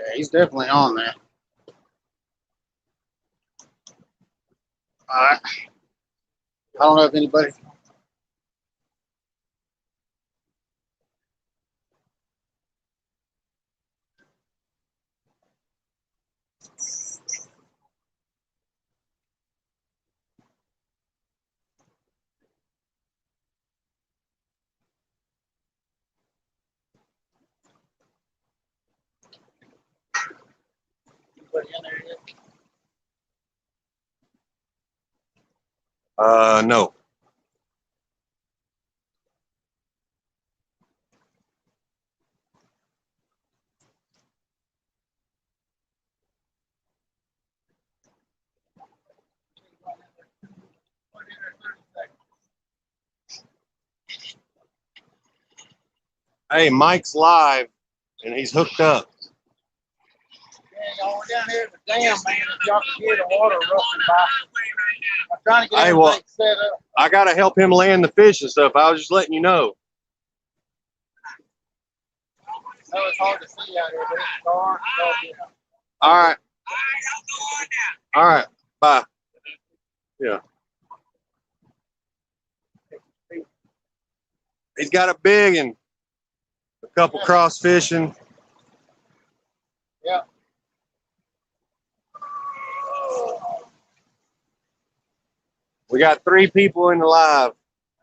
Yeah, he's definitely on there. All right. I don't know if anybody. Anybody in there yet? No. Hey, Mike's live, and he's hooked up. Yeah, y'all, we're down here at the dam, man. If y'all can hear the water rushing by. I'm trying to get everything set up. I got to help him land the fish and stuff. I was just letting you know. I know it's hard to see out here, but it's dark. All right. All right. Bye. Yeah. He's got a big and a couple cross fishing. Yeah. We got 3 people in the live.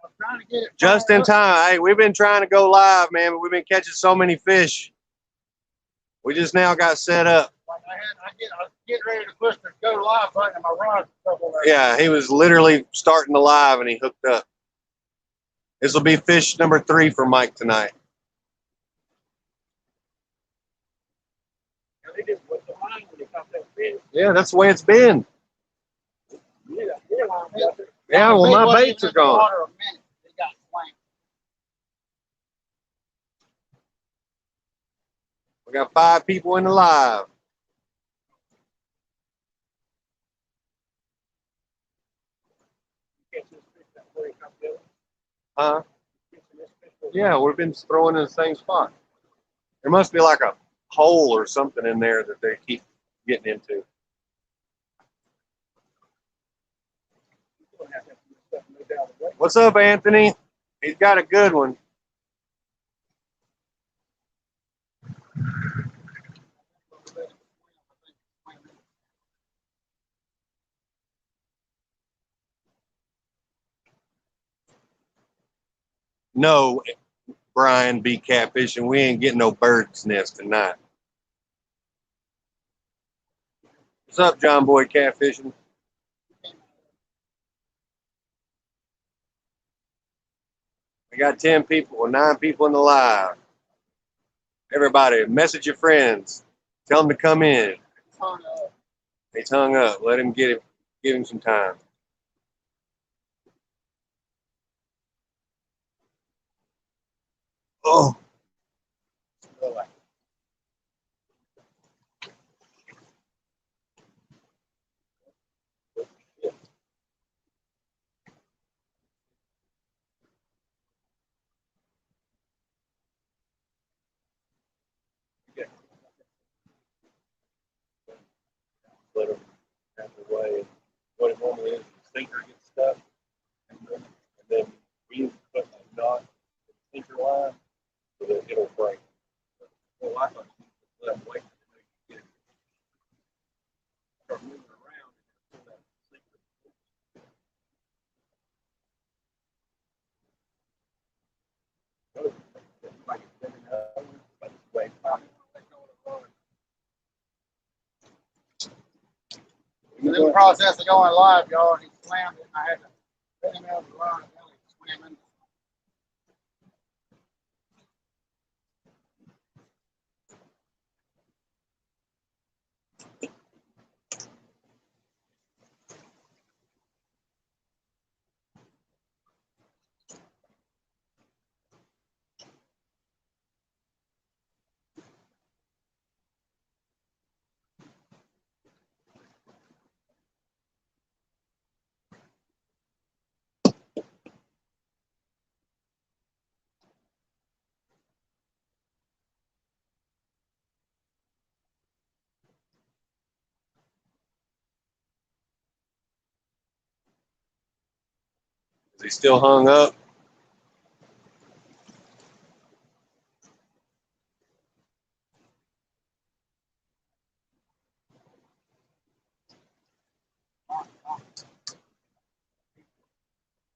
I'm trying to get it Just in time. Hey, we've been trying to go live, man, but we've been catching so many fish. We just now got set up. Like I was getting ready to push the go live button and my rod was over there. Yeah, he was literally starting the live and he hooked up. This will be fish number 3 for Mike tonight. Yeah, that's the way it's been. Yeah, well, my baits are gone. We got 5 people in the live. Huh? Yeah, we've been throwing in the same spot. There must be like a hole or something in there that they keep getting into. What's up, Anthony? He's got a good one. No, Brian be catfishing. We ain't getting no bird's nest tonight. What's up, John Boy catfishing? We got 10 people or 9 people in the live. Everybody, message your friends. Tell them to come in. He's hung up. Let him get it. Give him some time. Oh. Let him have the way. What it normally is, the sinker gets stuck, and then we put a knot in the sinker line so that it'll break. Well, I thought you let him wait until you get it. Start moving around and pull that sinker. Like it's bending over, but it's way back. In the process of going live, y'all, he slammed it, and I had to let him out of the run and really swim in. Is he still hung up?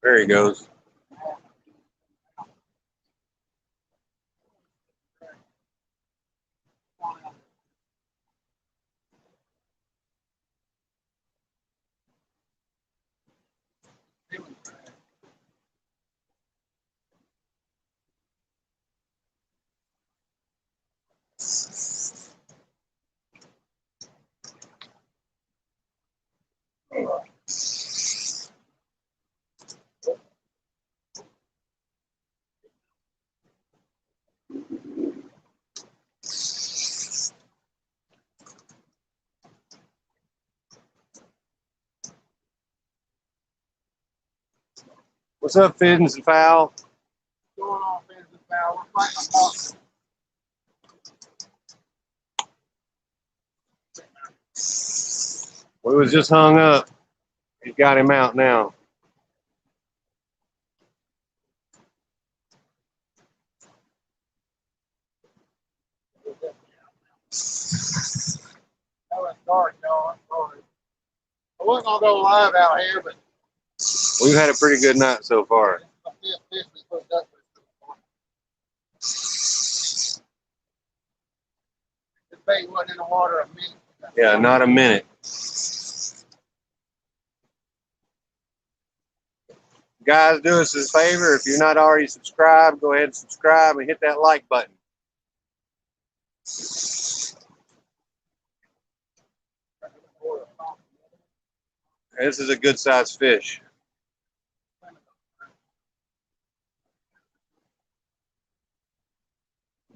There he goes. What's up, Fins and Fowl? What's going on, Fins and Fowl? We're fighting a monster. We was just hung up. He's got him out now. That was dark, y'all. I'm sorry. I wasn't gonna go live out here, but We've had a pretty good night so far. the fifth fish we put up with. This bait wasn't in the water a minute. Yeah, not a minute. Guys, do us a favor. If you're not already subscribed, go ahead and subscribe and hit that like button. This is a good sized fish.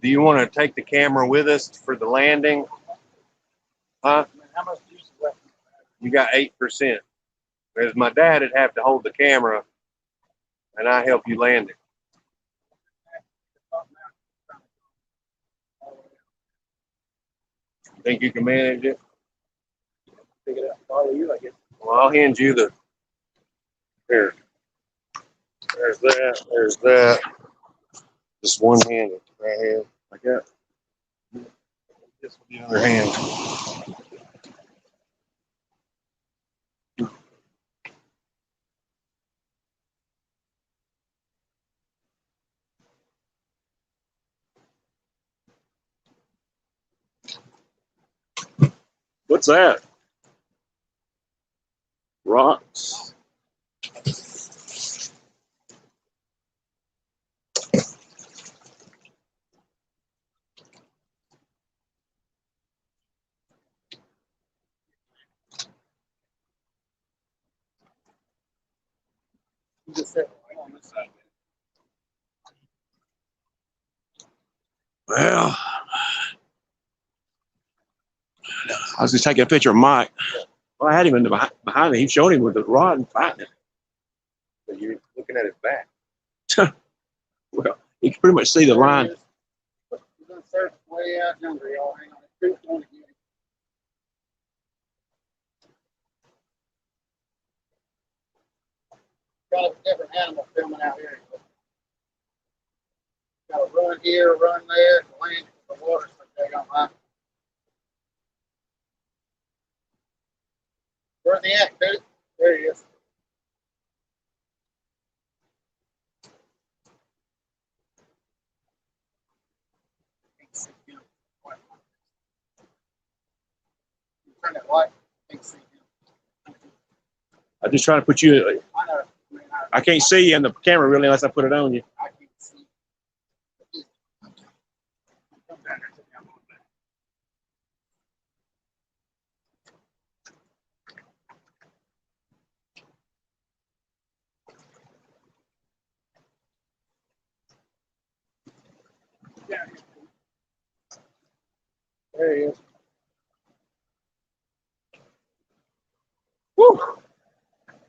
Do you want to take the camera with us for the landing? Huh? How much juice is left? You got 8%. Whereas my dad would have to hold the camera and I help you land it. Think you can manage it? Pick it up, follow you, I guess. Well, I'll hand you the. Here. There's that. There's that. Just one handed right here. Like that. This with the other hand. What's that? Rocks. You just said right on this side. Well, I was just taking a picture of Mike. Well, I had him in the behind me. He showed him with the rod and fighting it. So you're looking at his back. Well, you can pretty much see the line. He's gonna surf way out yonder, y'all. Hang on. The truth won't get him. Got a different animal filming out here. Got a run here, run there, land. The water's so daggone high. Where's he at, dude? There he is. Turn that light. Can't see him. I'm just trying to put you. I know. I can't see you in the camera really unless I put it on you. I can't see. Come down there. Take me out a little bit. Down here. There he is. Woo!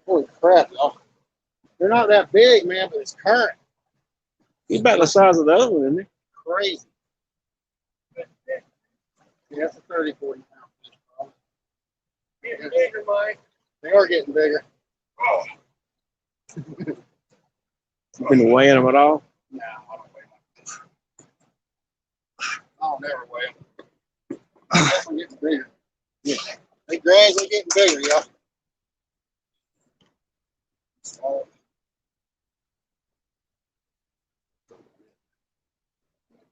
Holy crap, y'all. They're not that big, man, but it's current. He's about the size of the other one, isn't he? Crazy. Yeah, that's a 30, 40 pound fish, probably. Getting bigger, Mike. They are getting bigger. Oh. You been weighing them at all? No, I don't weigh them. I don't never weigh them. They're getting bigger. Yeah. They gradually getting bigger, y'all. So,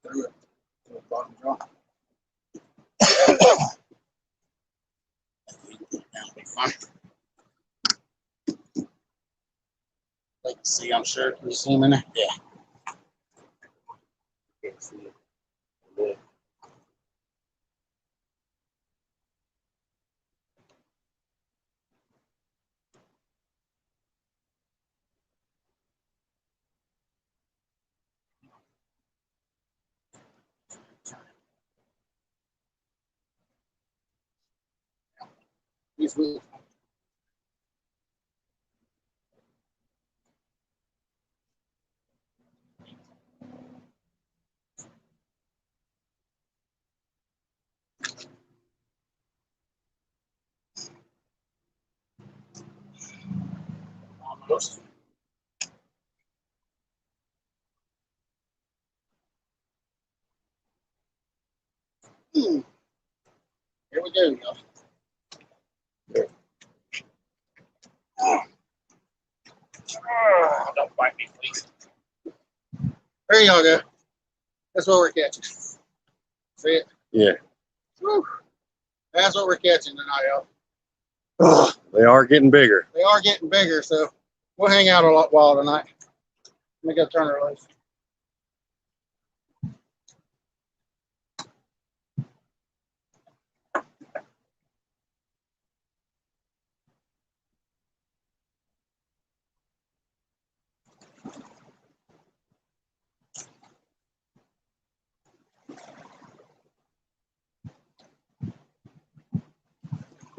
through it. To the bottom jaw. That'll be fun. They can see, I'm sure. Can you see him in there? Yeah. Can't see it. Yeah. He's with. Almost. Here we go, y'all. Don't bite me, please. There y'all go. That's what we're catching. See it? Yeah. Woo. That's what we're catching tonight, y'all. Oh, they are getting bigger. They are getting bigger, so we'll hang out a lot while tonight. Let me go turn her loose.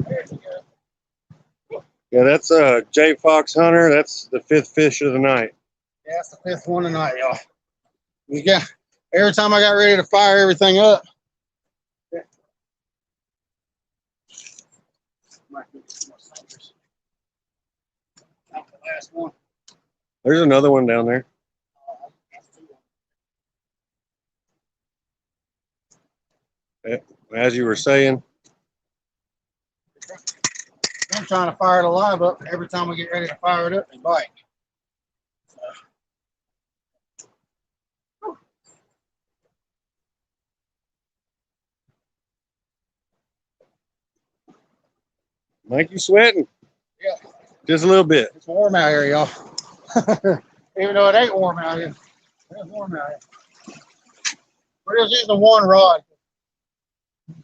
There we go. Yeah, that's J Fox Hunter. That's the 5th fish of the night. Yeah, that's the 5th one tonight, y'all. We got every time I got ready to fire everything up. Yeah. Might give you some more sinkers. Not the last one. There's another one down there. That's 2. As you were saying, I'm trying to fire the live up. Every time we get ready to fire it up, they bite. Mike, you sweating? Yeah, Just a little bit. it's warm out here, y'all. Even though it ain't warm out here, it's warm out here. We're just using one rod.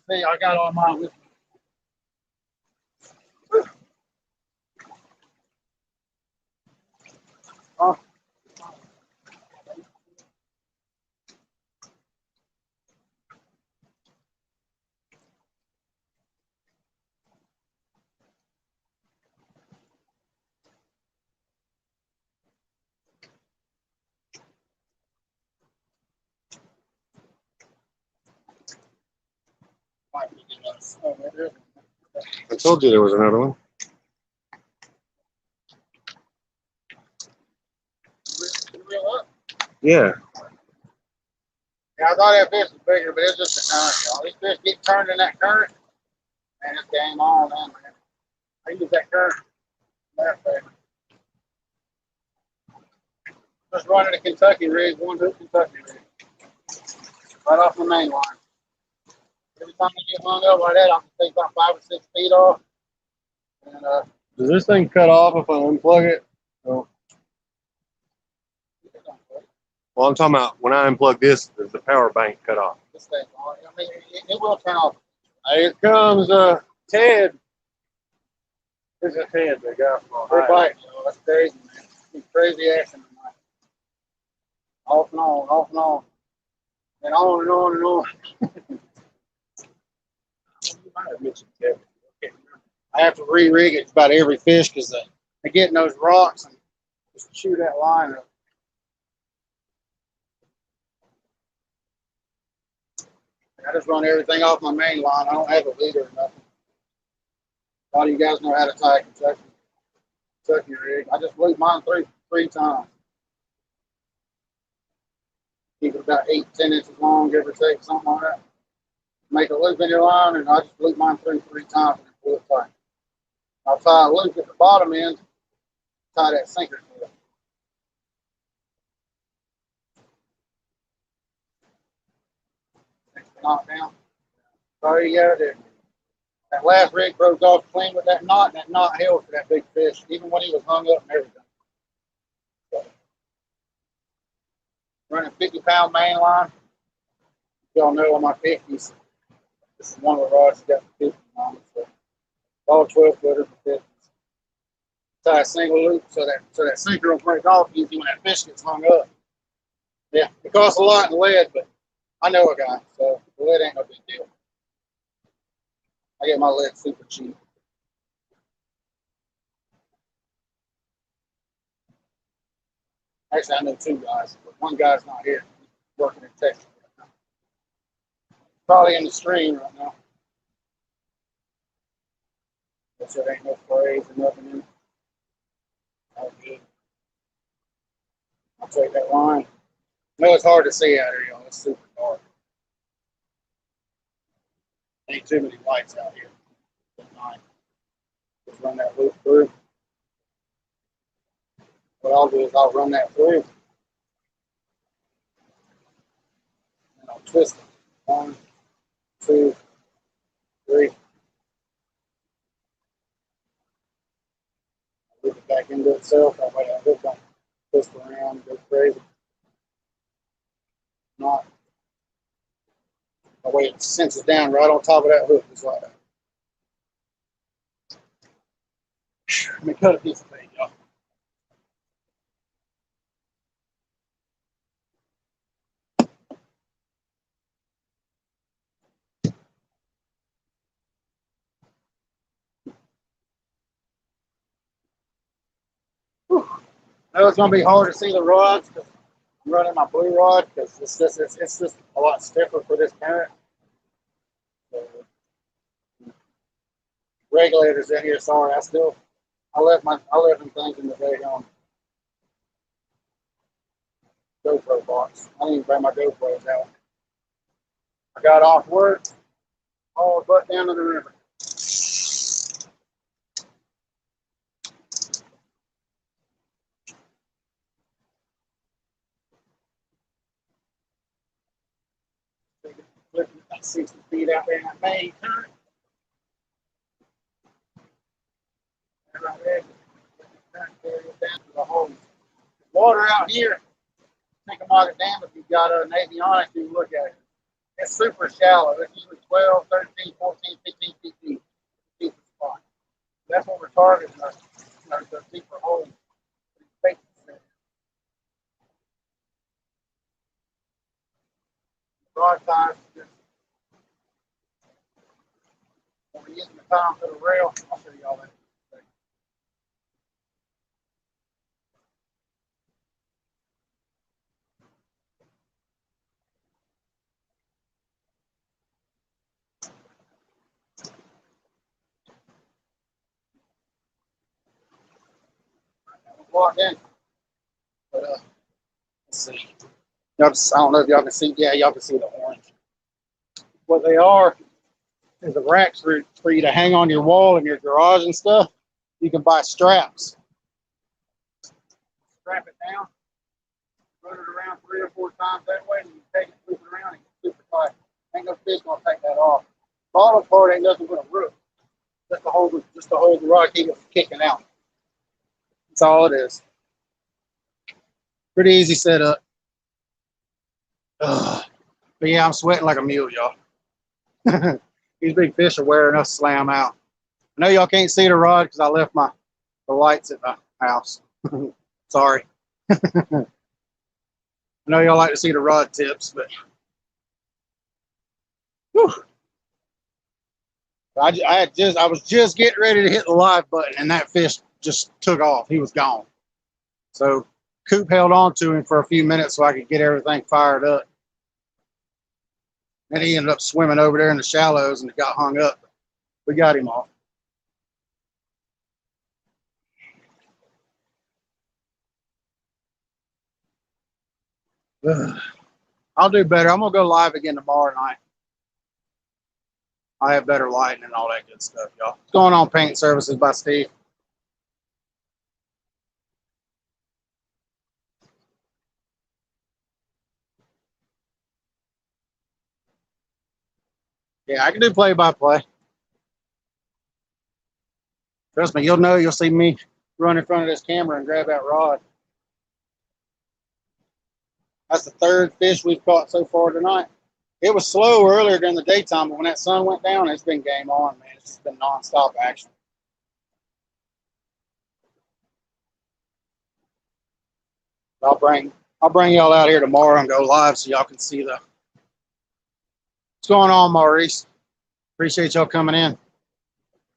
See, I got all mine with me. Oh. Oh, there it is. I told you there was another one. Reel up. Yeah. Yeah, I thought that fish was bigger, but it's just a current, y'all. These fish get turned in that current, and it's game on, man. I use that current. That way. Just running a Kentucky rig, one hook Kentucky rig. Right off the main line. Every time I get hung up like that, I can take about 5 or 6 feet off. And Does this thing cut off if I unplug it? No. Well, I'm talking about when I unplug this, does the power bank cut off? this thing, I mean, it will turn off. Here comes Ted. This is Ted, the guy from They're Ohio. biting, so that's crazy, man. It's crazy action tonight. Off and on, off and on. And on and on and on. You might have mentioned Ted. I have to re-rig it about every fish because they get in those rocks and just chew that line up. I just run everything off my main line. I don't have a leader or nothing. A lot of you guys know how to tie a Kentucky rig. I just blew mine three times. keep it about 8 to 10 inches long, give or take, something like that. Make a loop in your line, and I just loop mine through 3 times and pull it tight. I'll tie a loop at the bottom end, tie that sinker to it. Knot down. So you got it. That last rig broke off clean with that knot, and that knot held for that big fish, even when he was hung up and everything. So, running 50-pound main line. Y'all know on my 50s, this is one of the rods that got the 50 on it. So all 12-footer for 50s. Tie a single loop so that sinker will break off easy when that fish gets hung up. Yeah, it costs a lot in lead, but I know a guy, so the lead ain't no big deal. I get my lead super cheap. Actually, I know 2 guys, but one guy's not here. He's working in Texas right now. Probably in the stream right now. But there ain't no sprays or nothing in it. All good. I'll take that line. I know it's hard to see out here, y'all. It's super dark. Ain't too many lights out here at night. Just run that loop through. What I'll do is I'll run that through. And I'll twist it. 1, 2, 3. Loop it back into itself. That way that hook don't twist around and go crazy. Not. That way it cinches down right on top of that hook, just like that. Let me cut a piece of bait, y'all. I know it's going to be hard to see the rods because I'm running my blue rod because it's just a lot stiffer for this current. So, regulators in here. Sorry, I left them things in the day GoPro box. I didn't even bring my GoPros out. I got off work, hauled butt down to the river. Flipping about 60 feet out there in that main current. Right there, down to the hole. Water out here. Think about it, damn, if you've got an avionics, you look at it. It's super shallow. It's usually 12, 13, 14, 15 feet deep. Deep spot. That's what we're targeting, the deeper holes. Rod ties, when we're using the time for the rail, I'll show you all that. Locked in. But let's see. I don't know if y'all can see. Yeah, y'all can see the orange. What they are is the racks for you to hang on your wall in your garage and stuff. You can buy straps. Strap it down, run it around 3 or 4 times that way, and you take it, flip it around, and it's super tight. Ain't no fish gonna take that off. Bottom part ain't nothing but a root. Just to hold the rod, keep it from kicking out. That's all it is. Pretty easy setup. But yeah, I'm sweating like a mule, y'all. These big fish are wearing us slam out. I know y'all can't see the rod because I left the lights at the house. Sorry. I know y'all like to see the rod tips, but whew. I was just getting ready to hit the live button, and that fish just took off. He was gone. So Coop held on to him for a few minutes so I could get everything fired up. And he ended up swimming over there in the shallows and got hung up. We got him off. I'll do better. I'm gonna go live again tomorrow night. I have better lighting and all that good stuff, y'all. What's going on, Paint Services by Steve? Yeah, I can do play-by-play. Trust me, you'll see me run in front of this camera and grab that rod. That's the third fish we've caught so far tonight. It was slow earlier during the daytime, but when that sun went down, it's been game on, man. It's just been nonstop action. I'll bring y'all out here tomorrow and go live so y'all can see what's going on, Maurice. Appreciate y'all coming in.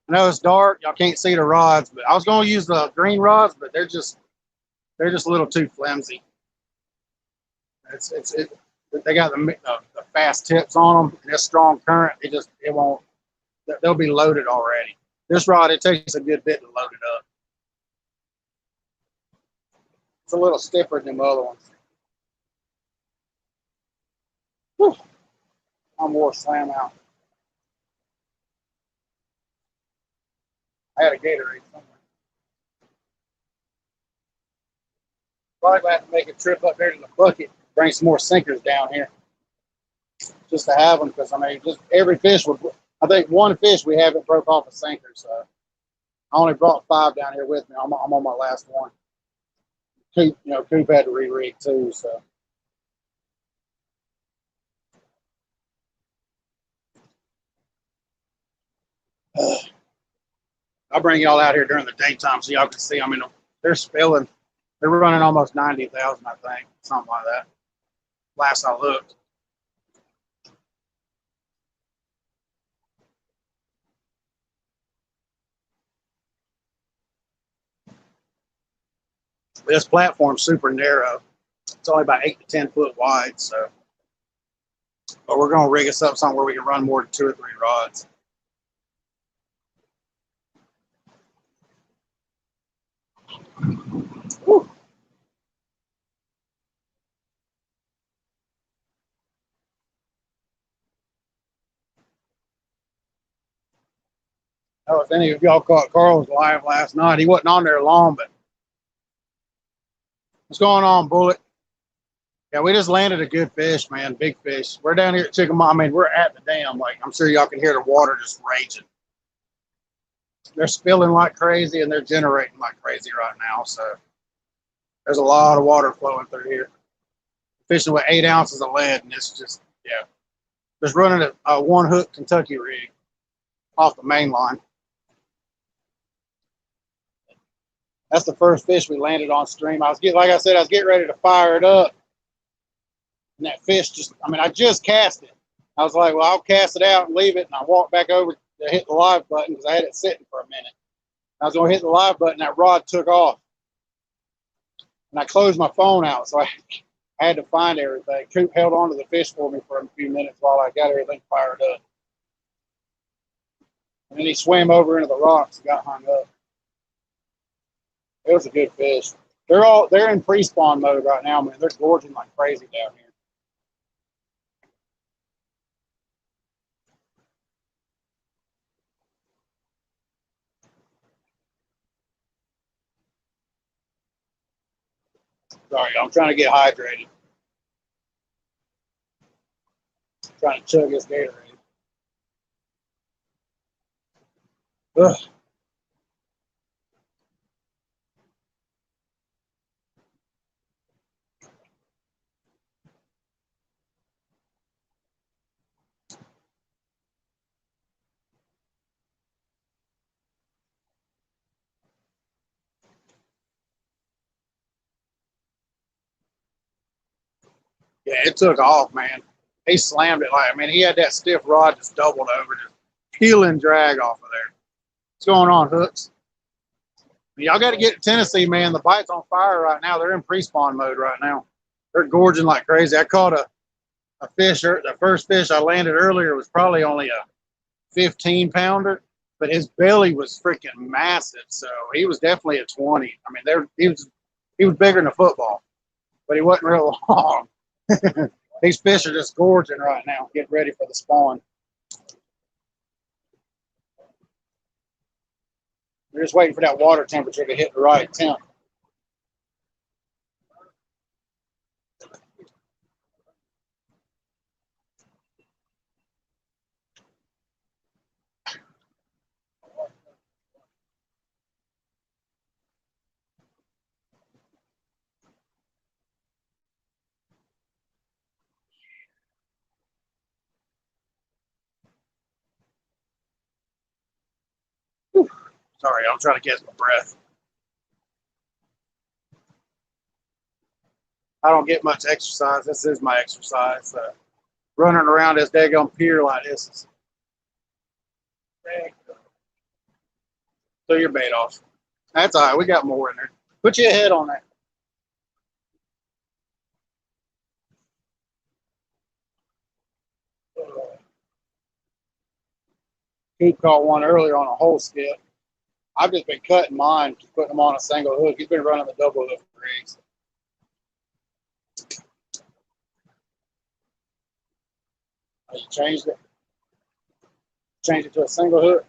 I know it's dark, y'all can't see the rods, but I was gonna use the green rods, but they're just a little too flimsy. They got the fast tips on them and this strong current. It won't. They'll be loaded already. This rod, it takes a good bit to load it up. It's a little stiffer than the other ones. Whew. I'm more slam out. I had a Gatorade somewhere. Probably gonna have to make a trip up there to the bucket, bring some more sinkers down here, just to have them. Because I mean, just every fish would. I think one fish we haven't broke off a sinker, so I only brought 5 down here with me. I'm on my last one. Coop had to re-rig too, so. I'll bring y'all out here during the daytime so y'all can see. I mean, they're spilling. They're running almost 90,000, I think, something like that. Last I looked. This platform's super narrow. It's only about 8 to 10 foot wide, so. But we're gonna rig us up something where we can run more than 2 or 3 rods. Whew. I don't know if any of y'all caught Carl's live last night. He wasn't on there long, but what's going on, Bullet? Yeah, we just landed a good fish, man. Big fish. We're down here at Chickamauga. I mean, we're at the dam. Like, I'm sure y'all can hear the water just raging. They're spilling like crazy and they're generating like crazy right now. So there's a lot of water flowing through here. Fishing with 8 ounces of lead, and it's just, yeah. Just running a 1-hook Kentucky rig off the main line. That's the first fish we landed on stream. Like I said, I was getting ready to fire it up. And that fish I just cast it. I was like, well, I'll cast it out and leave it. And I walked back over to hit the live button because I had it sitting for a minute. I was going to hit the live button. That rod took off. And I closed my phone out. So I had to find everything. Coop held on to the fish for me for a few minutes while I got everything fired up. And then he swam over into the rocks and got hung up. It was a good fish. They're in pre-spawn mode right now, man. They're gorging like crazy down here. Sorry, I'm trying to get hydrated. I'm trying to chug this Gatorade. Ugh. Yeah, it took off, man. He slammed it he had that stiff rod just doubled over, just peel and drag off of there. What's going on, Hooks? Y'all got to get to Tennessee, man. The bite's on fire right now. They're in pre-spawn mode right now. They're gorging like crazy. I caught a fish. The first fish I landed earlier was probably only a 15-pounder, but his belly was freaking massive. So he was definitely a 20. I mean, he was bigger than a football, but he wasn't real long. These fish are just gorging right now, getting ready for the spawn. We're just waiting for that water temperature to hit the right temp. Whew. Sorry, I'm trying to catch my breath. I don't get much exercise. This is my exercise. Running around this daggone pier like this is. So your bait off. That's all right. We got more in there. Put your head on that. Coop caught one earlier on a whole skip. I've just been cutting mine, just putting them on a single hook. He's been running the double hook rigs. Oh, you changed it? Changed it to a single hook?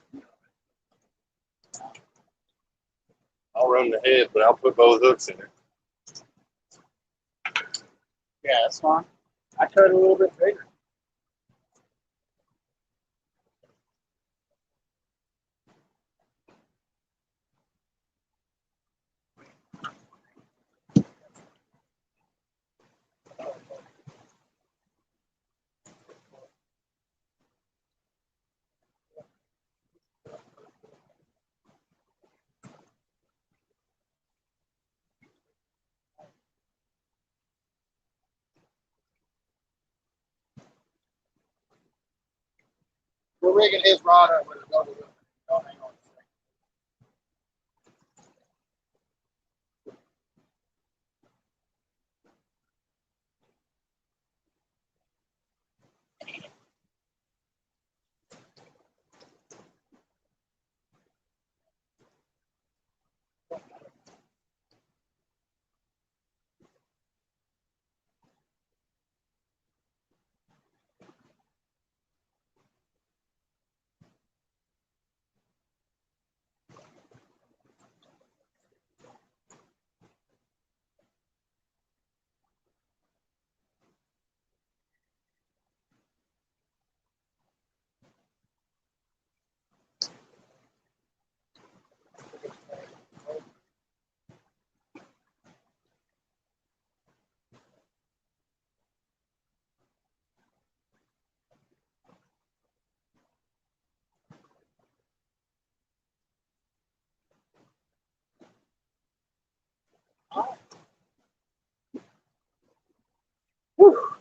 I'll run the head, but I'll put both hooks in it. Yeah, that's fine. I cut it a little bit bigger. We're rigging his rod up with a double hook. Don't hang on. Whew.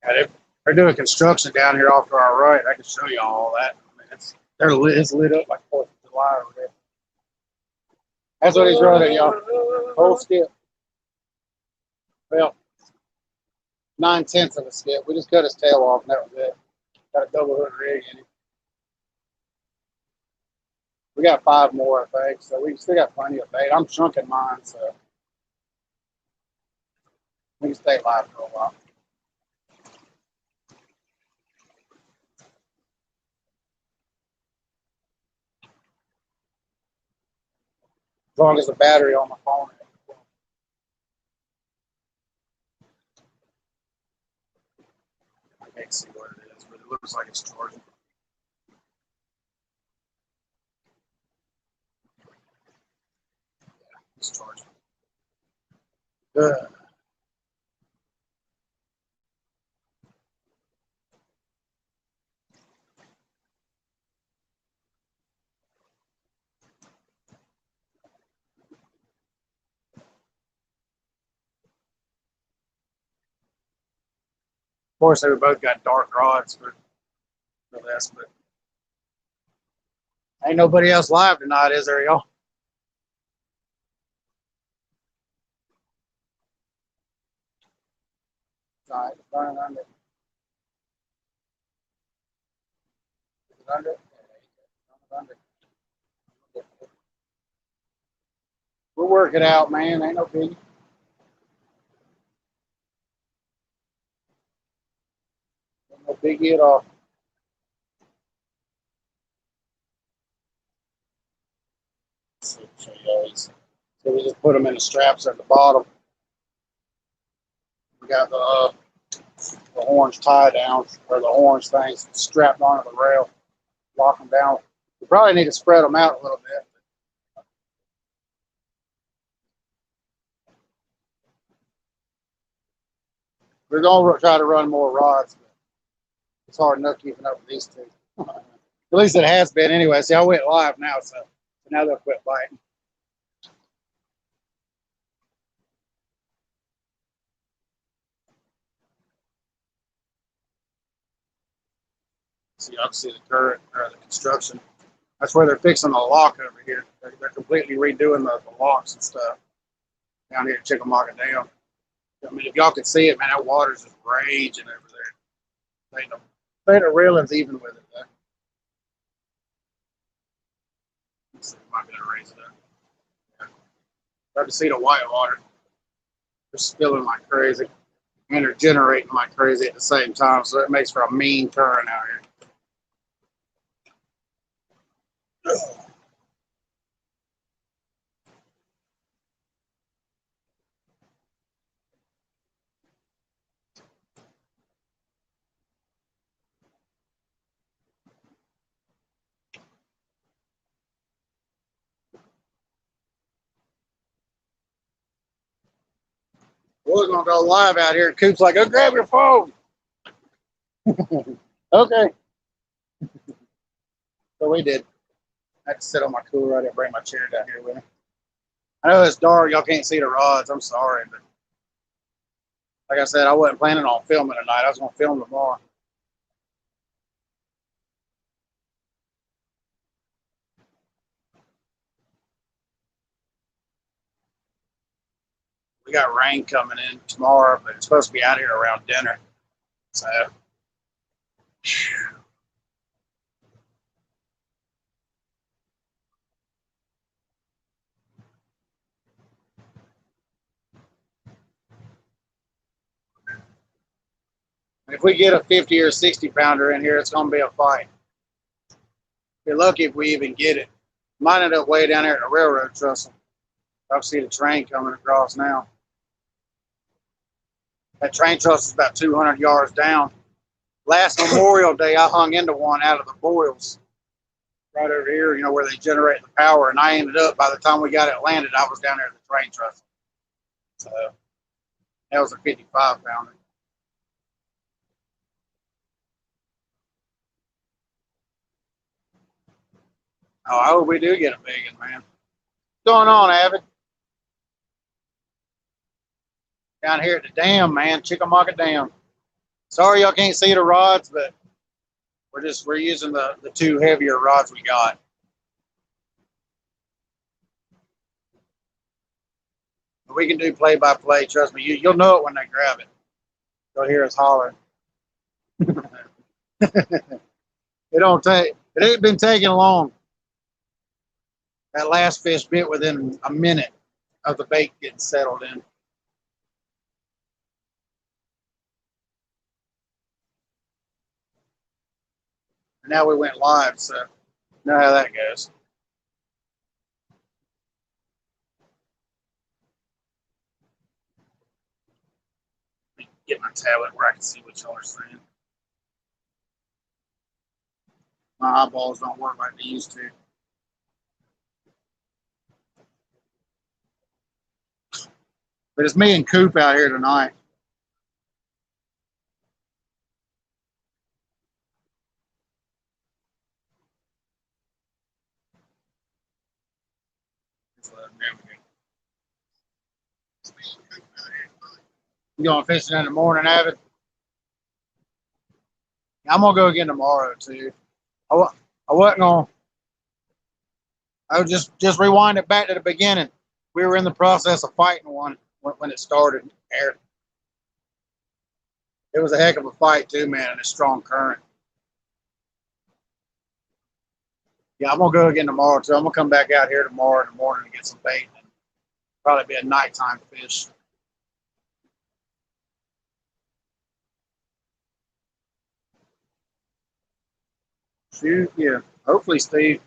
Yeah, they're doing construction down here off to our right. I can show you all that. I mean, it's lit up like 4th of July over there. That's what he's running, y'all. Whole skip. Well, 9/10 of a skip. We just cut his tail off, and that was it. Got a double hook rig in it. We got 5 more, I think, so we still got plenty of bait. I'm chunking mine, so we can stay live for a while. As long as the battery on my phone. I can't see what it is, but it looks like it's charging. It's charging. Good. Of course, they both got dark rods for this, but ain't nobody else live tonight, is there, y'all? All right, running under. Is it under? Yeah, under. We'll work it out, man. Ain't no biggie. Ain't no biggie at all. Show you these. So we just put them in the straps at the bottom. We got the orange tie down, or the orange things strapped onto the rail. Lock them down. We probably need to spread them out a little bit. We're going to try to run more rods, but it's hard enough keeping up with these two. At least it has been anyway. See, I went live now, so now they'll quit biting. See, y'all can see the current or the construction. That's where they're fixing the lock over here. They're completely redoing the locks and stuff down here at Chickamauga Dam. I mean, if y'all could see it, man, that water's just raging over there. The railing's even with it, though. Let's see if I can raise it up. Yeah. Start to see the white water. They're spilling like crazy. And they're generating like crazy at the same time, so it makes for a mean current out here. We're gonna go live out here. Coop's like, "Go grab your phone." Okay. So we did. I had to sit on my cooler. I didn't bring my chair down here with me. I know it's dark. Y'all can't see the rods. I'm sorry, but like I said, I wasn't planning on filming tonight. I was gonna film tomorrow. We got rain coming in tomorrow, but it's supposed to be out here around dinner. So if we get a 50 or 60 pounder in here, it's gonna be a fight. You're lucky if we even get it. Might end up way down there at the railroad trestle. I see the train coming across now. That train trestle is about 200 yards down. Last Memorial Day, I hung into one out of the boils right over here, you know, where they generate the power. And I ended up, by the time we got it landed, I was down there at the train trestle. So that was a 55 pounder. Oh, I hope we do get a big one, man. What's going on, Avid? Down here at the dam, man, Chickamauga Dam. Sorry y'all can't see the rods, but we're using the two heavier rods we got. We can do play by play. Trust me, you'll know it when they grab it. You'll hear us holler. It ain't been taking long. That last fish bit within a minute of the bait getting settled in. And now we went live, so you know how that goes. Get my tablet where I can see what y'all are saying. My eyeballs don't work like they used to. But it's me and Coop out here tonight. You going fishing in the morning, Avid? I'm gonna go again tomorrow too. I wasn't gonna. I would just rewind it back to the beginning. We were in the process of fighting one when it started. It was a heck of a fight too, man, and a strong current. Yeah, I'm gonna go again tomorrow too. I'm gonna come back out here tomorrow in the morning and get some bait Probably be a nighttime fish. Shoot, yeah. Hopefully, Steve.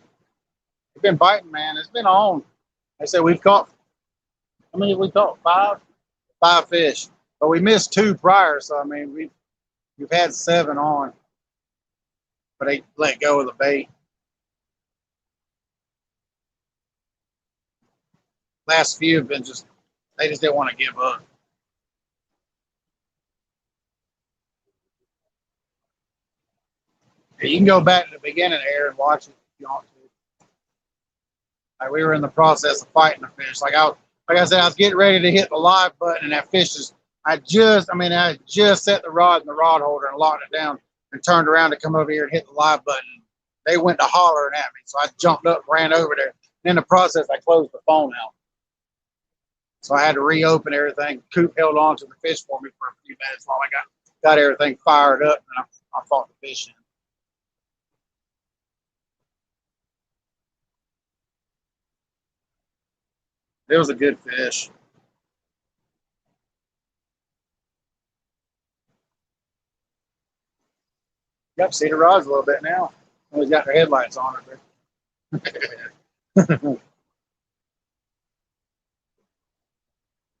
We've been biting, man. It's been on. They said we've caught. I mean, we caught five fish, but we missed two prior. So I mean, we've had 7 on, but they let go of the bait. Last few have been just they just didn't want to give up. You can go back to the beginning here and watch it if you want to. Like we were in the process of fighting the fish. Like I said, I was getting ready to hit the live button, and that fish is. I just set the rod in the rod holder and locked it down, and turned around to come over here and hit the live button. They went to hollering at me, so I jumped up, ran over there. And in the process, I closed the phone out, so I had to reopen everything. Coop held on to the fish for me for a few minutes while I got everything fired up, and I fought the fish in. It was a good fish. Yep, see the rods a little bit now. He's got their headlights on it.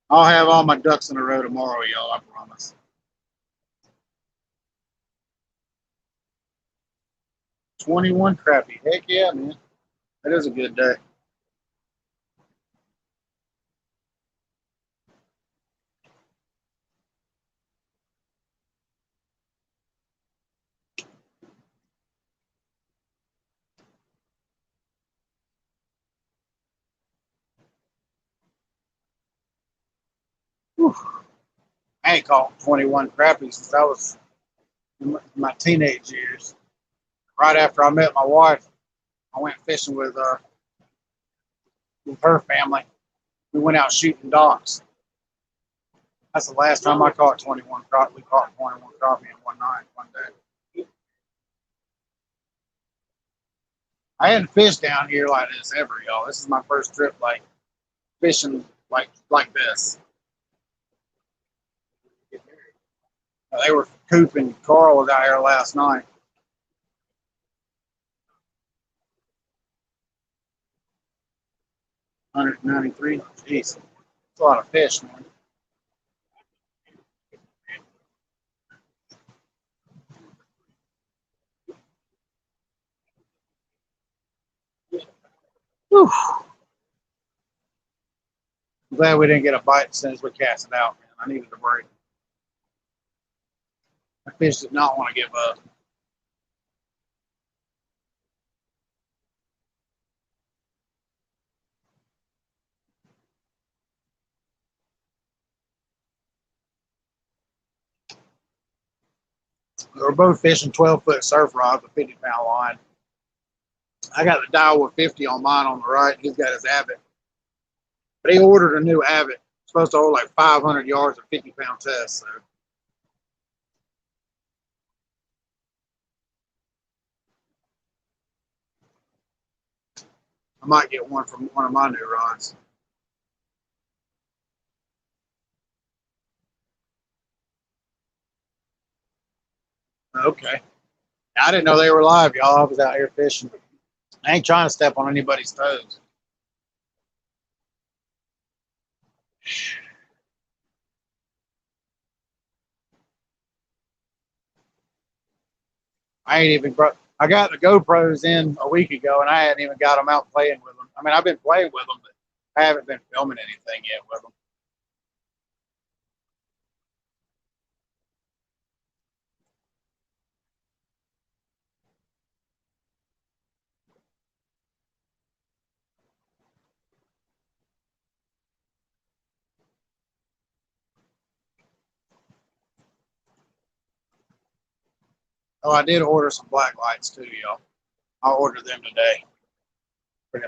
I'll have all my ducks in a row tomorrow, y'all. I promise. 21 crappie. Heck yeah, man. That is a good day. Whew. I ain't caught 21 crappie since I was in my teenage years. Right after I met my wife, I went fishing with her family. We went out shooting docks. That's the last time I caught 21 crappie. We caught 21 crappie in one night, one day. I hadn't fished down here like this ever, y'all. This is my first trip like fishing like this. They were Coop and Carl was out here last night. 193. Jeez, it's a lot of fish, man. Whew. I'm glad we didn't get a bite as soon as we cast it out, man. I needed a break. The fish did not want to give up. We were both fishing 12-foot surf rods with 50-pound line. I got the Daiwa 50 on mine on the right. He's got his Abbott. But he ordered a new Abbott. It's supposed to hold like 500 yards of 50-pound test. So I might get one from one of my new rods. Okay. I didn't know they were live, y'all. I was out here fishing. I ain't trying to step on anybody's toes. I ain't even brought. I got the GoPros in a week ago, and I hadn't even got them out playing with them. I mean, I've been playing with them, but I haven't been filming anything yet with them. Oh, I did order some black lights too, y'all. I'll order them today for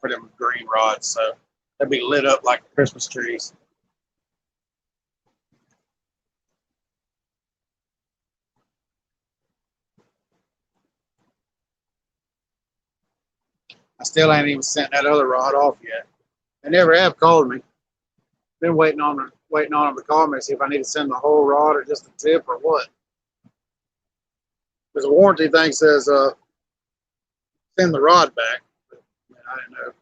them green rods, so they'll be lit up like Christmas trees. I still ain't even sent that other rod off yet. They never have called me. Been waiting on them to call me to see if I need to send the whole rod or just the tip or what. Because the warranty thing says send the rod back. But, I didn't know.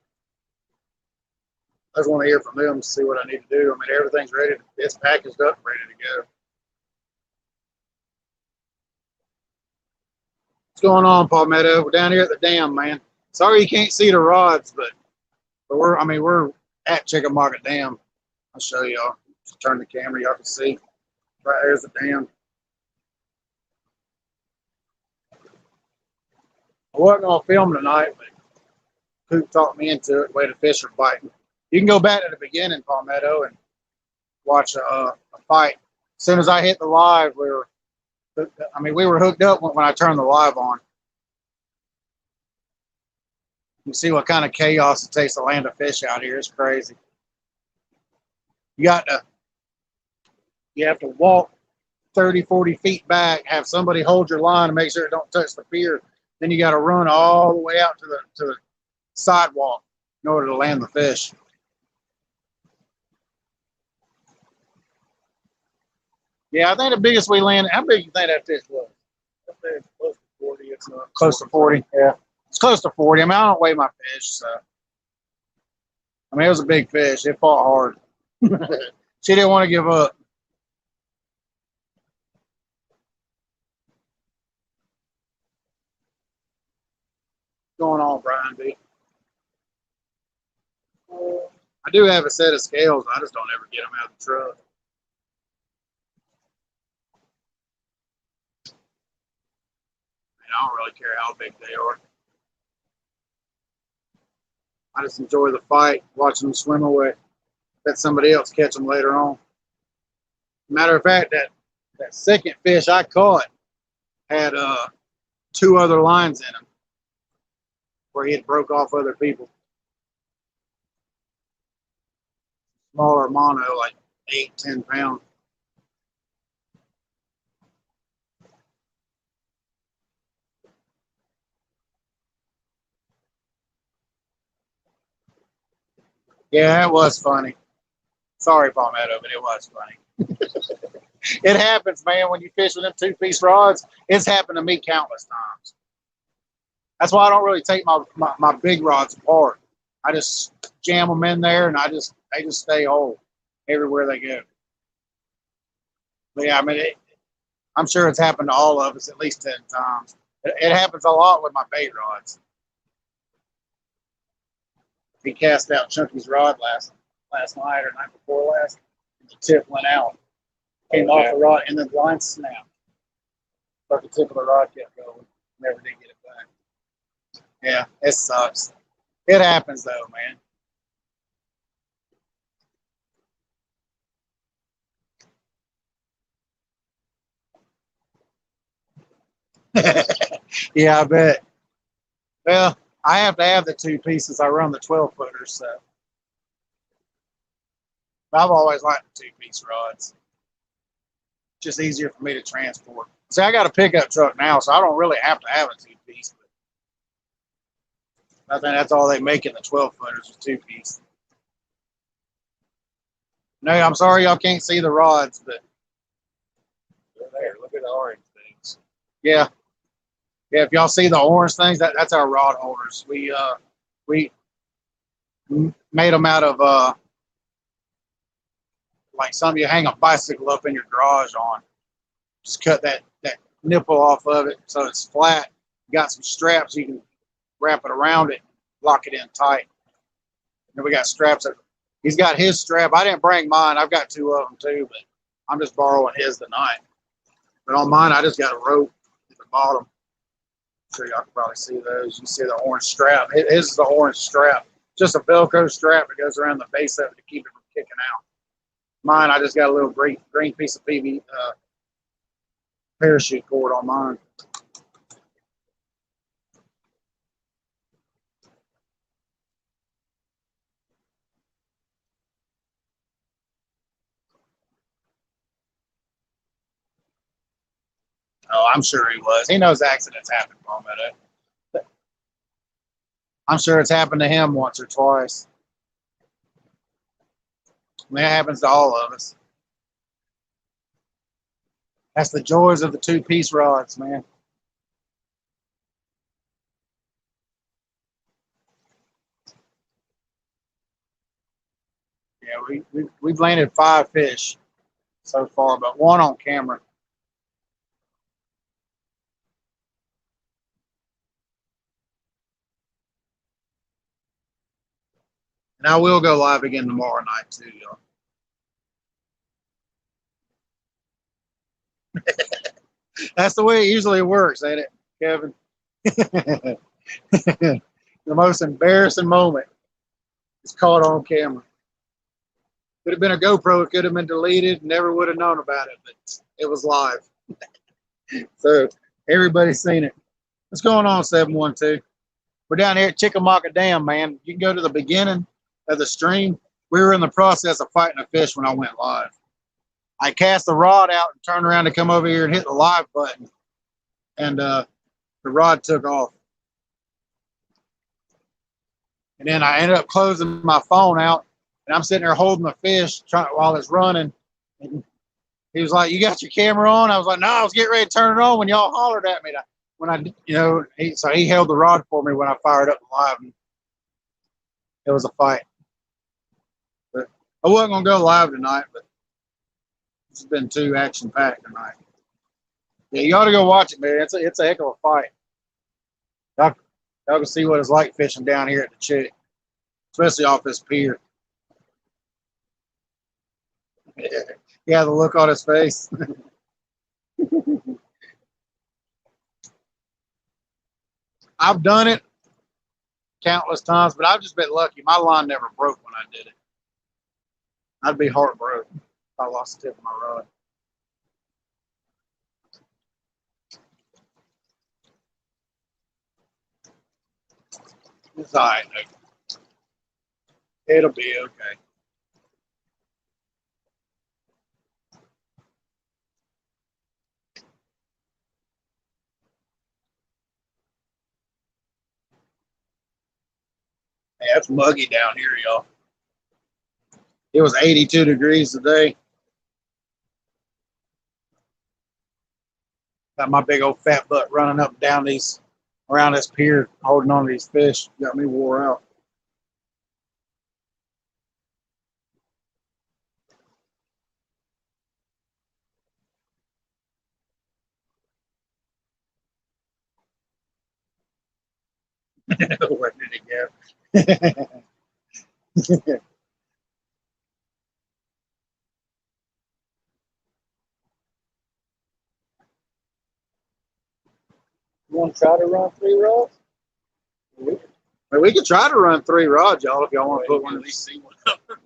I just want to hear from them to see what I need to do. I mean, everything's ready. It's packaged up, ready to go. What's going on, Palmetto? We're down here at the dam, man. Sorry you can't see the rods, but we're at Chickamauga Dam. I'll show y'all. Just turn the camera, y'all can see. Right there's the dam. I wasn't gonna film tonight, but Coop talked me into it. The way the fish are biting. You can go back to the beginning, Palmetto, and watch a fight. As soon as I hit the live, we were hooked up when I turned the live on. You see what kind of chaos it takes to land a fish out here. It's crazy. You have to walk 30, 40 feet back, have somebody hold your line and make sure it don't touch the pier. Then you got to run all the way out to the sidewalk in order to land the fish. Yeah, I think the biggest we landed. How big do you think that fish was? I think it's close to 40. It's not Close to 40. Yeah, it's close to 40. I mean, I don't weigh my fish, so I mean it was a big fish. It fought hard. She didn't want to give up. What's going on, Brian B? I do have a set of scales. I just don't ever get them out of the truck. I don't really care how big they are. I just enjoy the fight, watching them swim away. Let somebody else catch them later on. Matter of fact, that second fish I caught had 2 other lines in him where he had broke off other people. Smaller mono, like 8, 10 pounds. Yeah, it was funny. Sorry, Palmetto, but it was funny. It happens, man, when you fish with them 2-piece rods. It's happened to me countless times. That's why I don't really take my big rods apart. I just jam them in there, and they just stay whole everywhere they go. But yeah, I mean, I'm sure it's happened to all of us at least 10 times. It happens a lot with my bait rods. He cast out Chunky's rod last night or night before last. And the tip went out, came off the rod, and the line snapped. But the tip of the rod kept going. Never did get it back. Yeah, it sucks. It happens though, man. Yeah, I bet. Well, I have to have the 2 pieces. I run the 12-footers, so I've always liked the 2-piece rods. Just easier for me to transport. See, I got a pickup truck now, so I don't really have to have a 2-piece. But I think that's all they make in the 12-footers is 2-piece. No, I'm sorry y'all can't see the rods, but they're there. Look at the orange things. yeah. Yeah, if y'all see the orange things, that's our rod holders. We made them out of like something you hang a bicycle up in your garage on. Just cut that nipple off of it so it's flat. Got some straps you can wrap it around it, lock it in tight. And then we got straps. He's got his strap. I didn't bring mine. I've got 2 of them too, but I'm just borrowing his tonight. But on mine, I just got a rope at the bottom. I'm sure y'all can probably see those. You see the orange strap. His is the orange strap. Just a Velcro strap that goes around the base of it to keep it from kicking out. Mine, I just got a little green piece of PV parachute cord on mine. Oh, I'm sure he was. He knows accidents happen, Palmetto. I'm sure it's happened to him once or twice. And that happens to all of us. That's the joys of the two-piece rods, man. Yeah, we've landed 5 fish so far, but 1 on camera. And I will go live again tomorrow night too, y'all. That's the way it usually works, ain't it, Kevin? The most embarrassing moment is caught on camera. Could have been a GoPro, it could have been deleted, never would have known about it, but it was live. So everybody's seen it. What's going on, 712? We're down here at Chickamauga Dam, man. You can go to the beginning of the stream. We were in the process of fighting a fish when I went live. I cast the rod out and turned around to come over here and hit the live button, and the rod took off. And then I ended up closing my phone out, and I'm sitting there holding the fish while it's running. And he was like, "You got your camera on?" I was like, "No, I was getting ready to turn it on when y'all hollered at me." When I, so he held the rod for me when I fired up the live. And it was a fight. But I wasn't gonna go live tonight, but it's been too action packed tonight. Yeah, you ought to go watch it, man. It's a heck of a fight. Y'all can see what it's like fishing down here at the Chick, especially off this pier. Yeah, the look on his face. I've done it countless times, but I've just been lucky. My line never broke when I did it. I'd be heartbroken if I lost the tip of my rod. It's all right. It'll be okay. Hey, it's muggy down here, y'all. It was 82 degrees today. Got my big old fat butt running up and down around this pier, holding on to these fish. Got me wore out. Where did it go? You want to try to run 3 rods? We could try to run 3 rods, y'all, if y'all want to put one. At least see one.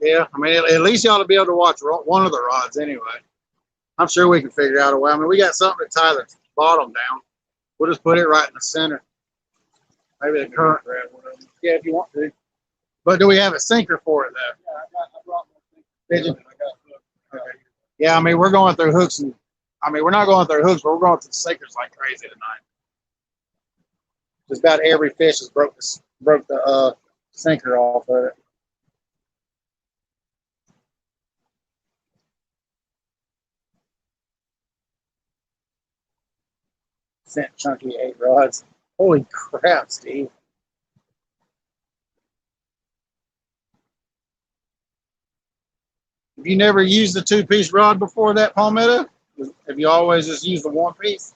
Yeah, I mean, at least y'all to be able to watch one of the rods anyway. I'm sure we can figure out a way. I mean, we got something to tie the bottom down. We'll just put it right in the center. Maybe the current. Yeah, if you want to. But do we have a sinker for it, though? Yeah, I brought my sinker. Did you? Okay. Yeah, I mean, we're going through hooks, and I mean, we're not going through hooks, but we're going through sinkers like crazy tonight. Just about every fish has broke the sinker off of it. Sent Chunky 8 rods. Holy crap, Steve. Have you never used the 2-piece rod before that, Palmetto? Have you always just used the 1-piece?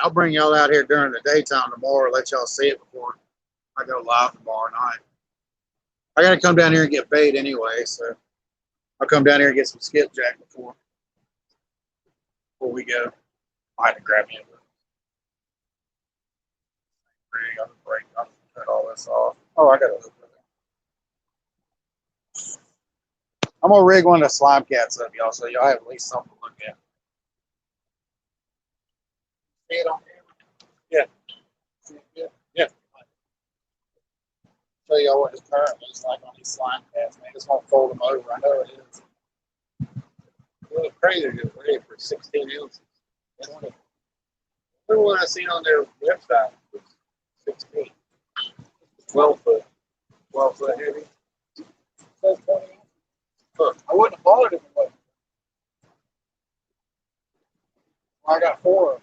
I'll bring y'all out here during the daytime tomorrow, let y'all see it before I go live tomorrow night. I got to come down here and get bait anyway, so I'll come down here and get some skipjack before we go. I had to grab me a rig on the brake. I'll cut all this off. Oh, I got to look at it. I'm going to rig one of the slime cats up, y'all, so y'all have at least something to look at. See it on camera? Yeah. show y'all what his current looks like on these slime pads, man. Just want to fold them over. I know it is. A little crazy to weigh for 16 ounces. The one I seen on their website was 16. 12 foot. 12 foot heavy. Says 20 ounces. Huh. I wouldn't have bought it if it wasn't. Well, I got 4 of them.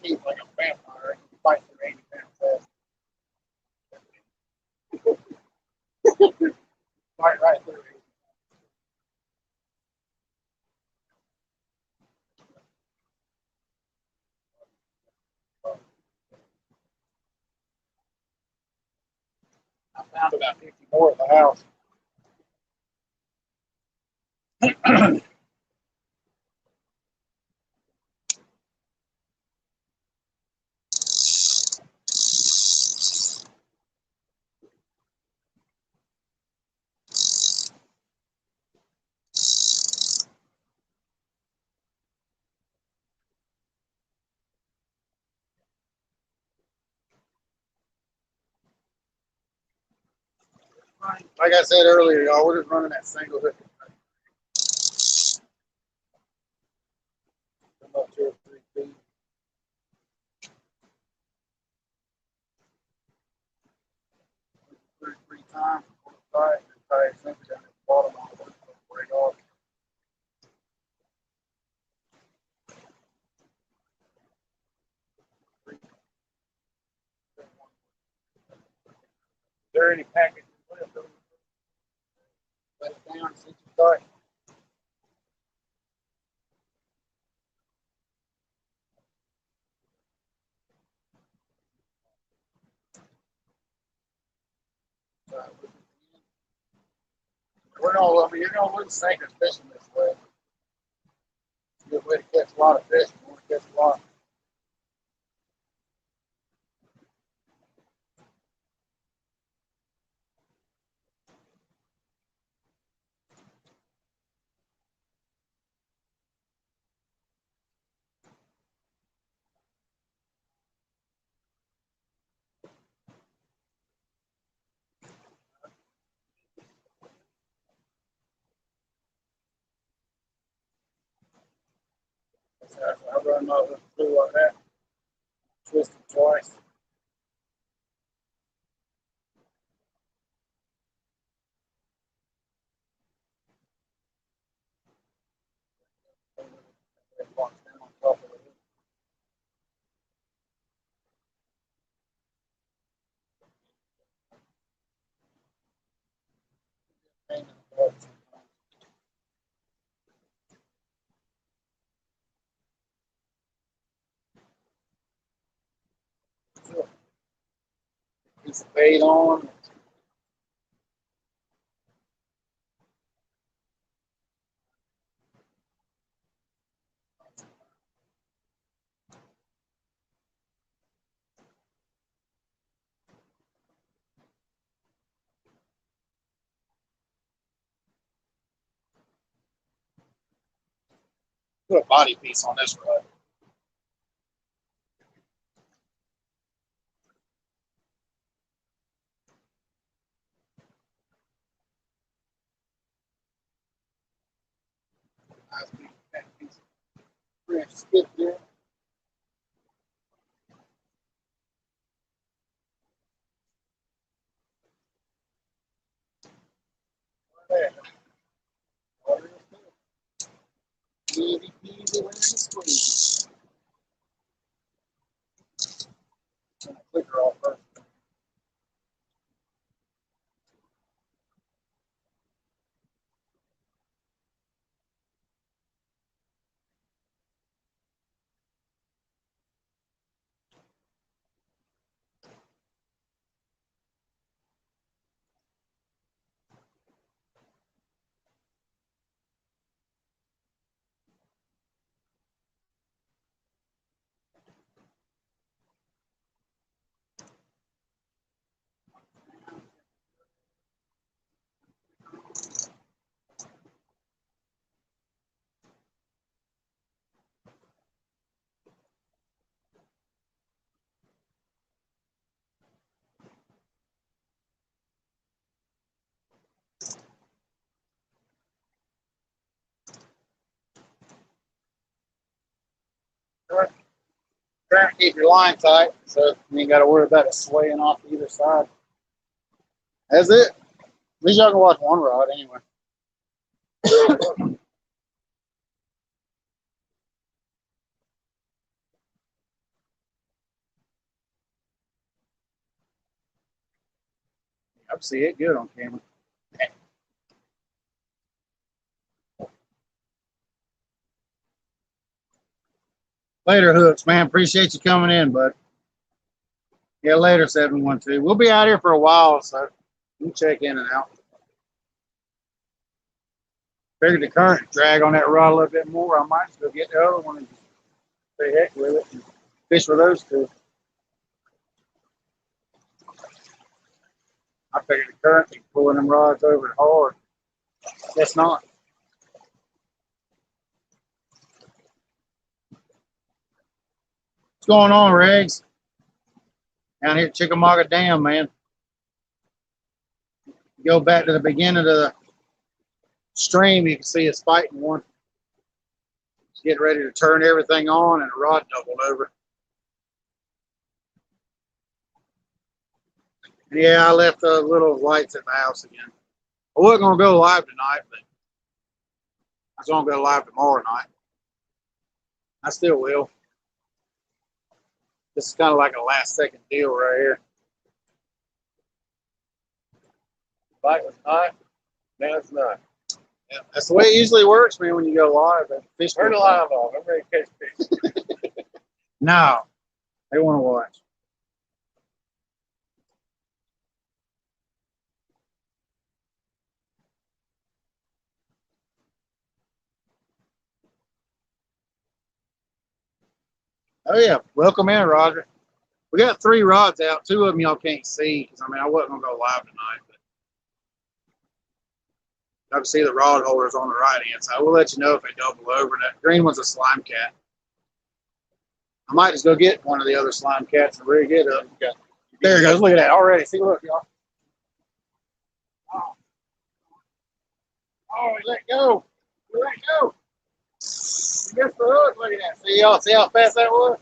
Teeth like a vampire. You can fight through 80 pounds fast. Fight right through 80. I found about 50 more at the house. Like I said earlier, y'all, we're just running that single hook. Come up 2 or 3 feet. Three times. Try it. And try it simply down at the bottom on the break off. Is there any package left? Let it down. See what you got. We're gonna, I mean, you're gonna lose sinkers fishing this way. It's a good way to catch a lot of fish. You want to catch a lot. I run over through like that. Twist it twice. It walks down on top of it. Pain in the butt sometimes. Piece of bait on. Put a body piece on this rod. Nice piece. 3-inch skip there. There. Water is good. Easy peasy lemon squeeze. Turn the clicker off first. current, keep your line tight, so you ain't got to worry about it swaying off either side. That's it. At least y'all can watch one rod anyway. I see it good on camera. Later, Hooks, man. Appreciate you coming in, bud. Yeah, later, 712. We'll be out here for a while, so you can check in and out. Figured the current drag on that rod a little bit more. I might just go get the other one and just say heck with it and fish with those two. I figured the current be pulling them rods over hard. Guess not. What's going on, Regs? Down here at Chickamauga Dam, man. Go back to the beginning of the stream, you can see us fighting one. It's getting ready to turn everything on and the rod doubled over. Yeah, I left the little lights at the house again. I wasn't going to go live tonight, but I was going to go live tomorrow night. I still will. This is kind of like a last second deal right here. Fight was hot. Now it's not. Yeah, that's the way it usually works, man, when you go live. Fish Turn the live off. I'm ready to catch fish. No, they want to watch. Oh, yeah. Welcome in, Roger. We got 3 rods out. 2 of them y'all can't see because, I mean, I wasn't going to go live tonight. But I can see the rod holders on the right-hand side. We'll let you know if they double over. That green one's a slime cat. I might just go get one of the other slime cats and rig it up. There it goes. Look at that already. See, look, y'all. Oh, he let go. He let go. He missed the hook. Look at that. See, y'all see how fast that was?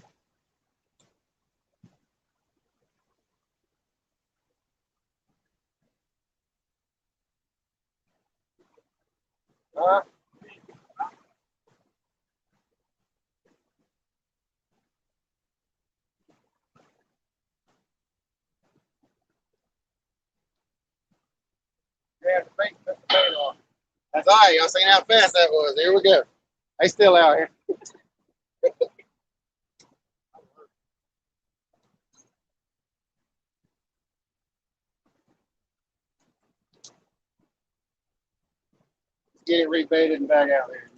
Yeah, the bait took the bait off. That's all right. Y'all seen how fast that was. Here we go. They still out here. Get it rebaited and back out there.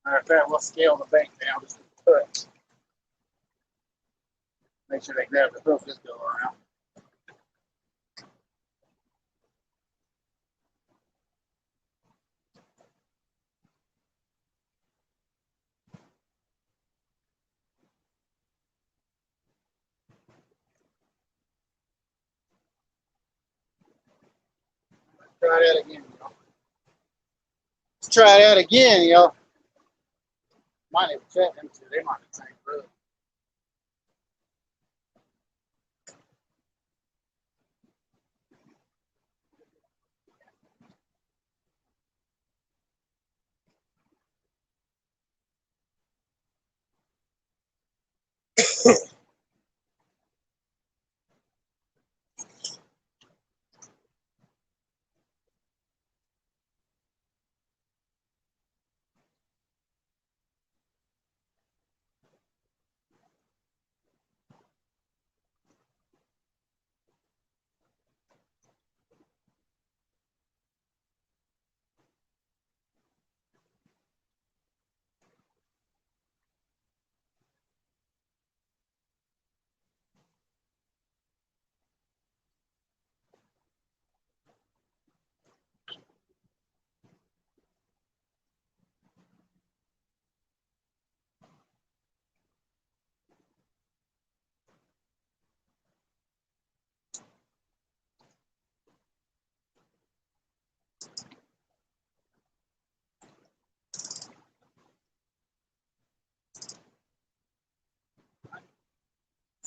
Matter of fact, we'll scale the bank down just a touch. Make sure they grab the hook just go around. Try that again, y'all. Let's try that again, y'all. Might even check them two. They might be the same brother.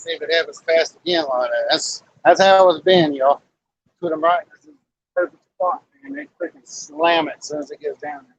See if it happens fast again like that. That's how it's been, y'all. Put them right in the perfect spot, and they freaking slam it as soon as it gets down there.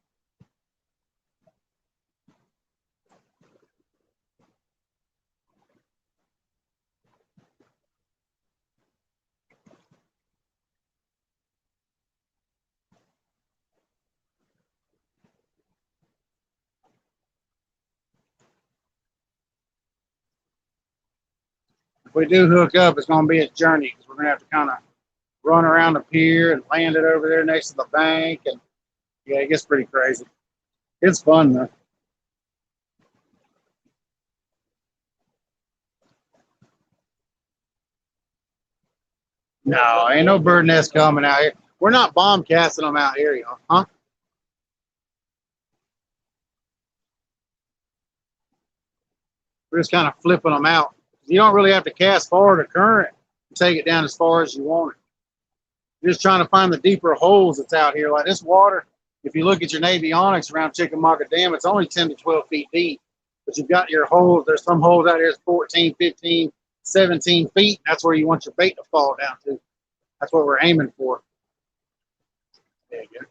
If we do hook up, it's going to be a journey because we're going to have to kind of run around the pier and land it over there next to the bank. And yeah, it gets pretty crazy. It's fun though. No, ain't no bird nest coming out here. We're not bomb casting them out here, y'all. Huh? We're just kind of flipping them out. You don't really have to cast forward a current and take it down as far as you want it. You're just trying to find the deeper holes that's out here. Like this water, if you look at your Navionics around Chickamauga Dam, it's only 10 to 12 feet deep. But you've got your holes. There's some holes out here that's 14, 15, 17 feet. That's where you want your bait to fall down to. That's what we're aiming for. There you go.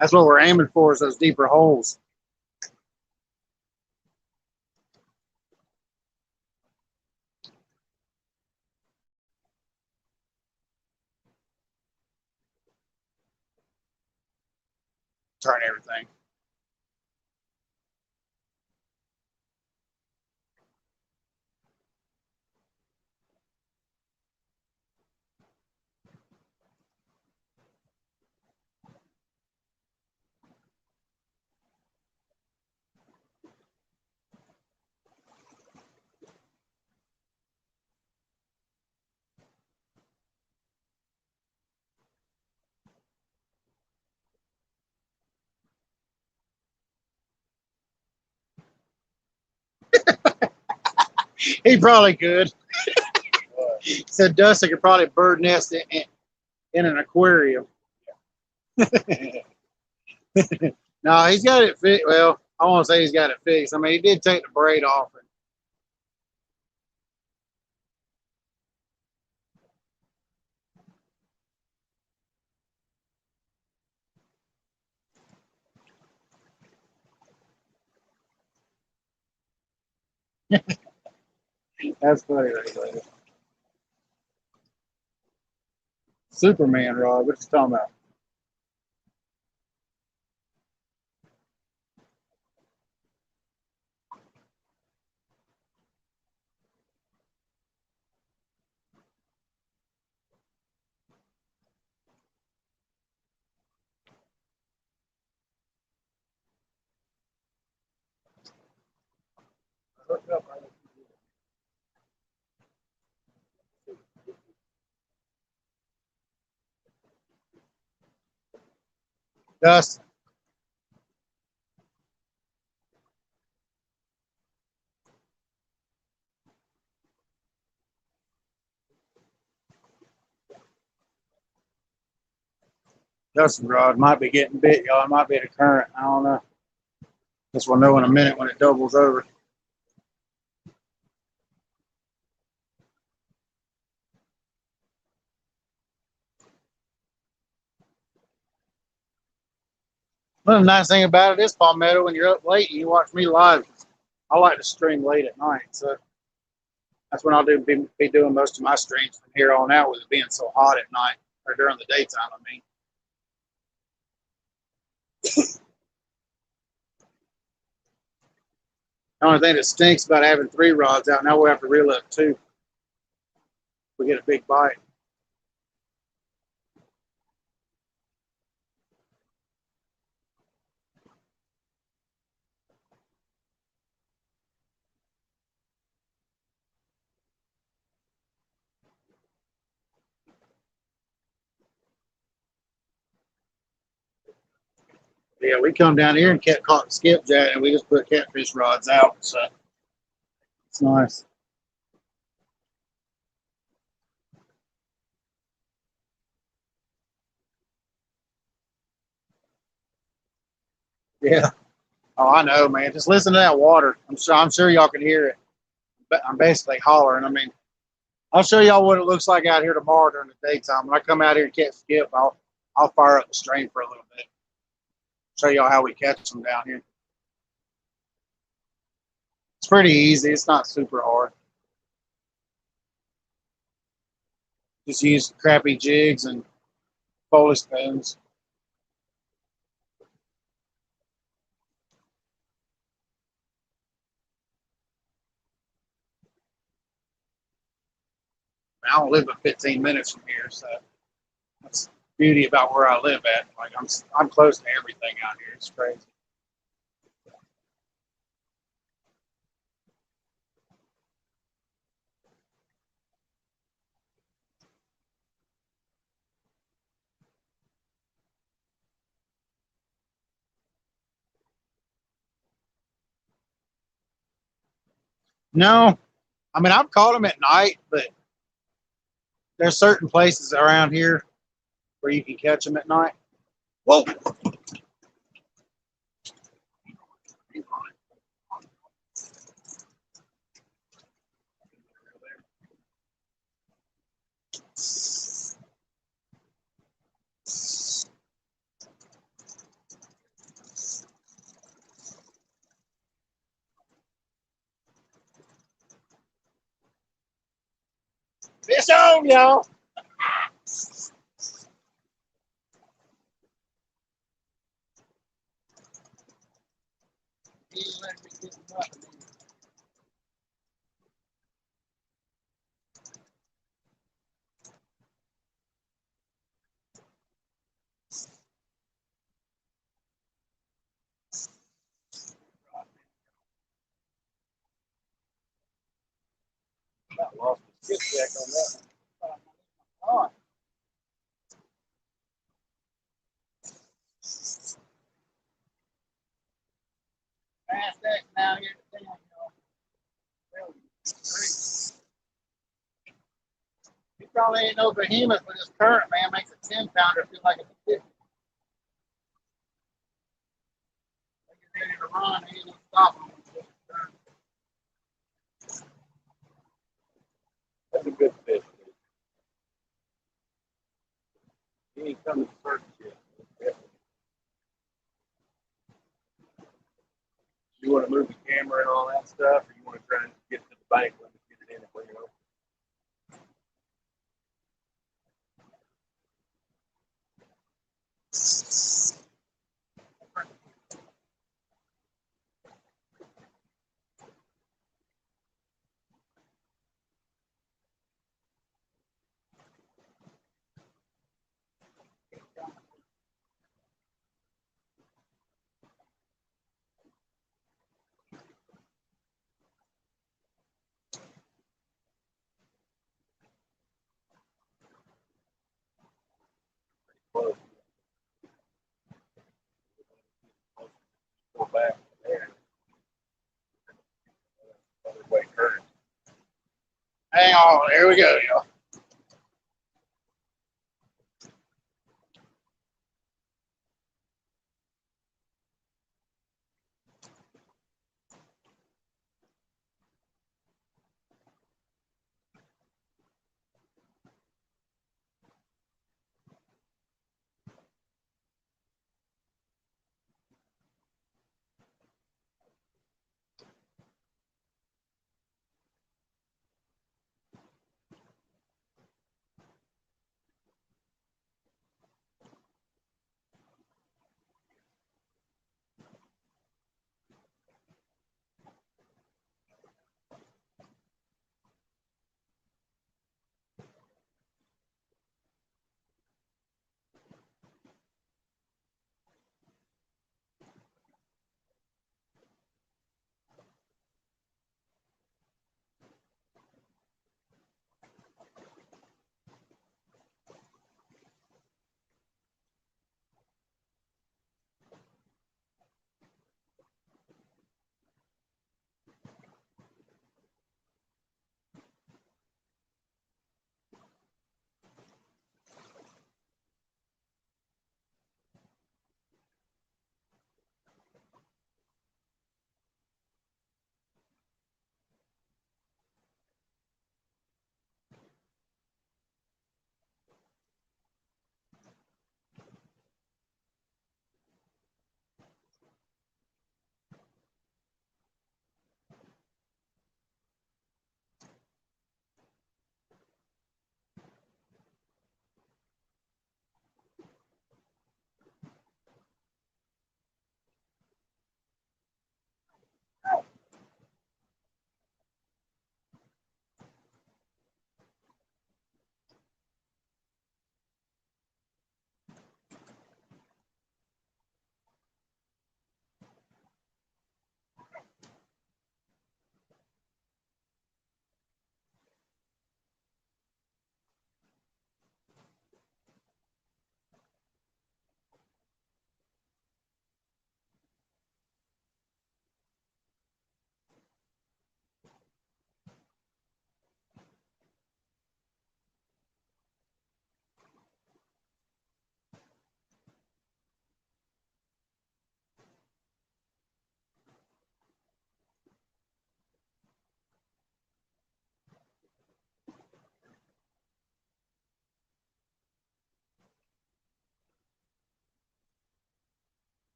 That's what we're aiming for, is those deeper holes. Turn everything. He probably could. Said Dustin could probably bird nest in an aquarium. No, he's got it fixed. Well, I won't say he's got it fixed. I mean, he did take the braid off. That's funny. Right? Superman rod. What you talking about? Dustin. Dustin rod might be getting bit, y'all. It might be the current. I don't know. Guess we'll know in a minute when it doubles over. Well, the nice thing about it is, Palmetto, when you're up late and you watch me live, I like to stream late at night. So that's when I'll be doing most of my streams from here on out, with it being so hot at night, or during the daytime, I mean. The only thing that stinks about having 3 rods out, now we'll have to reel up 2. We get a big bite. Yeah, we come down here and caught skipjack, and we just put catfish rods out. So it's nice. Yeah. Oh, I know, man. Just listen to that water. I'm sure y'all can hear it. But I'm basically hollering. I mean, I'll show y'all what it looks like out here tomorrow during the daytime. When I come out here and catch skip, I'll fire up the strain for a little bit. Show y'all how we catch them down here. It's pretty easy. It's not super hard. Just use crappy jigs and Foley spoons. I don't live but 15 minutes from here, so that's the beauty about where I live at. Like I'm close to everything out here. It's crazy. No, I mean I've caught them at night, but there's certain places around here where you can catch them at night. Whoa! Fish on, y'all! I lost the skip jack on that one. Oh, fast action out here today, y'all. He probably ain't no behemoth, but his current man makes a 10-pounder feel like it's a 50. Like he's ready to run, he ain't stop him. That's a good fish. He ain't coming to search yet. Yeah. You want to move the camera and all that stuff, or you want to try and get to the bank, let me get it in and bring it over? Close. Go back there. Other way current. Hang on, there we go, y'all.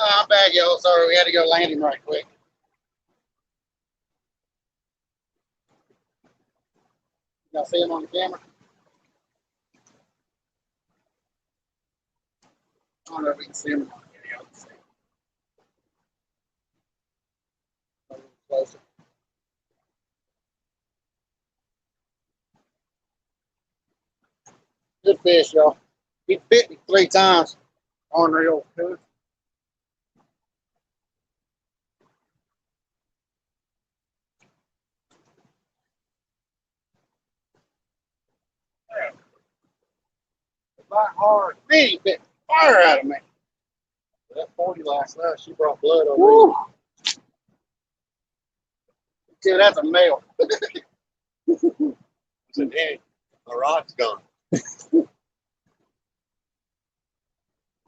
I'm back, y'all. Sorry, we had to go land him right quick. Y'all see him on the camera? I don't know if we can see him on the video. Let's see. A little closer. Good fish, y'all. He bit me 3 times. Unreal. Good. Bite hard. Man, he bit fire out of me. That 40 last night, she brought blood over me. See, that's a male. I said, hey, my rod's gone. Do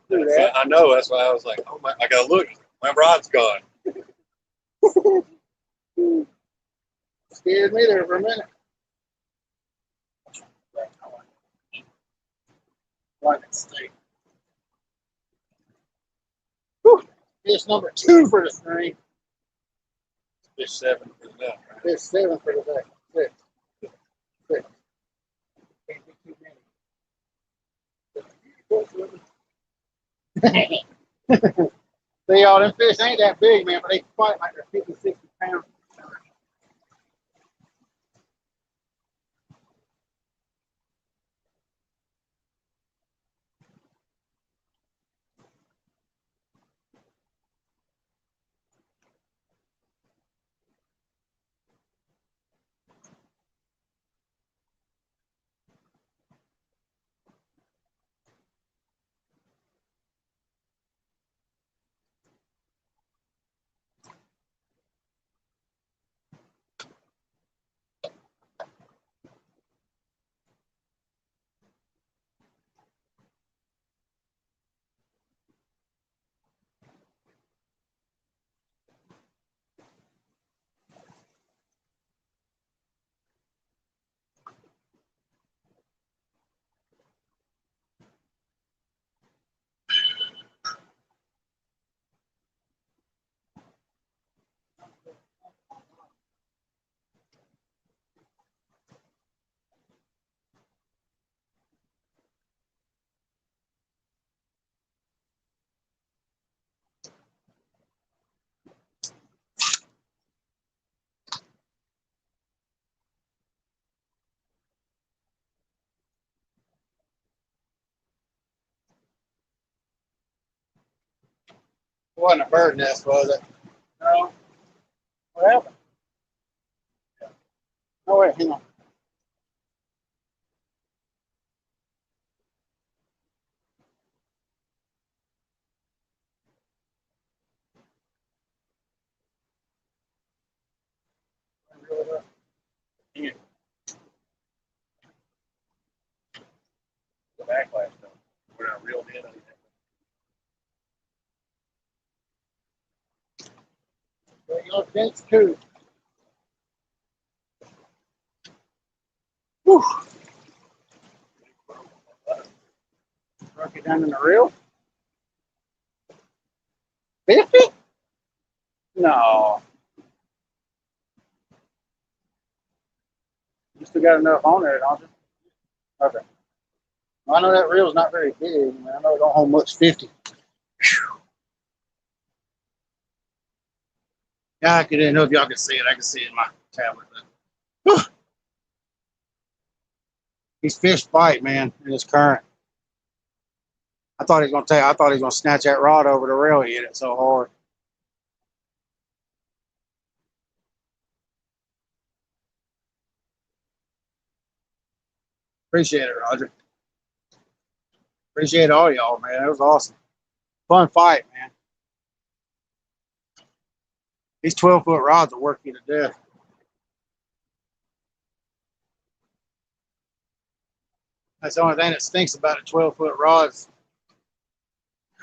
that. I know, that's why I was like, oh my, I gotta look. My rod's gone. Scared me there for a minute. Like it steak. Fish number 2 for the stream. Fish 7 for the net, right? Fish 7 for the day. 6. Can't be too many. See, y'all, them fish ain't that big, man, but they fight like they're 50, 60 pounds. It wasn't a bird nest, was it? No. What happened? No, wait, hang on. Yeah. The backlash though. We're not reeled in on anything. There you go, Vince 2. Whew. Broke it down in the reel. 50? No. You still got enough on there, don't you? Okay. Well, I know that reel's not very big. I mean, I know it don't hold much 50. Whew. Yeah, I didn't know if y'all could see it. I can see it in my tablet. But, whew. These fish bite, man, in this current. I thought he was gonna snatch that rod over the rail. He hit it so hard. Appreciate it, Roger. Appreciate all y'all, man. It was awesome. Fun fight, man. These 12-foot rods will work you to death. That's the only thing that stinks about a 12-foot rod.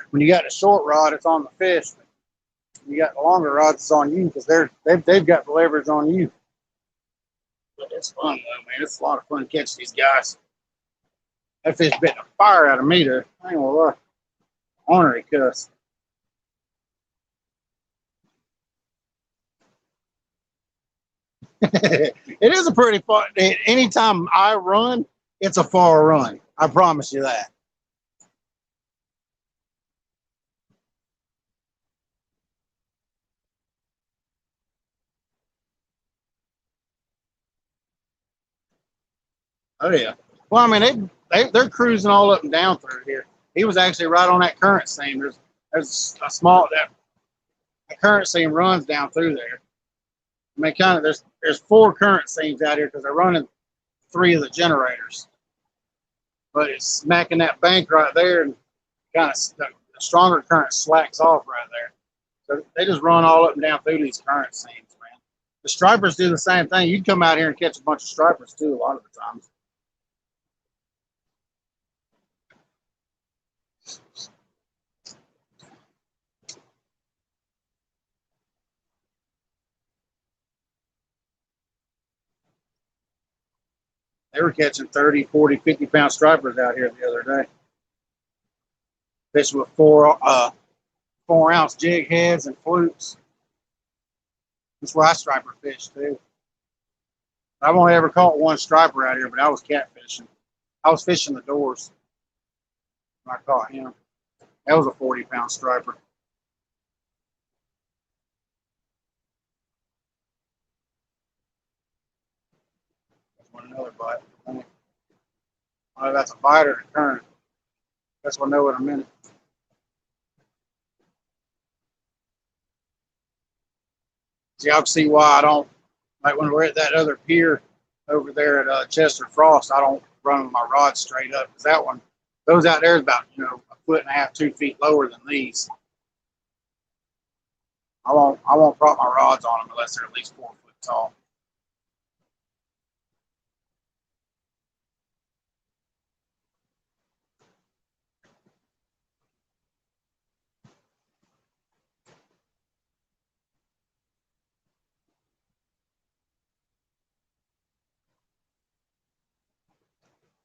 When you got a short rod, it's on the fish. When you got the longer rods, it's on you because they've got the leverage on you. But it's fun though, man. It's a lot of fun to catch these guys. That fish bit the fire out of me there. I ain't gonna lie. Ornery cuss. It is a pretty far. Anytime I run, it's a far run. I promise you that. Oh yeah. Well, I mean, they're cruising all up and down through here. He was actually right on that current seam. There's a small that current seam runs down through there. I mean, kind of there's four current seams out here because they're running three of the generators, but it's smacking that bank right there, and kind of the stronger current slacks off right there. So they just run all up and down through these current seams, man. The stripers do the same thing. You'd come out here and catch a bunch of stripers too a lot of the times. They were catching 30, 40, 50-pound stripers out here the other day. Fishing with 4-ounce jig heads and flukes. That's where I striper fish too. I've only ever caught one striper out here, but I was catfishing. I was fishing the doors when I caught him. That was a 40-pound striper. That's one another bite. I don't know if that's a bite or a current. That's what I know in a minute. See, I can see why I don't, like when we're at that other pier over there at Chester Frost, I don't run with my rod straight up because that one, those out there is about, a foot and a half, 2 feet lower than these. I won't prop my rods on them unless they're at least 4 foot tall.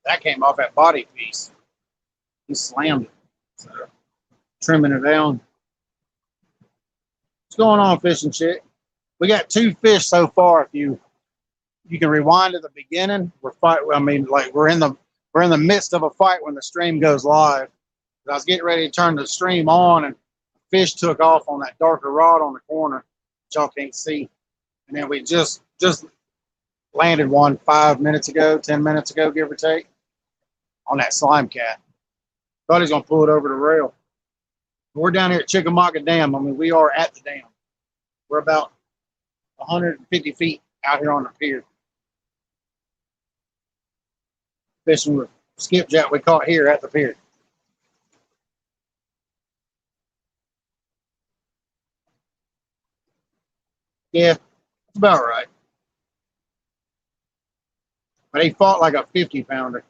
That came off that body piece. He slammed it. So trimming it down. What's going on, fishing chick? We got 2 fish so far. If you can rewind to the beginning, we're in the midst of a fight when the stream goes live. I was getting ready to turn the stream on, and fish took off on that darker rod on the corner, which y'all can't see. And then we just landed one 5 minutes ago, 10 minutes ago, give or take, on that slime cat. Thought he was gonna pull it over the rail. We're down here at Chickamauga Dam. I mean, we are at the dam. We're about 150 feet out here on the pier. Fishing with skipjack we caught here at the pier. Yeah, that's about right. But he fought like a 50-pounder.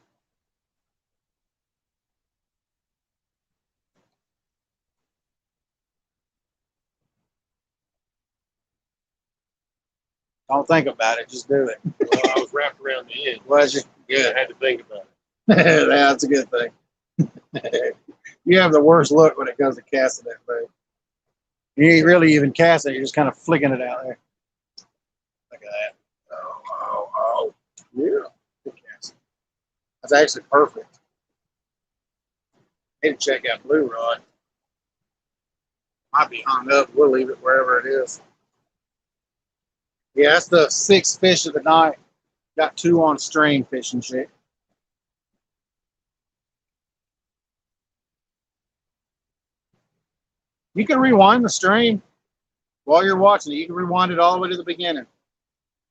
Don't think about it, just do it. Well, I was wrapped around the edge. Was you? Good. I had to think about it. That's a good thing. You have the worst look when it comes to casting that thing. You ain't really even casting it, you're just kind of flicking it out there. Look at that. Oh. Yeah. Good casting. That's actually perfect. Need to check out Blue Rod. Might be hung up. We'll leave it wherever it is. Yeah, that's the 6th fish of the night. Got 2 on stream, fishing chick. You can rewind the stream while you're watching it. You can rewind it all the way to the beginning.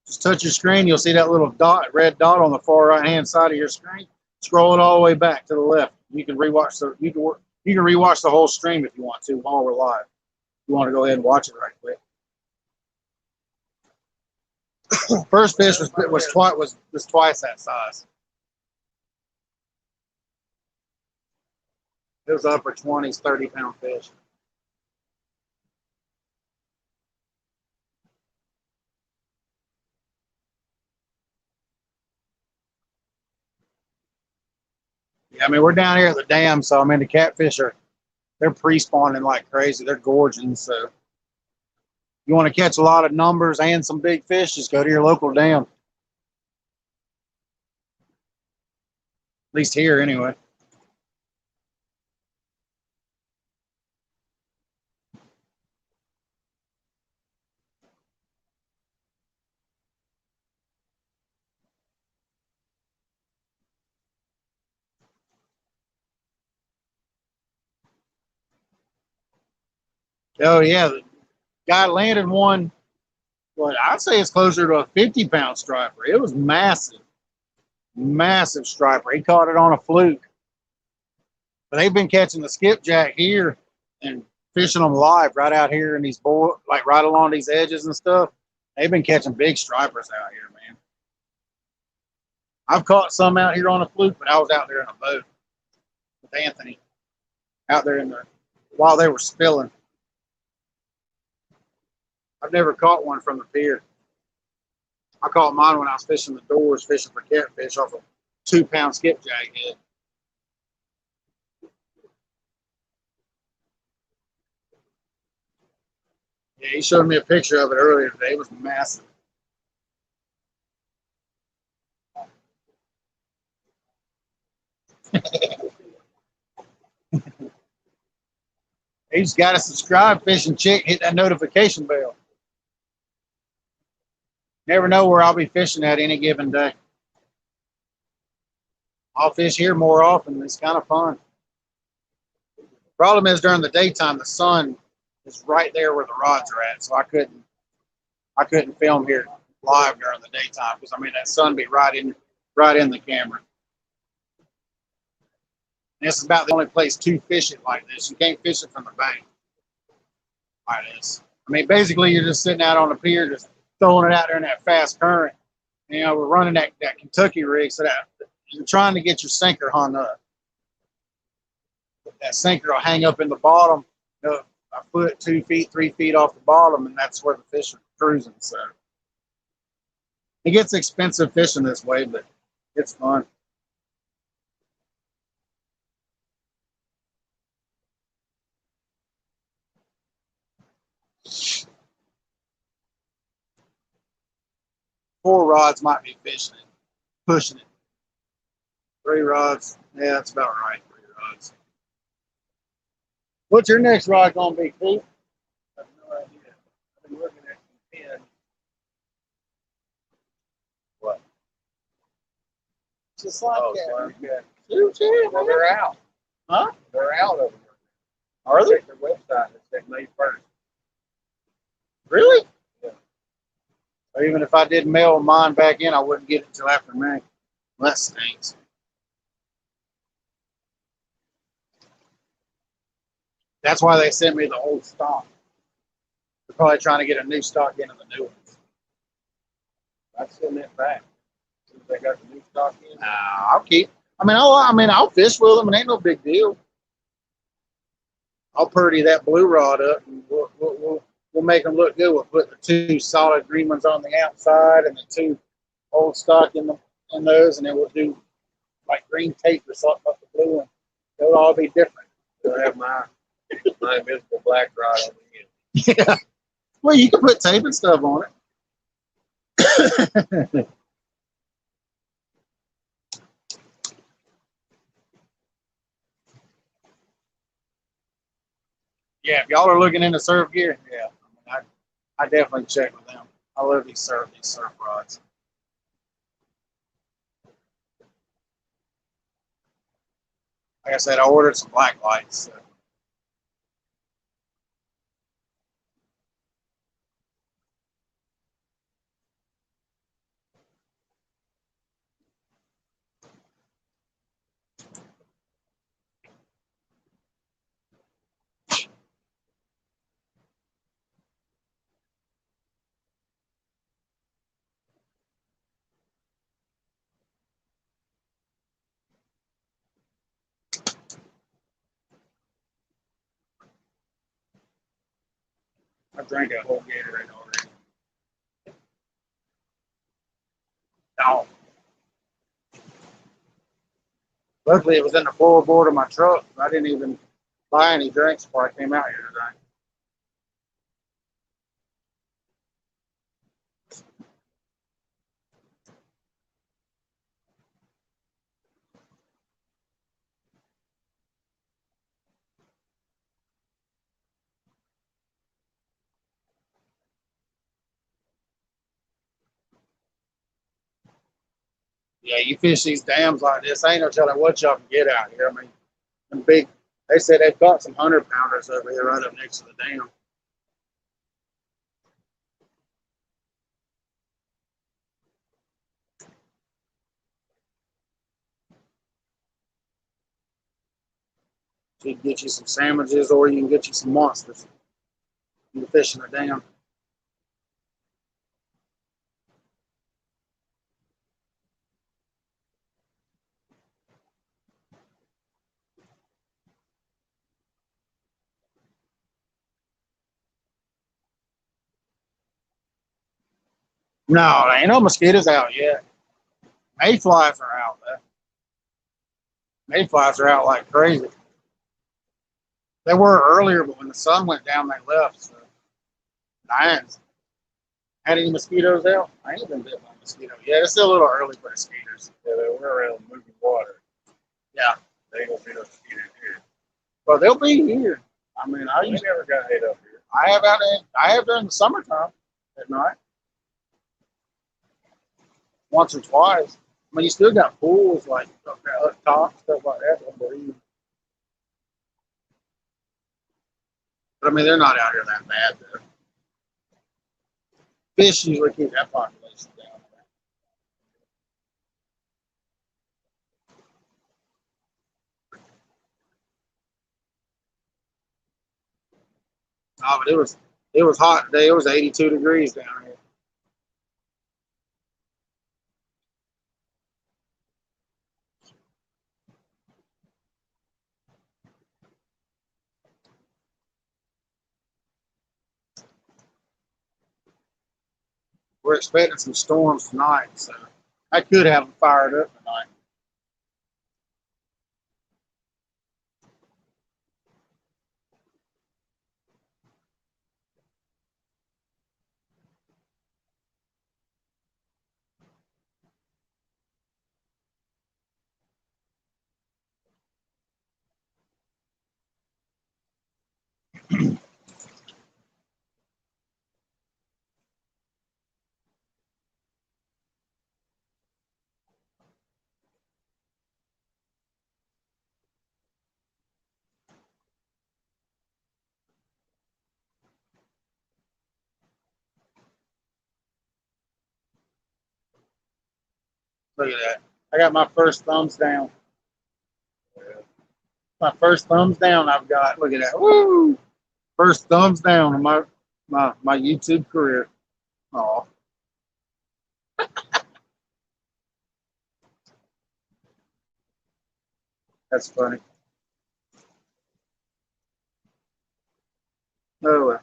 Just touch your screen. You'll see that little red dot on the far right-hand side of your screen. Scroll it all the way back to the left. You can rewatch the whole stream if you want to while we're live. If you want to go ahead and watch it right quick. First fish was twice that size. It was upper 20s, 30-pound fish. Yeah, I mean, we're down here at the dam, so I mean, the catfish they're pre-spawning like crazy. They're gorging, so You want to catch a lot of numbers and some big fish, just go to your local dam. At least here, anyway. Oh, yeah. The guy landed one, what I'd say it's closer to a 50-pound striper. It was massive, massive striper. He caught it on a fluke. But they've been catching the skipjack here and fishing them live right out here in these like right along these edges and stuff. They've been catching big stripers out here, man. I've caught some out here on a fluke, but I was out there in a boat with Anthony out there while they were spilling. I've never caught one from the pier. I caught mine when I was fishing the doors, fishing for catfish off a 2-pound skipjack head. Yeah, he showed me a picture of it earlier today. It was massive. He's got to subscribe, Fishing Chick, hit that notification bell. Never know where I'll be fishing at any given day. I'll fish here more often. It's kind of fun. Problem is during the daytime, the sun is right there where the rods are at, so I couldn't film here live during the daytime because I mean that sun be right in the camera. And this is about the only place to fish it like this. You can't fish it from the bank like this. I mean, basically you're just sitting out on the pier, just throwing it out there in that fast current. You know, we're running that Kentucky rig so that you're trying to get your sinker hung up. That sinker will hang up in the bottom, you know, a foot, 2 feet, 3 feet off the bottom, and that's where the fish are cruising. So it gets expensive fishing this way, but it's fun. Four rods might be fishing it, pushing it. 3 rods, yeah, that's about right. 3 rods. What's your next rod gonna be, Coop? I have no idea. I've been looking at some pins. What? Just like Oh, that. slime cat. Shoot, Well, they're out. huh? They're out of them. Are I they? checked their website and it said May 1st. Really? Yeah. Or even if I did mail mine back in, I wouldn't get it until after May. Well, that stinks. That's why they sent me the old stock. They're probably trying to get a new stock into the new ones. I'd send that back. As soon as they got the new stock in. Nah, I'll keep. I'll fish with them. It ain't no big deal. I'll purdy that blue rod up, and we'll make them look good. We'll put the 2 solid green ones on the outside and the 2 old stock in those, and then we'll do like green tape or something up the blue one. They'll all be different. They'll have my invisible black rod on the end. Yeah. Well, you can put tape and stuff on it. Yeah, if y'all are looking into surf gear, yeah, I definitely check with them. I love these surf rods. Like I said, I ordered some black lights. So. I drank a whole Gatorade already. No. Luckily, it was in the floorboard of my truck. I didn't even buy any drinks before I came out here today. Yeah, you fish these dams like this, ain't no telling what y'all can get out here. I mean, them big. They said they've caught some 100-pounders over here right up next to the dam. So you can get you some sandwiches, or you can get you some monsters. You can fish in the dam. No, there ain't no mosquitoes out yet. Mayflies are out there. Mayflies are out like crazy. They were earlier, but when the sun went down, they left. So, nines. Had any mosquitoes out? I ain't been bit by a mosquito yet. It's still a little early for the mosquitoes. Yeah, they were around moving water. Yeah. They ain't gonna be no mosquitoes here. Well, they'll be here. I mean, We never got hit up here. I have during the summertime at night. Once or twice. I mean, you still got pools like up top, stuff like that. I believe. But I mean, they're not out here that bad though. Fish usually keep that population down. Oh, but it was hot today. It was 82 degrees down here. We're expecting some storms tonight, so I could have them fired up tonight. Look at that. I got my first thumbs down. My first thumbs down I've got. Look at that. Woo! First thumbs down in my YouTube career. Oh, that's funny. Oh, well.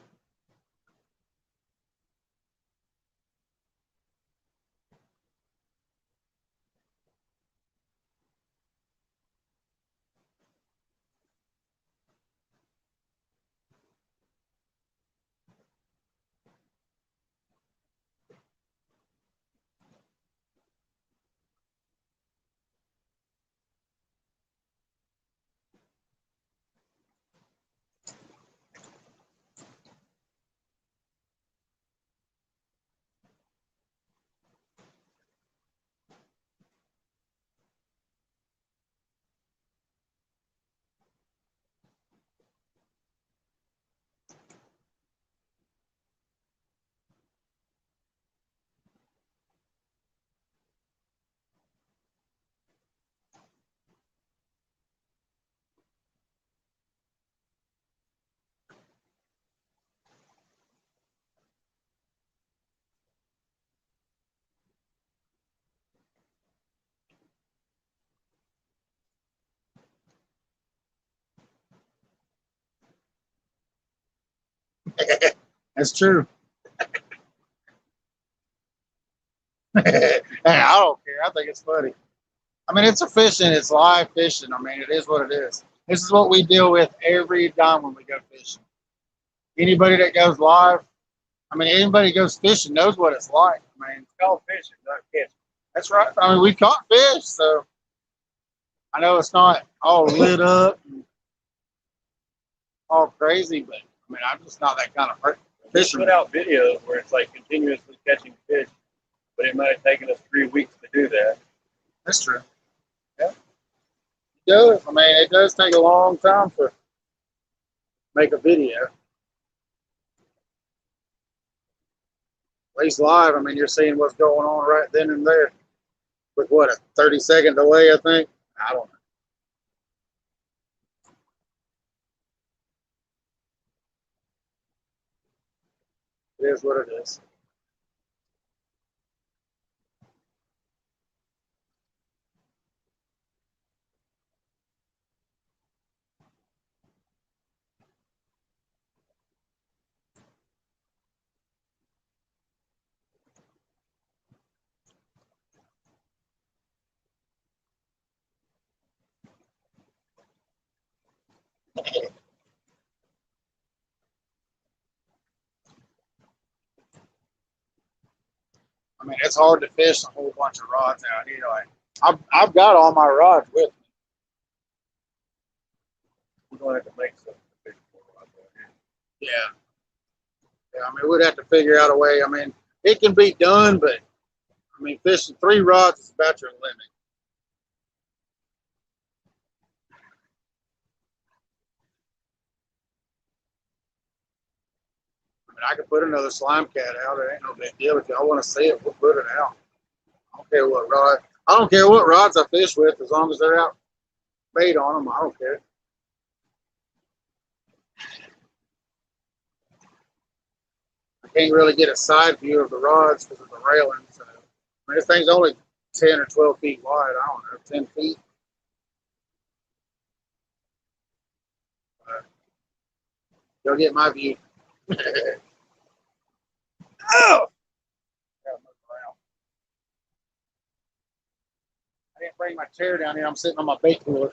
That's true. Hey, I don't care. I think it's funny. I mean, it's a fishing. It's live fishing. I mean, it is what it is. This is what we deal with every time when we go fishing. Anybody that goes live, I mean, anybody that goes fishing knows what it's like. I mean, It's called fishing, not catching. that's right. I mean, we caught fish, so I know it's not all lit up and all crazy, but I mean, I'm just not that kind of We fisherman. put out videos where it's like continuously catching fish, but it might have taken us 3 weeks to do that. That's true. Yeah. It does. I mean, it does take a long time to make a video. At least live, I mean, you're seeing what's going on right then and there. With what, a 30-second delay, I think? I don't know. It is what it is. I mean, it's hard to fish a whole bunch of rods out here. Like, I've got all my rods with me. We're gonna have to make something big for it right there. Yeah. Yeah, I mean, we'd have to figure out a way. I mean, it can be done, but I mean, fishing 3 rods is about your limit. I mean, I could put another slime cat out. It ain't no big deal. If y'all want to see it, we'll put it out. I don't care what rod. I don't care what rods I fish with, as long as they're out bait on them. I don't care. I can't really get a side view of the rods because of the railing. So, I mean, this thing's only 10 or 12 feet wide. I don't know, 10 feet. You'll get my view. Oh! I didn't bring my chair down here. I'm sitting on my bait cooler.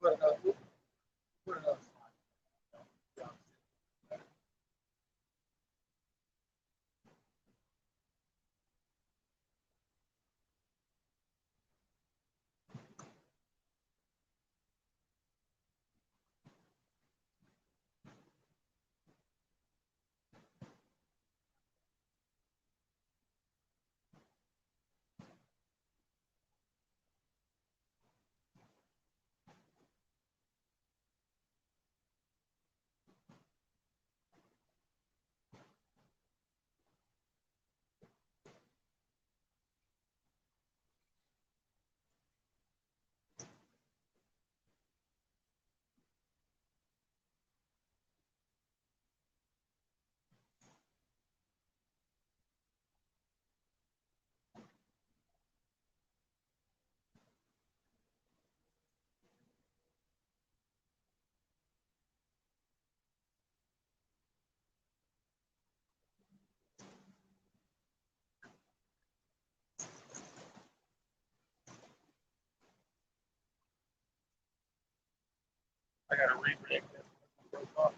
Put another, put another. I got to re-rig this. Broke off.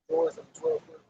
Doors of 12-foot.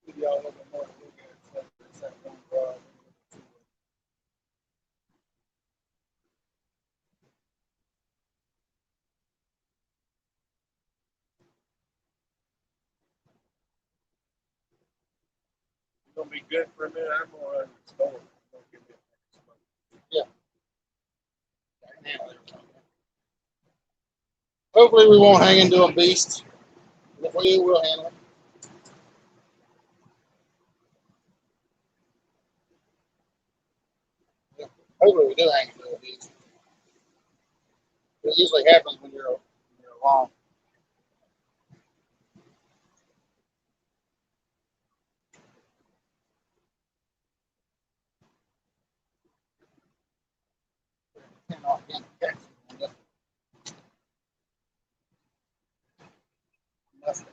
Give y'all a little bit more to look at. It's that one garage. It's gonna be good for a minute. I'm gonna install it. It's gonna give me a smoke. Handle everything. Hopefully we won't hang into a beast. If we will handle it. Hopefully we do hang into a beast. It usually happens when you're alone. Cannot get Texas. Nothing.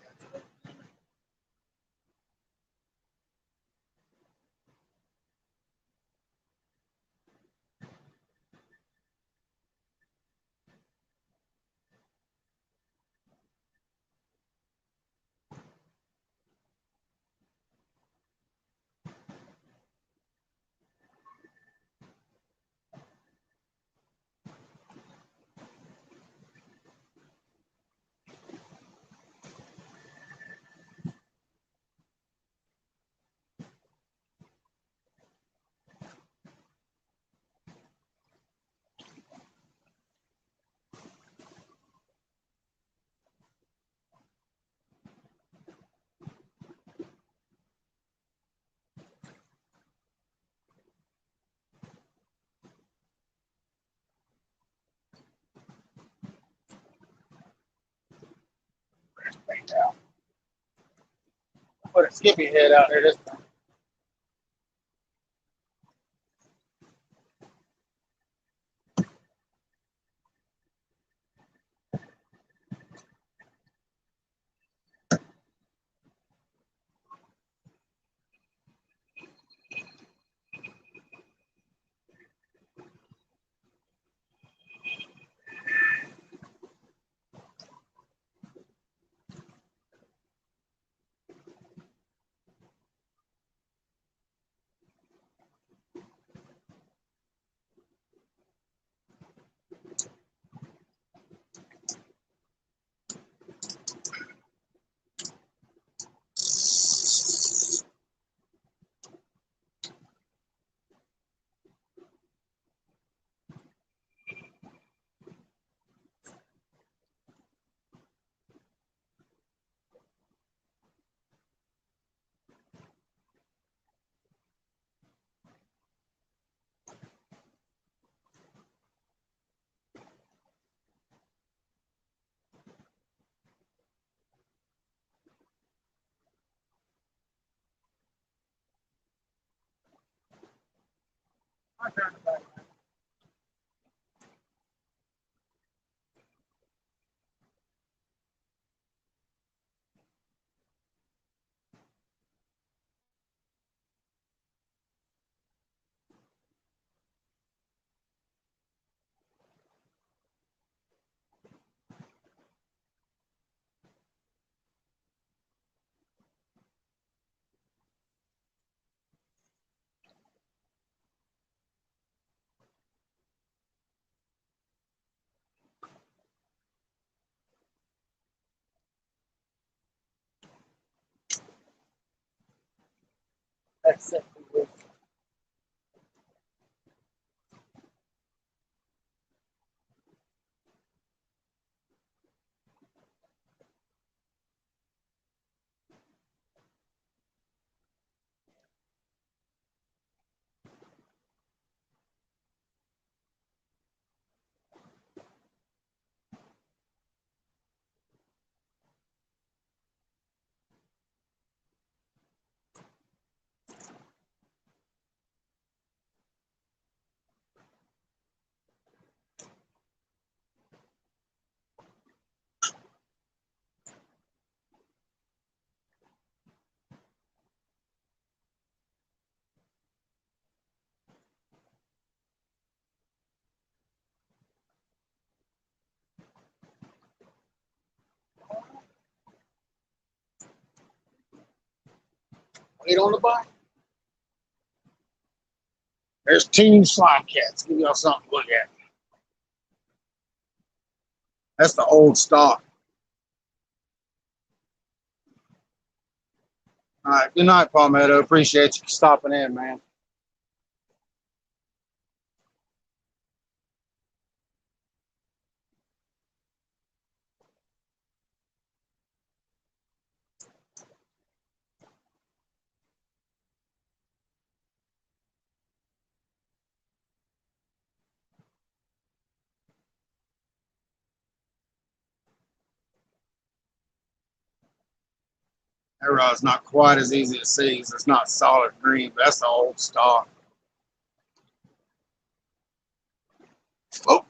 Put a skippy head out there this time. My turn to back. That's it. Wait on the bike. There's two slime cats. Give y'all something to look at. That's the old stock. All right. Good night, Palmetto. Appreciate you stopping in, man. That rod's not quite as easy to see because it's not solid green, but that's the old stock. Oh,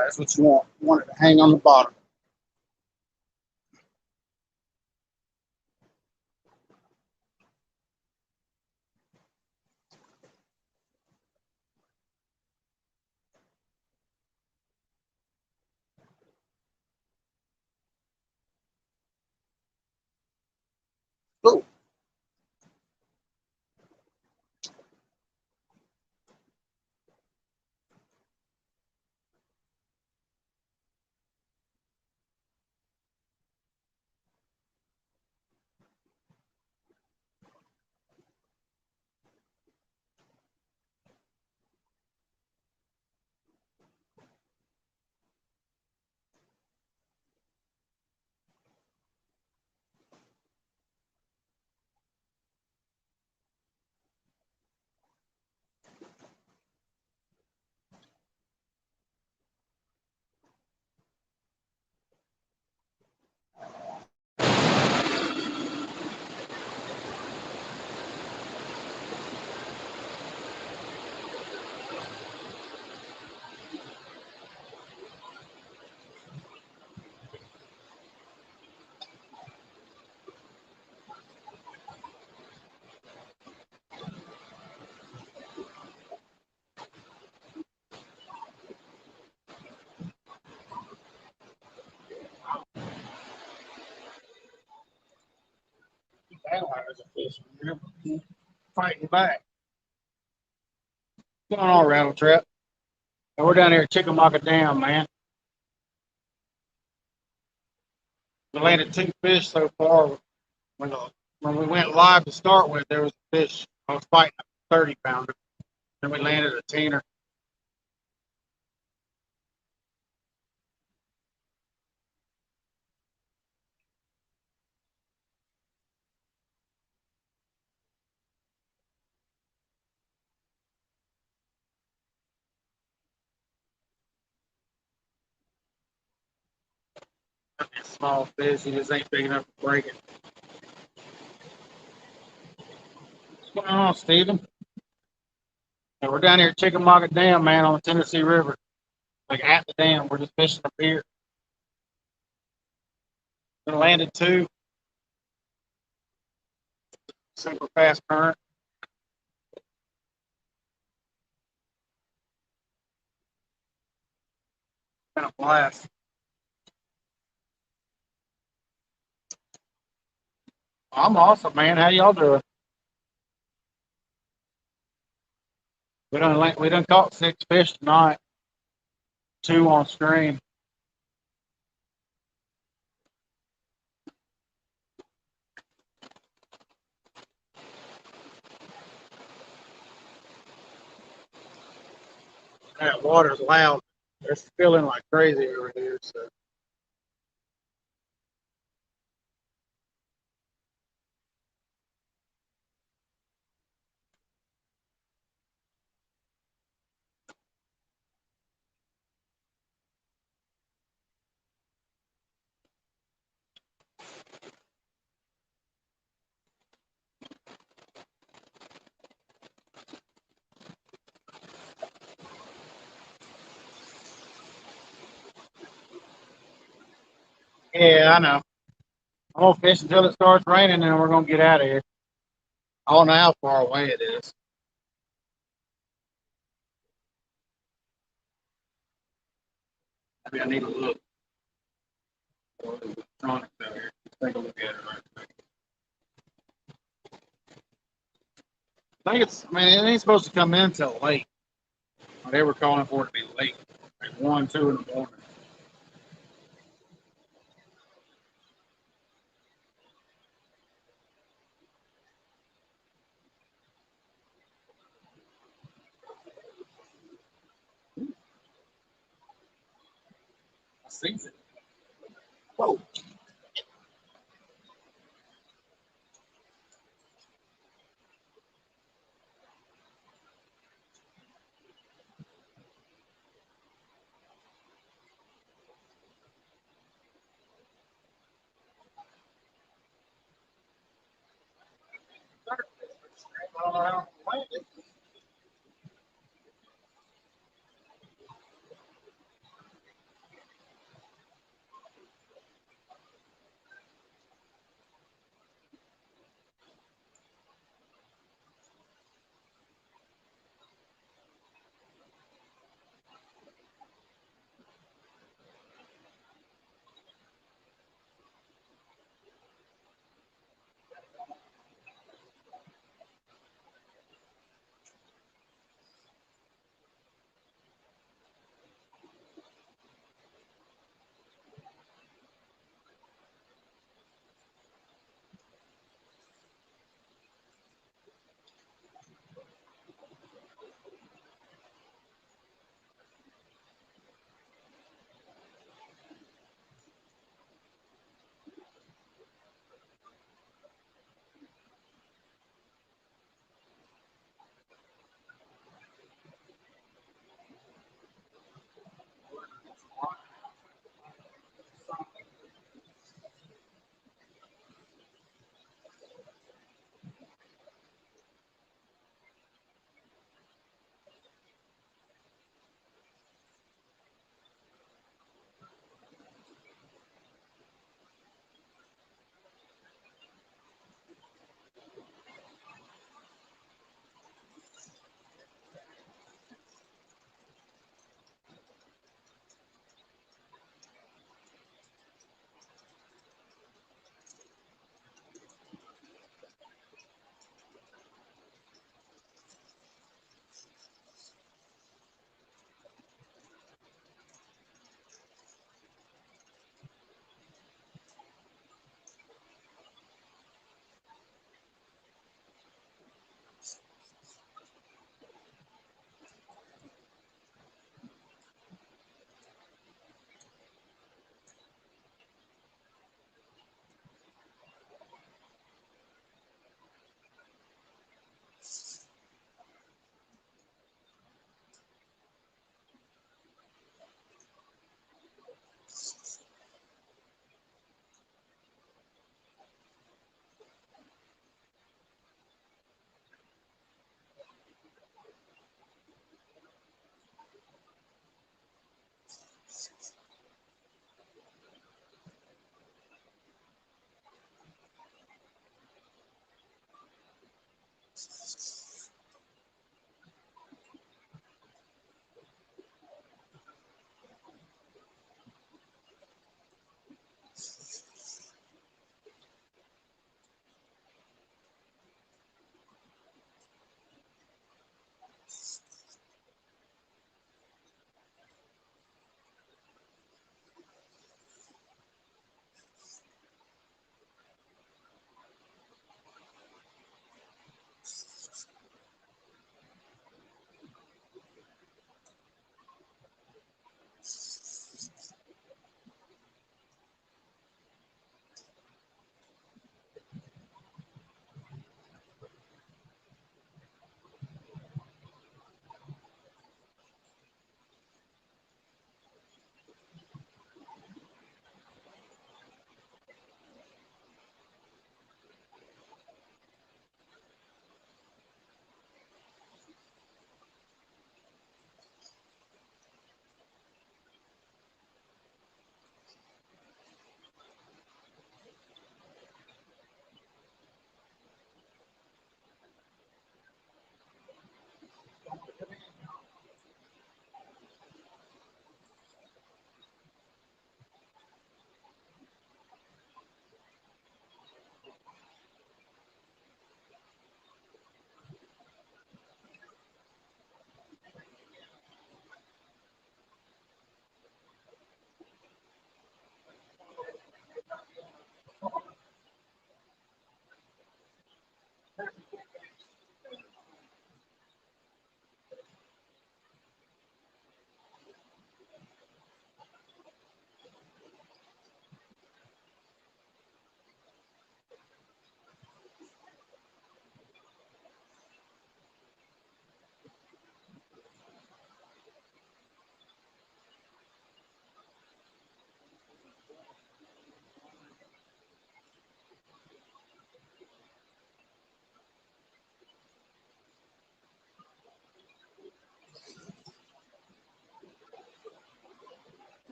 that's what you want. You want it to hang on the bottom. Oh, Sound like there's a fish in there fighting back. What's going on, Rattle Trap? And we're down here at Chickamauga Dam, man. We landed 2 fish so far. When we went live to start with, there was a fish. I was fighting a 30 pounder. Then we landed a teener. A small fish, he just ain't big enough to break it. What's going on, Steven? And we're down here at Chickamauga Dam, man, on the Tennessee River. Like at the dam, we're just fishing up here. We landed 2. Super fast current. Been a blast. I'm awesome, man. How y'all doing? We done caught 6 fish tonight. 2 on stream. That water's loud. They're spilling like crazy over here. So yeah, I know. I'm gonna fish until it starts raining, and then we're gonna get out of here. I don't know how far away it is. Maybe I need to look. Electronics out here. Let's take a look at it right quick. I think it's. I mean, it ain't supposed to come in until late. They were calling for it to be late, like 1, 2 in the morning. I see it. Whoa. I don't know how to land it.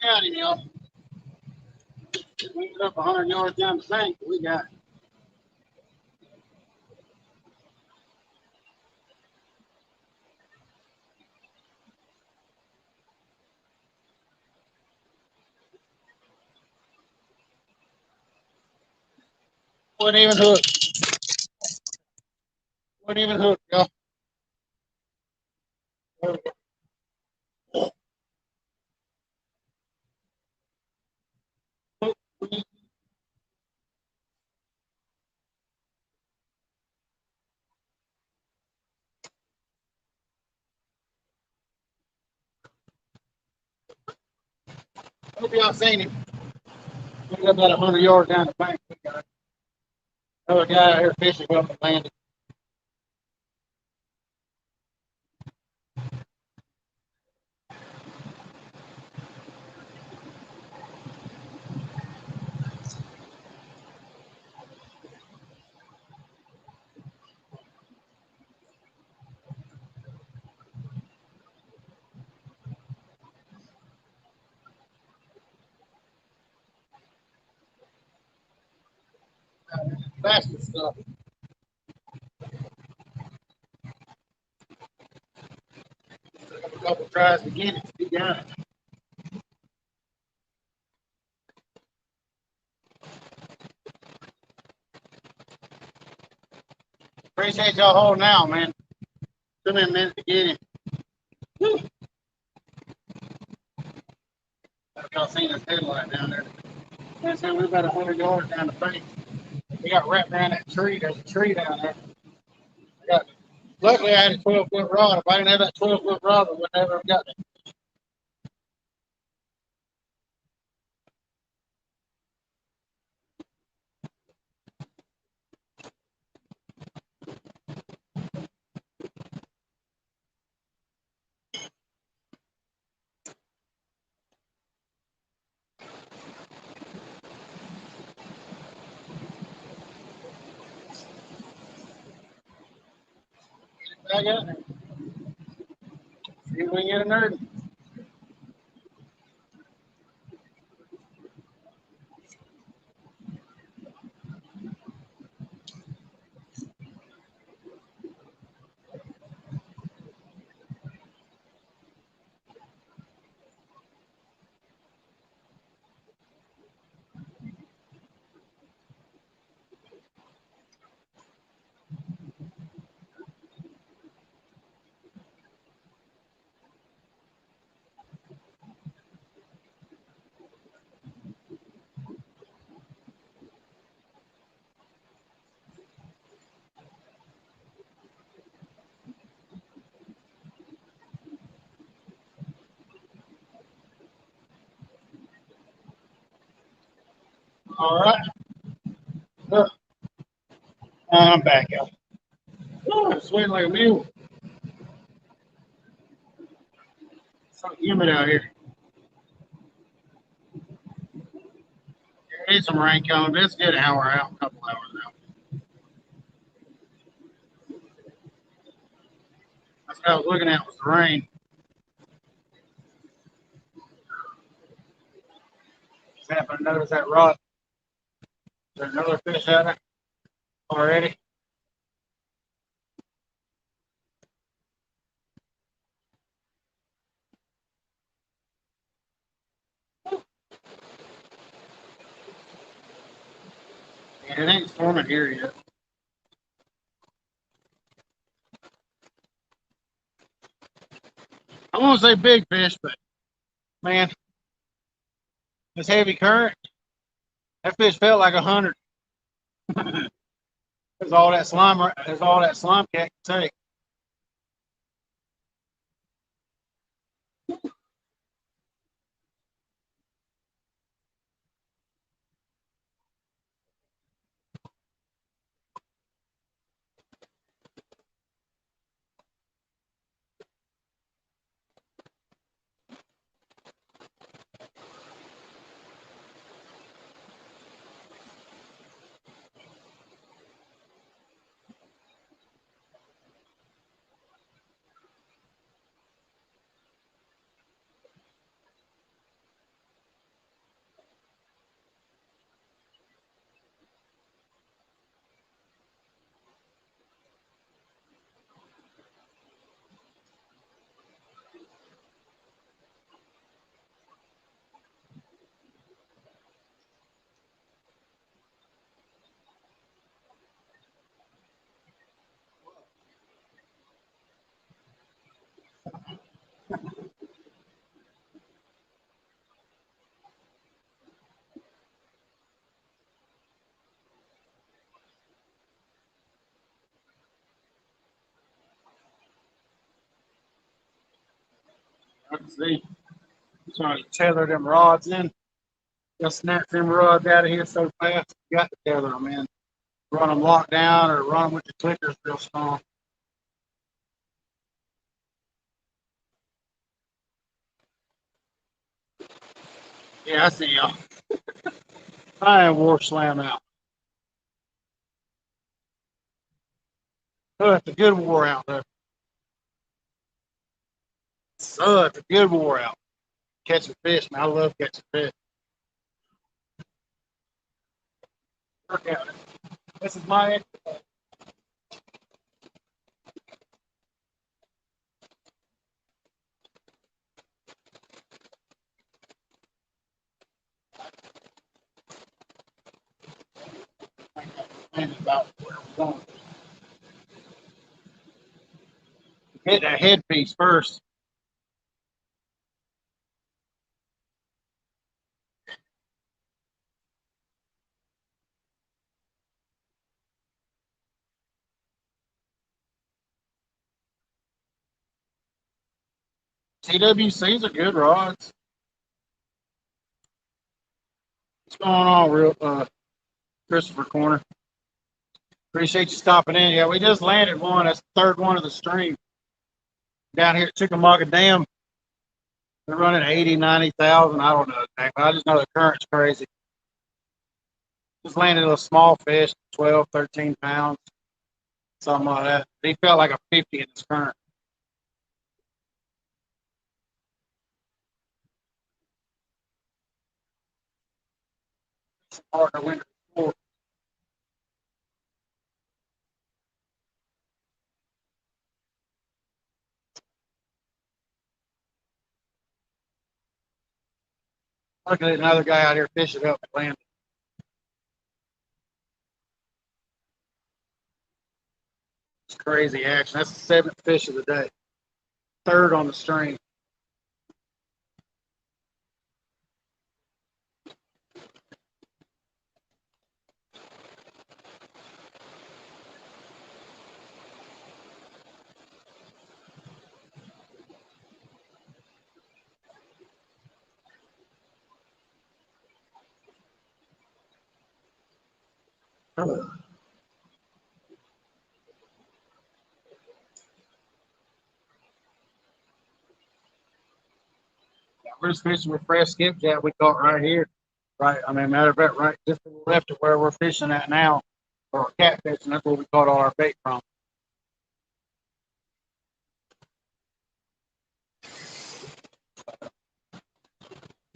got him, y'all. We ended up 100 yards down the bank. We got him. Wasn't even hooked. Wasn't even hooked, y'all. Hope y'all seen him. We got about 100 yards down the bank. We got another guy out here fishing up and landed. Basket stuff. Took a couple tries to get it. He got it. Appreciate y'all holding out, man. Took me a minute to get him. Whew. Have y'all seen this headlight down there? They said we're about 100 yards down the bank. We got wrapped around that tree. There's a tree down there. I got, luckily, I had a 12-foot rod. If I didn't have that 12-foot rod, I would never have got it. Back out there. See if we can get a nerd. All right. Look, I'm back out. Ooh, sweating like a mule. It's so humid out here. There is some rain coming, but it's a good hour out, a couple hours out. That's what I was looking at was the rain. Just happened to notice that rod. Is there another fish out there already? And it ain't storming here yet. I won't say big fish, but man, this heavy current, that fish felt like 100. There's all that slime. There's all that slime cat can take. Let's see. Trying to tether them rods in. Just snap them rods out of here so fast. You got to tether them in. Run them locked down or run them with the clickers real strong. Yeah, I see y'all. I am war slam out. Oh, it's a good war out there. Oh, it's a good war out. Catching fish, man. I love catching fish. Look at it. This is my excited about where we're going. Hit that headpiece first. CWC's are good rods. What's going on, real Christopher Corner? Appreciate you stopping in. Yeah, we just landed one. That's the third one of the stream. Down here at Chickamauga Dam. They're running 80, 90,000. I don't know exactly. I just know the current's crazy. Just landed a small fish, 12, 13 pounds, something like that. He felt like a 50 in this current. Partner went before. Look at another guy out here fishing up and landing. It's crazy action. That's the seventh fish of the day. Third on the string. Yeah, we're just fishing with fresh skipjack we caught right here. Right, I mean, matter of fact, right just to the left of where we're fishing at now, or catfishing, that's where we caught all our bait from.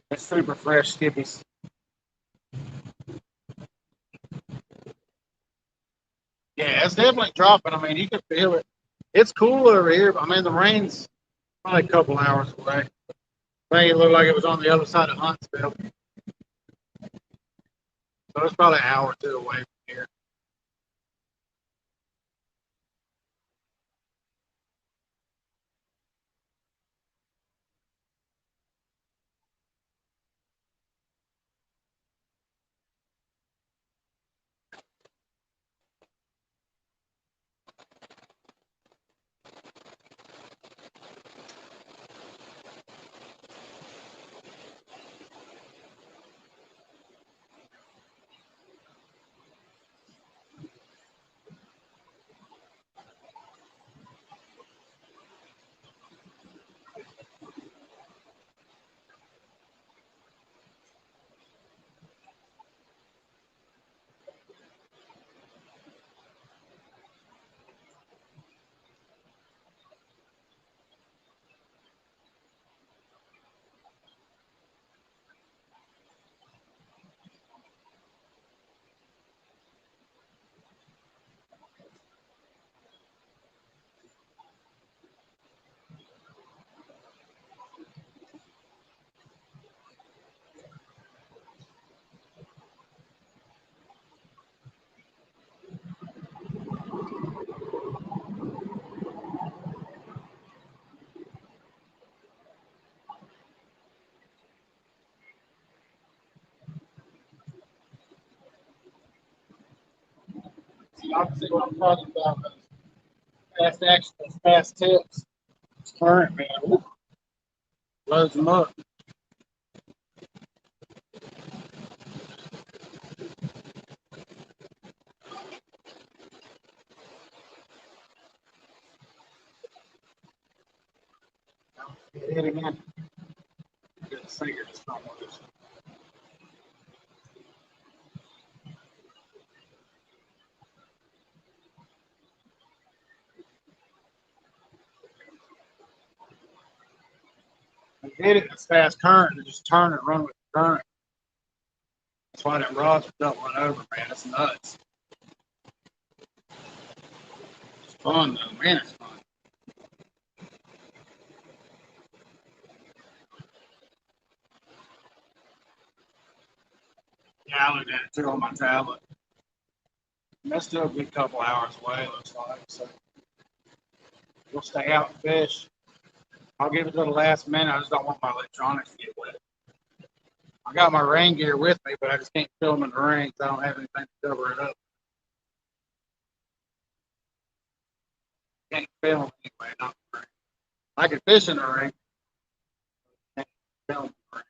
It's super fresh skippies. Yeah, it's definitely dropping. I mean, you can feel it. It's cool over here. I mean, the rain's only a couple hours away. Made it look like it was on the other side of Huntsville. So it's probably an hour or two away from here. See, I can see what I'm talking about. Fast action, fast tips. It's current, man. Woo. Loads them up. Hit again. Get the finger just not one of those. Hit it in this fast current and just turn it, run with the current. That's why that rods don't run over, man. It's nuts. It's fun though, man. It's fun. Yeah, I looked at it too on my tablet. And that's still a good couple hours away, it looks like. So we'll stay out and fish. I'll give it to the last minute. I just don't want my electronics to get wet. I got my rain gear with me, but I just can't film in the rain because I don't have anything to cover it up. Can't film anyway, not in the rain. I can fish in the rain. Can't film in the rain.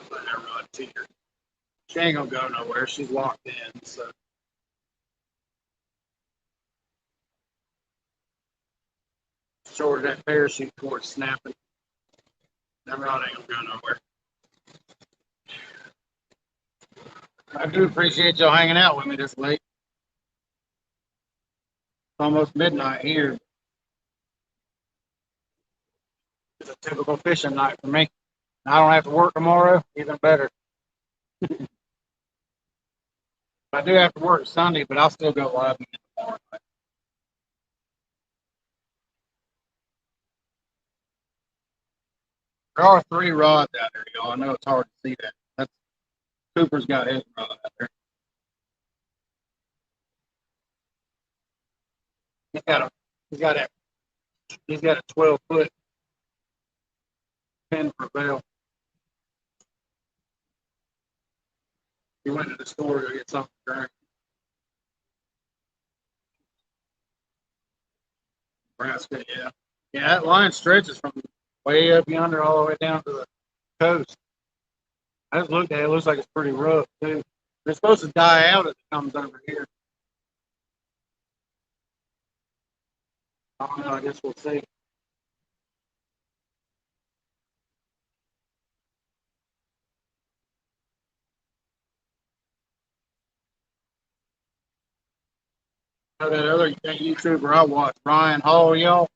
But that rod teeter. She ain't gonna go nowhere. She's locked in, so. Short that parachute cord snapping. That rod ain't gonna go nowhere. I do appreciate y'all hanging out with me this late. It's almost midnight here. It's a typical fishing night for me. I don't have to work tomorrow, even better. I do have to work Sunday, but I'll still go live again tomorrow. There are 3 rods out there, y'all. I know it's hard to see that. That's Cooper's got his rod out there. He's got a he's got a he's got a 12-foot pin for bail. He went to the store to get something to drink. Nebraska, yeah. Yeah, that line stretches from way up yonder all the way down to the coast. I just looked at it, it looks like it's pretty rough too. It's supposed to die out as it comes over here. I don't know, I guess we'll see. That other YouTuber I watch, Ryan Hall, y'all,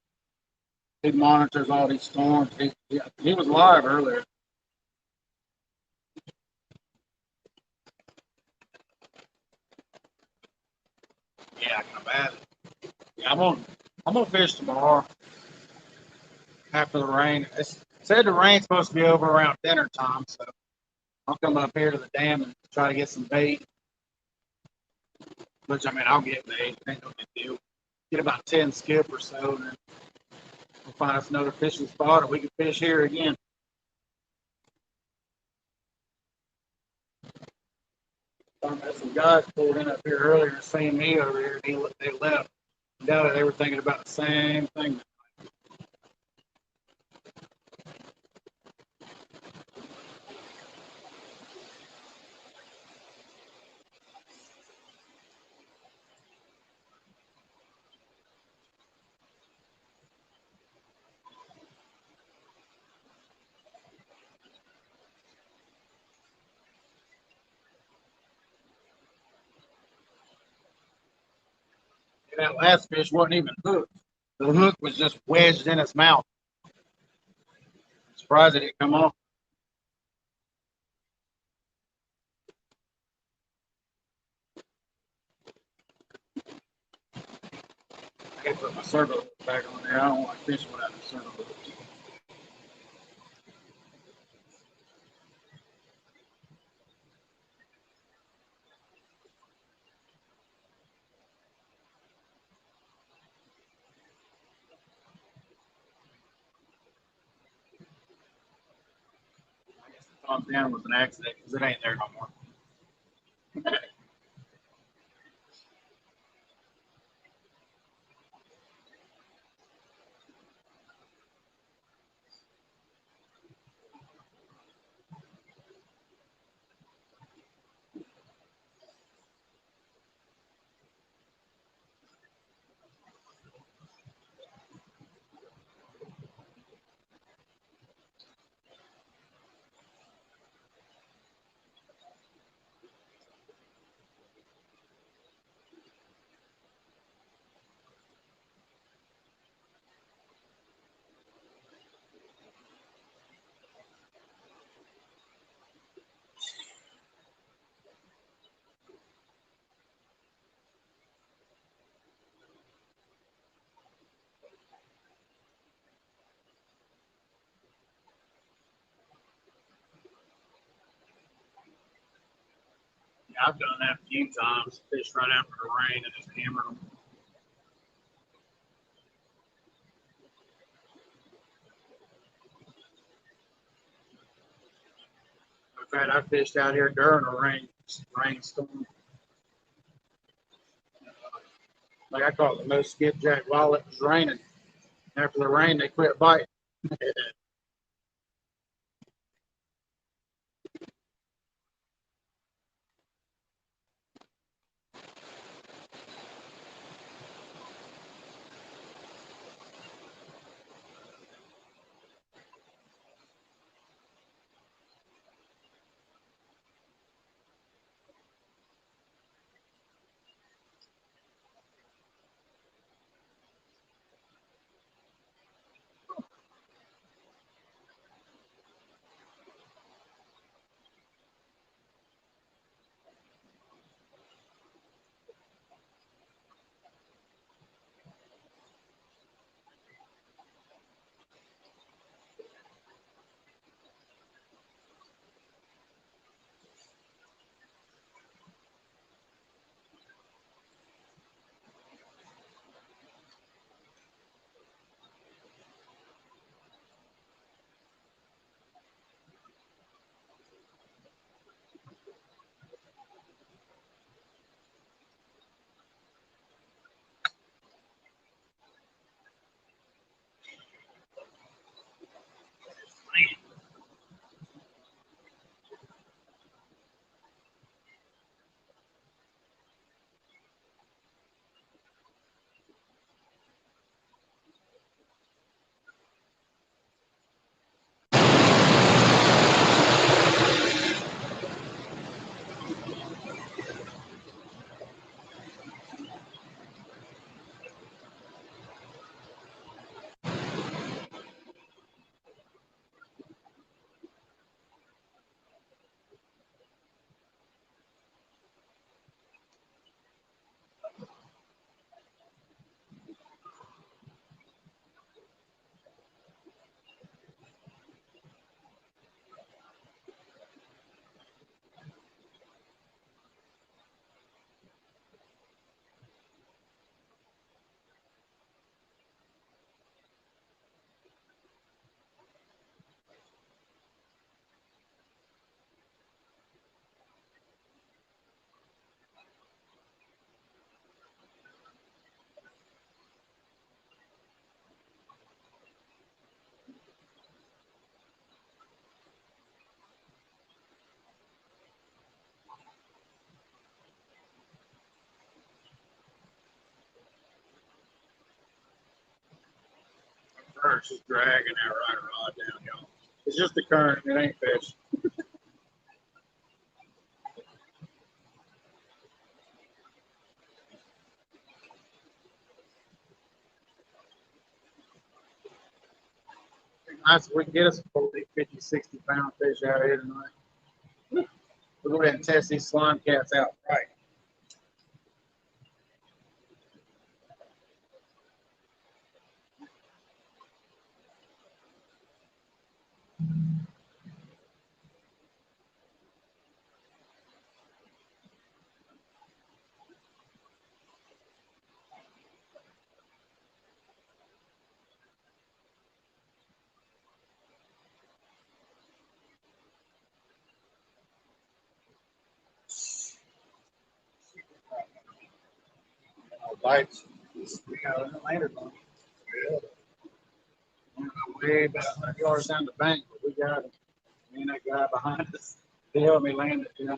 he monitors all these storms. He was live earlier. Yeah, I can imagine. Yeah, I'm gonna fish tomorrow after the rain. It said the rain's supposed to be over around dinner time, so I'll come up here to the dam and try to get some bait. Which I mean, I'll get bait. Ain't no big deal. Get about 10 skip or so, and then we'll find us another fishing spot, or we can fish here again. Some guys pulled in up here earlier and seen me over here, and they left. Doubted they were thinking about the same thing. And that last fish wasn't even hooked. The hook was just wedged in its mouth. I'm surprised it didn't come off. I gotta put my circle hook back on there. I don't like fishing without the circle hook. calmed down with an accident because it ain't there no more. Yeah, I've done that a few times. Fish right after the rain and just hammer them. In fact, I fished out here during a rainstorm. Like I caught the most skipjack while it was raining. After the rain, they quit biting. Current's just dragging that right rod down, y'all. It's just the current. It ain't fish. Nice if we can get us a 40, 50, 60-pound fish out here tonight. We'll go ahead and test these slime cats out right. Lights. We got a lantern on. Yeah. We're way about 100 yards down the bank, but we got it. Me and that guy behind us, they helped me land it. You know,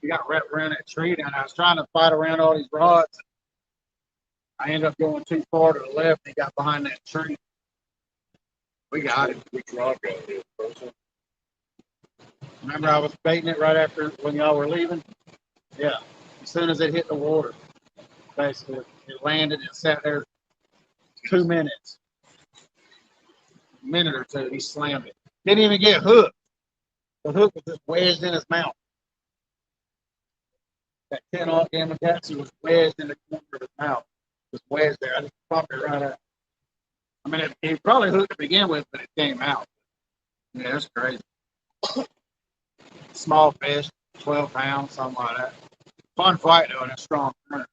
we got wrapped around that tree, and I was trying to fight around all these rods. I ended up going too far to the left. He got behind that tree. We got it. Which rod got hit, person? Remember, I was baiting it right after when y'all were leaving. Yeah, as soon as it hit the water, basically it landed and sat there 2 minutes, a minute or two. He slammed it. Didn't even get hooked. The hook was just wedged in his mouth. That 10-aught Gamakatsu was wedged in the corner of his mouth. Just wedged there. I just popped it right out. I mean, it probably hooked to begin with, but it came out. Yeah, that's crazy. Small fish, 12 pounds, something like that. Fun fight though, and a strong current.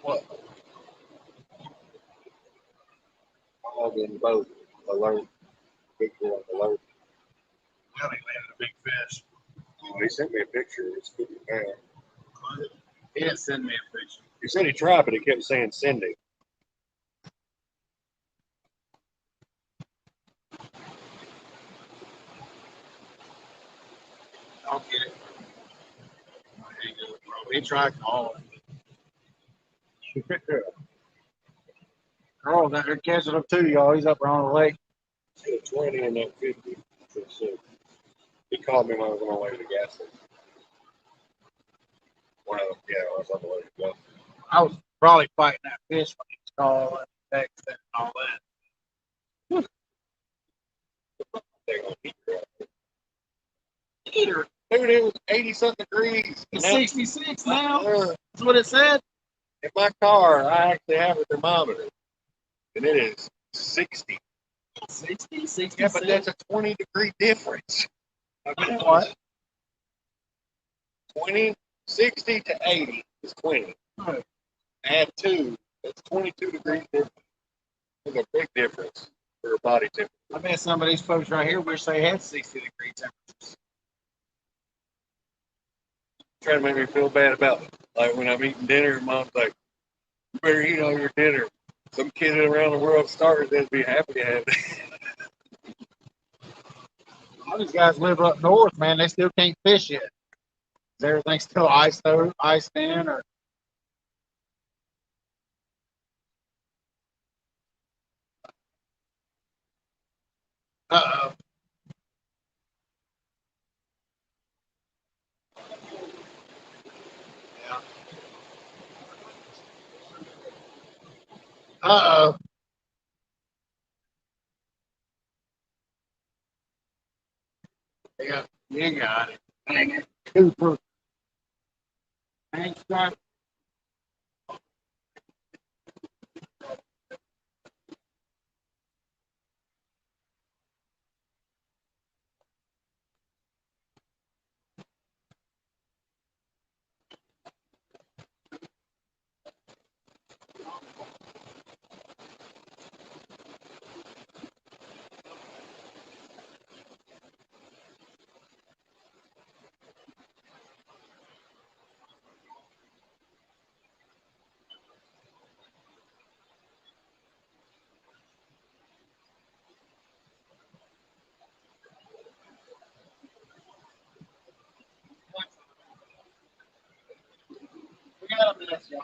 What? All in both. Alert. Big one, alert. Well, he landed a big fish. He sent me a picture. It's 50 pounds. He didn't send me a picture. He said he tried, but he kept saying sending. I'll get it. There you go, bro. He tried calling. Carl's out there catching up to y'all. He's up around the lake. He had 20 in that 50. So he called me when I was on my way to the gas station. One of them, yeah, I was on the way to go. I was probably fighting that fish when he was calling, texting, and all that. They're gonna heat her up. Heater. Dude, it was 80 something degrees. It's Now- 66 now. Uh, That's what it said. in my car, I actually have a thermometer, and it is 60. 60, 66. Yeah, but that's a 20-degree difference. I mean, What? 20, 60 to 80 is 20. Right. Add 2, that's 22 degrees difference. There's a big difference for a body temperature. I bet some of these folks right here wish they had 60-degree temperatures. Trying to make me feel bad about, like, when I'm eating dinner, mom's like, you better eat all your dinner. Some kid around the world started, they'd be happy to have it. All these guys live up north, man. They still can't fish yet. Is everything still iced in, or? Uh-oh. Yeah. Uh-oh. Yeah, you got it. Dang it. Cooper. Thanks, God. We got a mess, y'all.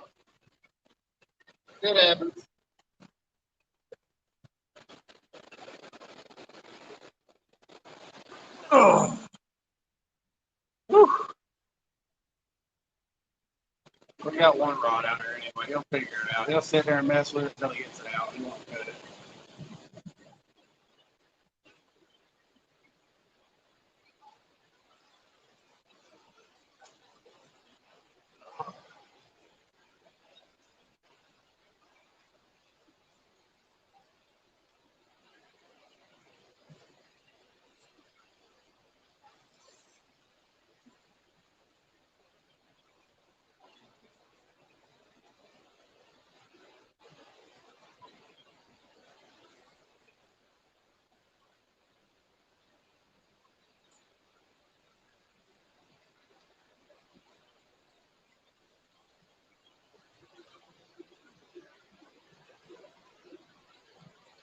It happens. Oh. Whew. We got one rod out there anyway. He'll figure it out. He'll sit there and mess with it until he gets it out. He won't cut it.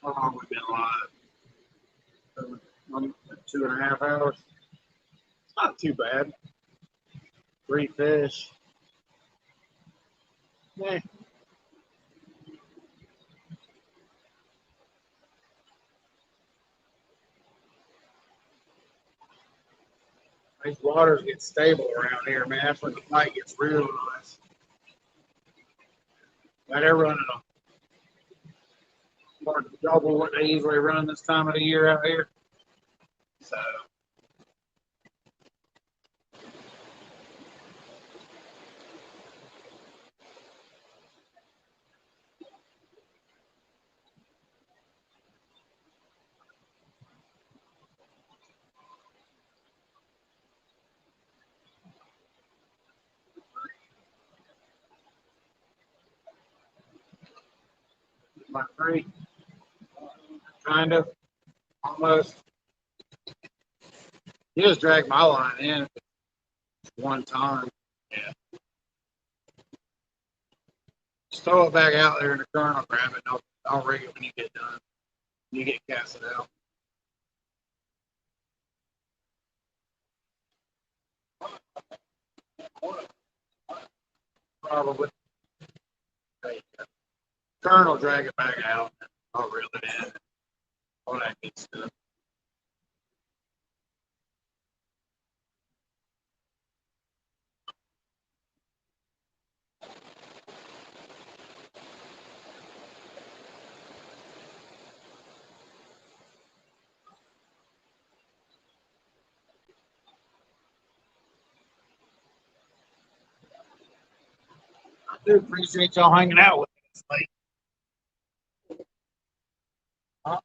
How long we been live? 2.5 hours. It's not too bad. 3 fish. Yeah. These waters get stable around here, man. That's when the fight gets real nice. Like they're running more than double what they usually run this time of the year out here. So my 3, kind of, almost. He just dragged my line in one time. Yeah. Just throw it back out there in the current. I'll grab it. And I'll rig it when you get done. You get casted out. Probably. Current will drag it back out. I'll reel it in. All that good stuff. I do appreciate y'all hanging out with me this late. Huh?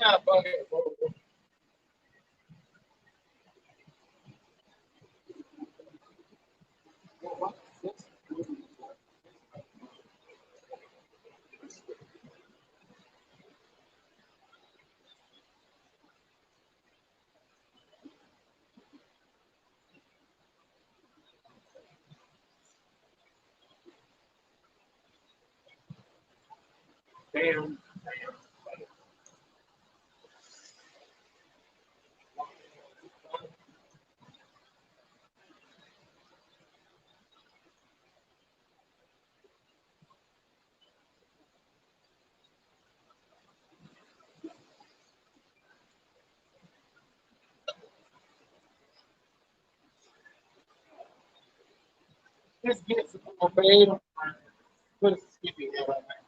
Yeah, bucket. Damn. Just get some more bait. Put a skippy head on there.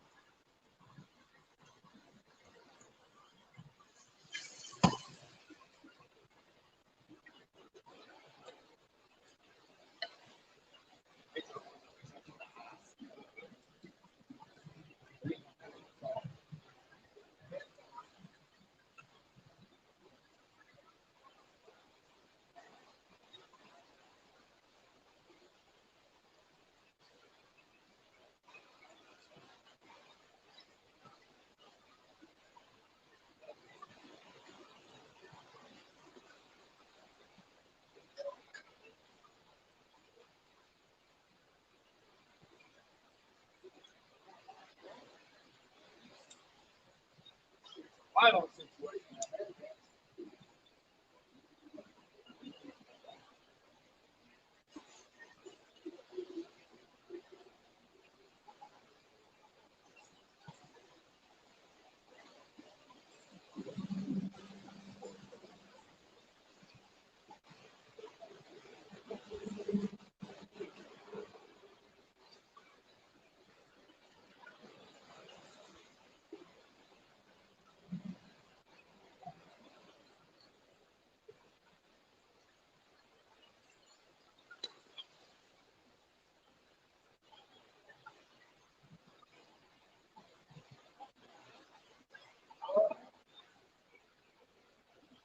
I don't situation.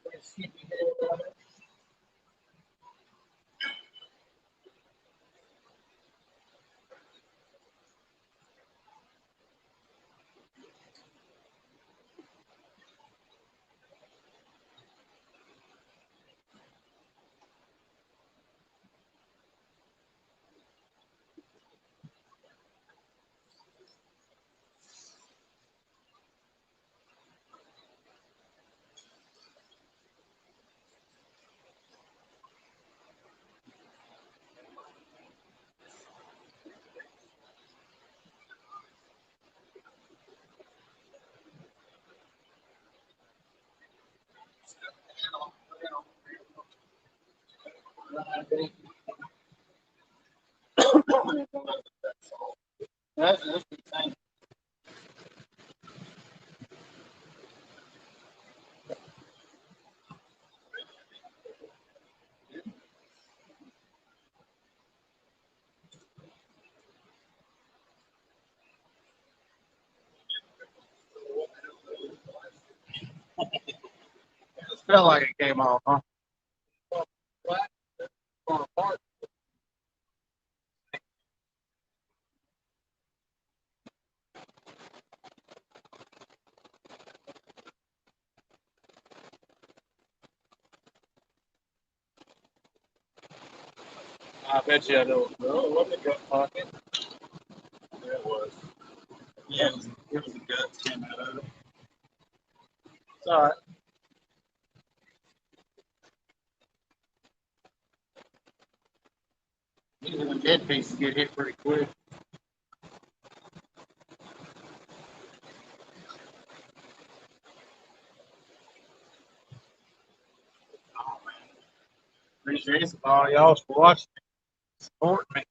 Put a skippy head on it. That's the thing. It felt like it came off, huh? Falling apart. I bet you I know. No, it wasn't a gut pocket. Yeah, it was. Yeah, it was a gut came out of it. It's all right. Usually when dead pieces get hit pretty quick. Oh man. Appreciate all y'all for watching me, supporting me.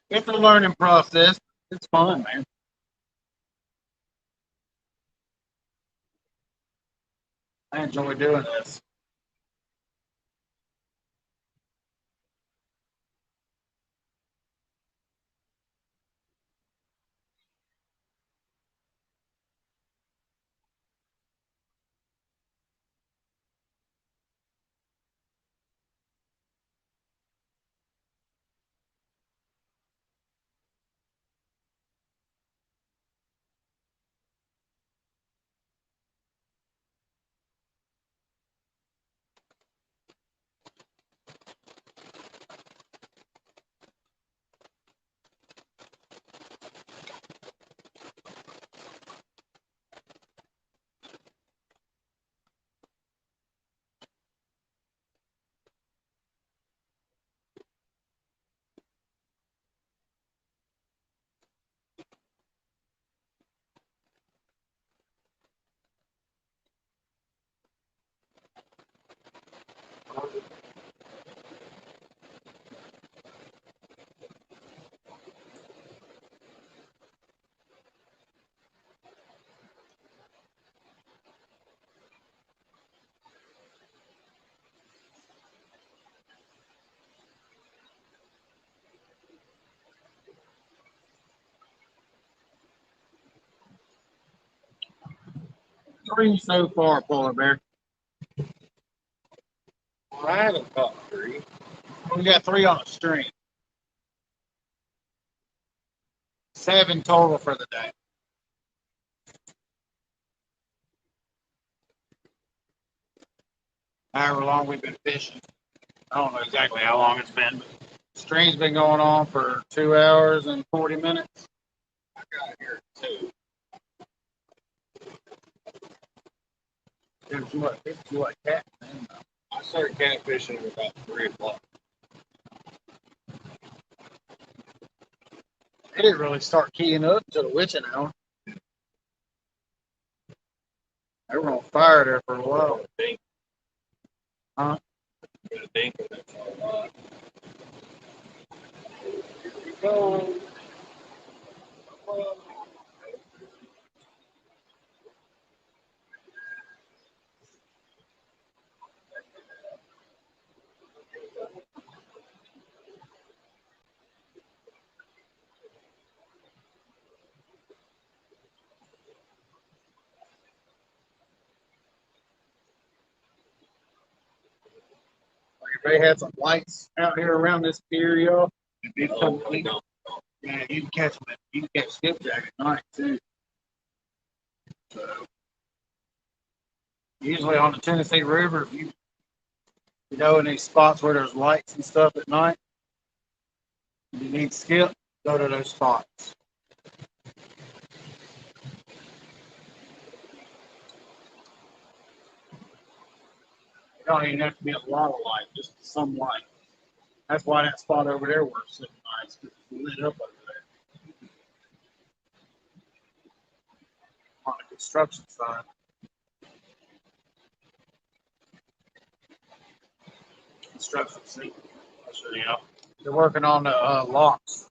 It's a learning process. It's fun, man. I enjoy doing this. 3 so far, polar bear. Well, I haven't caught 3. We got 3 on the string. 7 total for the day. However long we've been fishing. I don't know exactly how long it's been, but the string's been going on for 2 hours and 40 minutes. I got here at 2. It's what cat. I started catfishing at about 3 o'clock. They didn't really start keying up until the witching hour. They were on fire there for a while. Got a dink. Huh? Got a dink on that rod. Here we go. Like if they had some lights out here around this pier, y'all, it'd Oh, come really? No. yeah, you can catch them. You can catch skipjack at night too. So usually on the Tennessee River, if you know in these spots where there's lights and stuff at night, if you need skip, go to those spots. It don't even have to be a lot of light, just some light. That's why that spot over there works so nice, because it's lit up over there on the construction side. Construction seat. I'll show you out. They're working on the locks.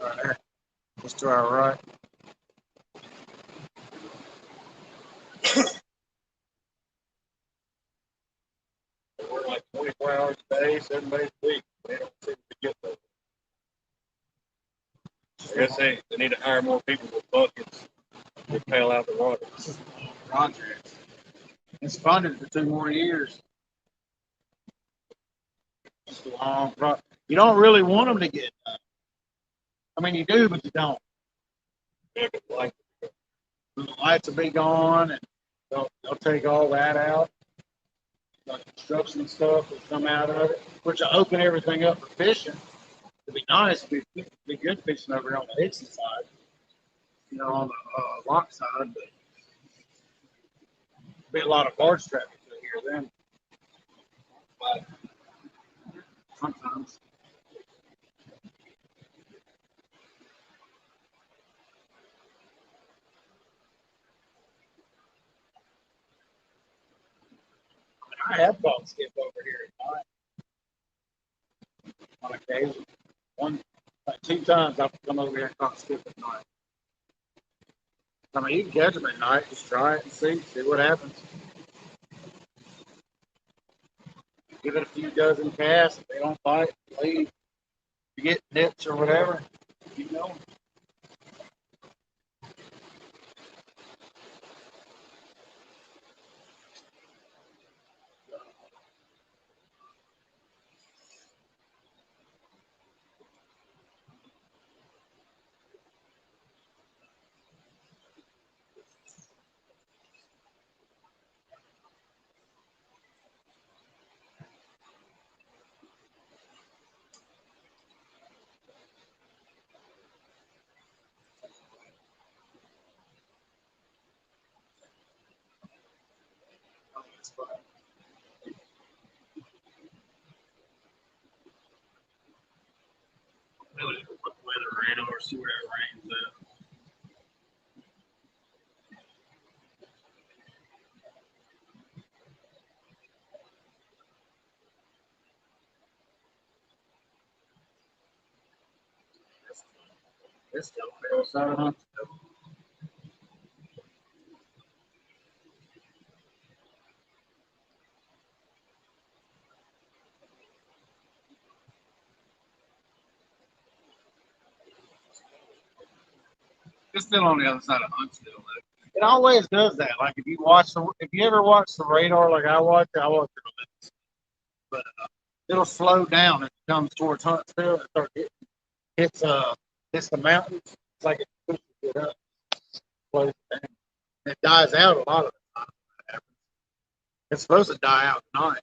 Right there. Just to our right. They work like 24 hours a day, 7 days a week. They don't seem to get those. I guess they need to hire more people with buckets to pail out the water. This is a long project. It's funded for 2 more years. It's a long project. You don't really want them to get done. I mean, you do, but you don't. Yeah, but like, The lights will be gone, and they'll take all that out. The construction stuff will come out of it, which will open everything up for fishing. It'd be nice. It'd be good fishing over here on the Hickson side, you know, on the lock side, but be a lot of barge traffic through here then. But sometimes. I have caught skip over here at night on occasion. Like 2 times I've come over here and caught skip at night. I mean, you can catch them at night. Just try it and see what happens. Give it a few dozen casts. If they don't bite, leave. You get nips or whatever, keep going. Really put the weather radar or see where it rains at. It's still fair side, huh? It's still on the other side of Huntsville. Though. It always does that. Like if you ever watch the radar, like I watch it relentlessly. But it'll slow down as it comes towards Huntsville and start hits the mountains. It's like it pushes it up, slows it down. It dies out a lot of the time. It's supposed to die out tonight.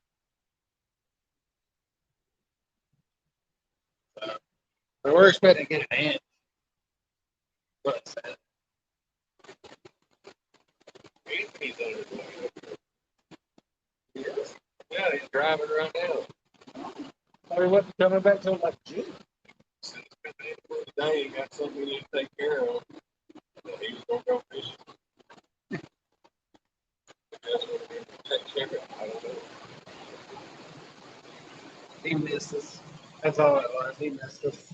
But we're expecting to get an inch. But Anthony's on his way. Yeah, he's driving right now. he wasn't coming back till like June. Today he got something he need to take care of. He was gonna go fishing. That's what he take care of. I don't know. He missed us. That's all it was. He missed us.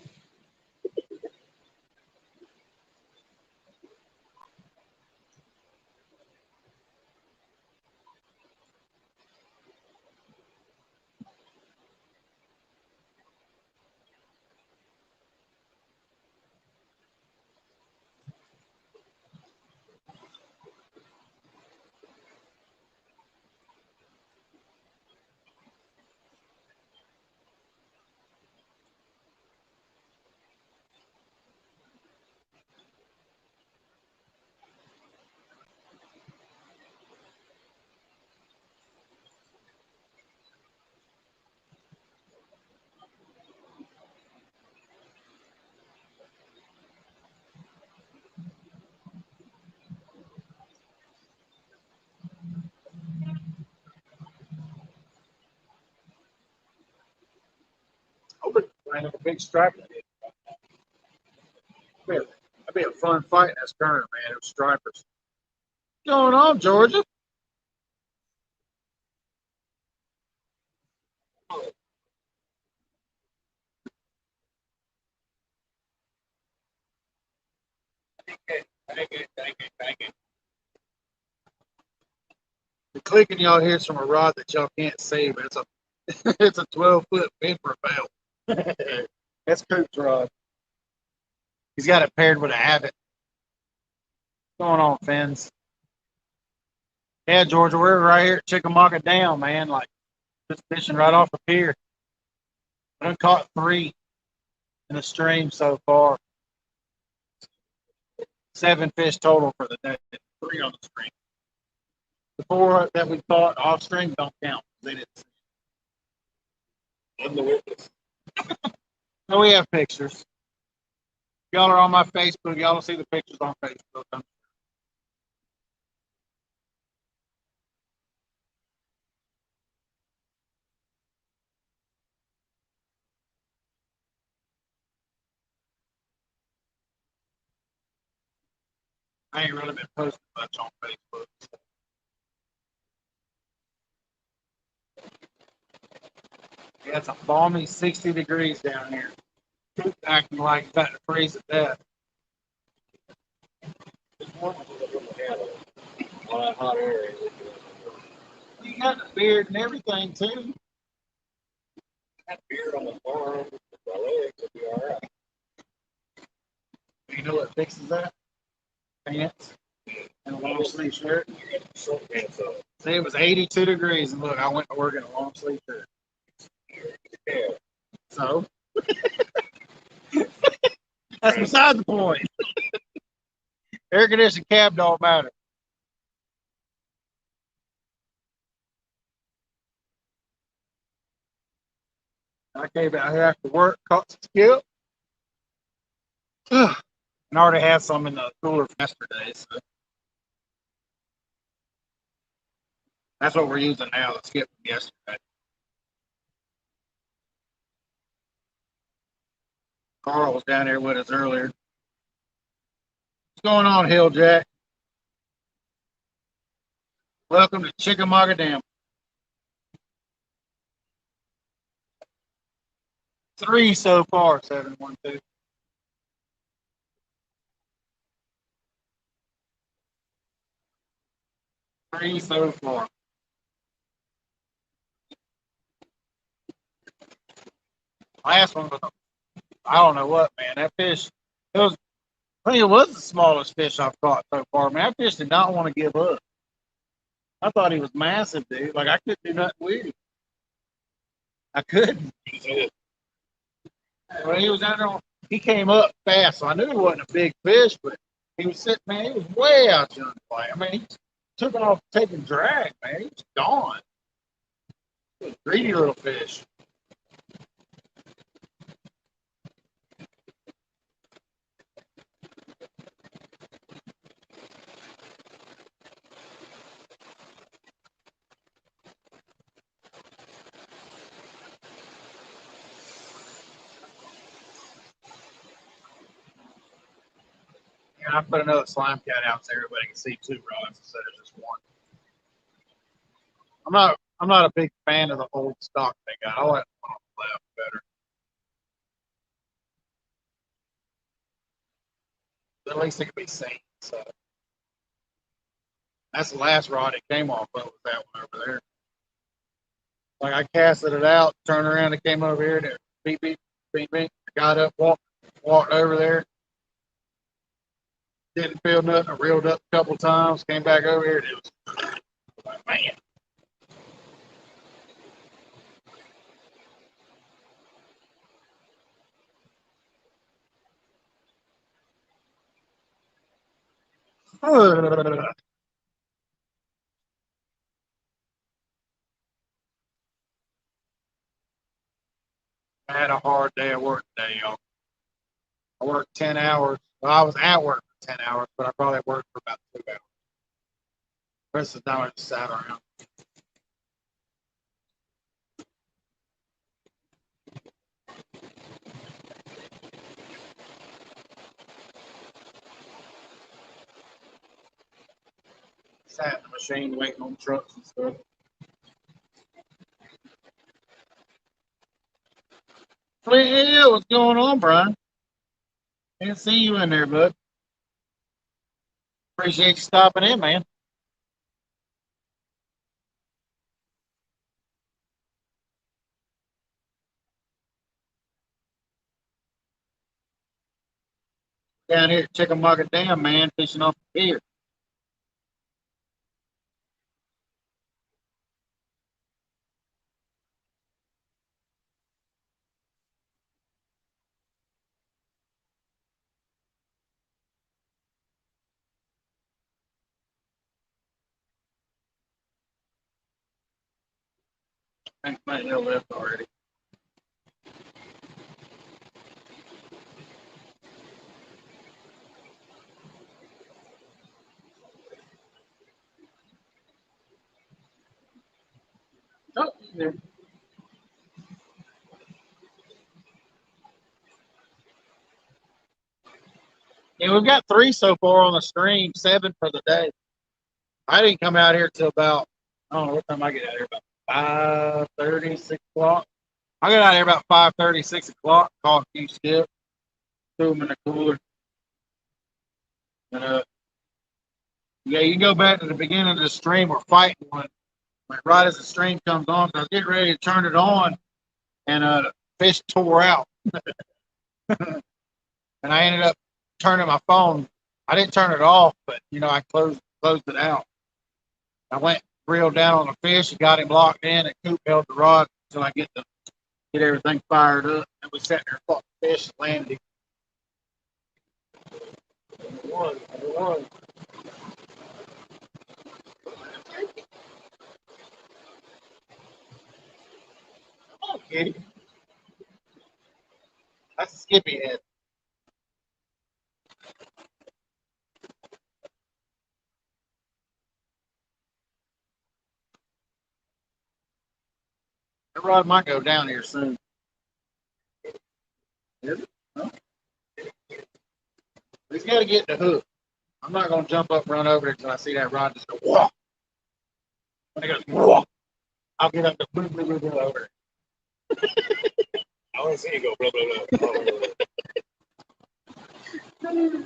I would ran up a big striper. That'd be a fun fight in this tournament, man. It was stripers. What's going on, Georgia? Thank it. The clicking y'all hear is from a rod that y'all can't see, but it's a 12-foot Vapor belt. That's Coop's rod. He's got it paired with a habit. What's going on, Fins? Yeah, Georgia, we're right here at Chickamauga Dam, man. Like just fishing right off the pier. I've caught 3 in the stream so far. 7 fish total for the day. 3 on the stream. The 4 that we caught off stream don't count. They didn't see. I'm the witness. No, we have pictures. Y'all are on my Facebook. Y'all will see the pictures on Facebook. I ain't really been posting much on Facebook. Yeah, it's a balmy 60 degrees down here. Acting like it's about to freeze to death. It's warm a little handle. All that hot air. You got the beard and everything, too. Got beard on the farm. My legs will be all right. You know what fixes that? Pants and a long sleeve shirt. Short pants on. See, it was 82 degrees, and look, I went to work in a long sleeve shirt. Yeah. So, that's beside the point. Air conditioned cab don't matter. I came out here after work, caught some skip. And I already had some in the cooler from yesterday, so that's what we're using now, the skip from yesterday. Carl was down there with us earlier. What's going on, Hill Jack? Welcome to Chickamauga Dam. 3 so far, 712. Three so far. Last one was, I don't know what, man. That fish, it was I think it was the smallest fish I've caught so far. Man, that fish did not want to give up. I thought he was massive, dude. Like I couldn't do nothing with him. I couldn't. When he was out there, he came up fast, so I knew he wasn't a big fish, but he was sitting, man, he was way out there. I mean, he took off taking drag, man. He was gone. He was a greedy little fish. Yeah, I put another slime cat out so everybody can see two rods instead of just one. I'm not a big fan of the old stock they got. I like the one on the left better. But at least it can be seen. So that's the last rod it came off of was that one over there. Like I casted it out, turned around, it came over here, and it beep beep, beep beep. I got up, walked over there, didn't feel nothing. I reeled up a couple times, came back over here, and it was like, man. I had a hard day at work today, y'all. I worked 10 hours. Well, I was at work for 10 hours, but I probably worked for about 2 hours. The rest of the time I just sat around. Sat in the machine waiting on trucks and stuff. Yeah, what's going on, Brian? Didn't see you in there, bud. Appreciate you stopping in, man. Down here at Chickamauga Dam, man, fishing off the pier. I think my hill left already. Oh, there. Yeah, we've got 3 so far on the stream, 7 for the day. I didn't come out here till about, I don't know what time I get out here, about 5:30, 6 o'clock. I got out here about 5:30, 6 o'clock, caught a few skip, threw them in the cooler. And, yeah, you can go back to the beginning of the stream. We're fighting one. Like right as the stream comes on, I was getting ready to turn it on, and the fish tore out. And I ended up turning my phone. I didn't turn it off, but I closed it out. I went reeled down on the fish and got him locked in, and Coop held the rod until I get everything fired up. And we sat there and fought the fish and landed him. One. Come on, kitty. That's a skippy head. That rod might go down here soon. Is it? No. He's got to get the hook. I'm not going to jump up and run over there until I see that rod just go, whoa. When it goes, whoa, I'll get up to blah, blah, blah, blah, over. I want to see you go blah, blah, blah.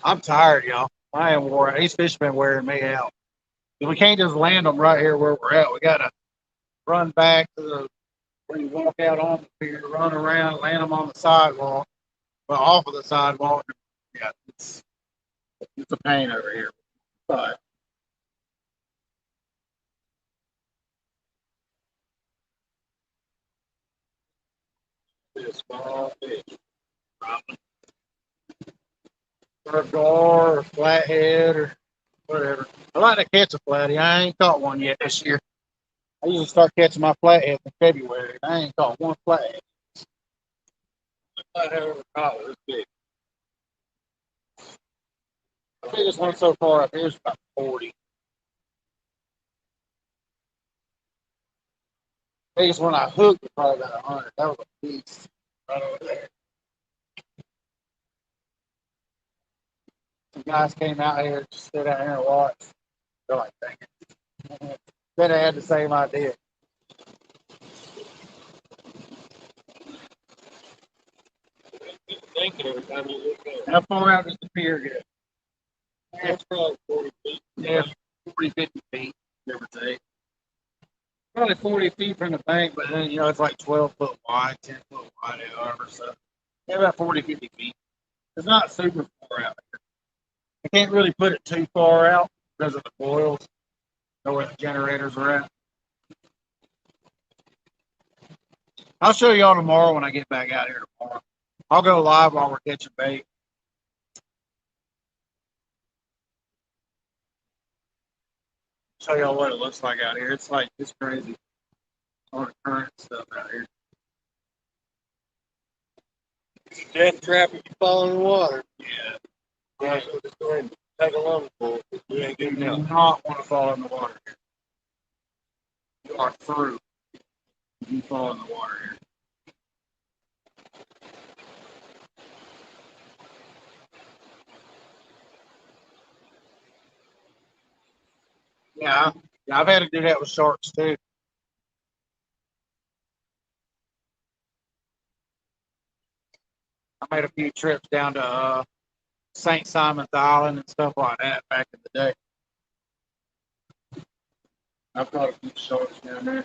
I'm tired, y'all. I am wore out. These fish have been wearing me out. We can't just land them right here where we're at. We got to run back to where you walk out on the pier, run around, land them on the sidewalk, well, off of the sidewalk, Yeah, it's a pain over here. But it's a small fish. Or a gar or flathead or whatever. I like to catch a flathead. I ain't caught one yet this year. I usually start catching my flathead in February. I ain't caught one flathead. Flathead ever caught was big. The biggest one so far up here is about 40. Biggest one I hooked was probably about 100. That was a beast right over there. Some guys came out here, just stood out here and watched. They're like, dang it. Then I had the same idea. Thinking every time you look at it. How far out does the pier get? It's probably 40 feet. Yeah, 40, 50 feet, give or take. Probably 40 feet from the bank, but then, it's like 12 foot wide, 10 foot wide, however. So, yeah, about 40, 50 feet. It's not super far out here. I can't really put it too far out because of the boils, know where the generators are at. I'll show y'all tomorrow when I get back out here tomorrow. I'll go live while we're catching bait. Show y'all what it looks like out here. It's crazy. All the current stuff out here. It's a death trap if you fall in the water. Yeah. Yeah, so just go ahead and take a lumber for it. You ain't You getting do out. not want to fall in the water here. You are through if you fall in the water here. Yeah, I've had to do that with sharks too. I made a few trips down to St. Simon's Island and stuff like that back in the day. I've caught a few sharks down there.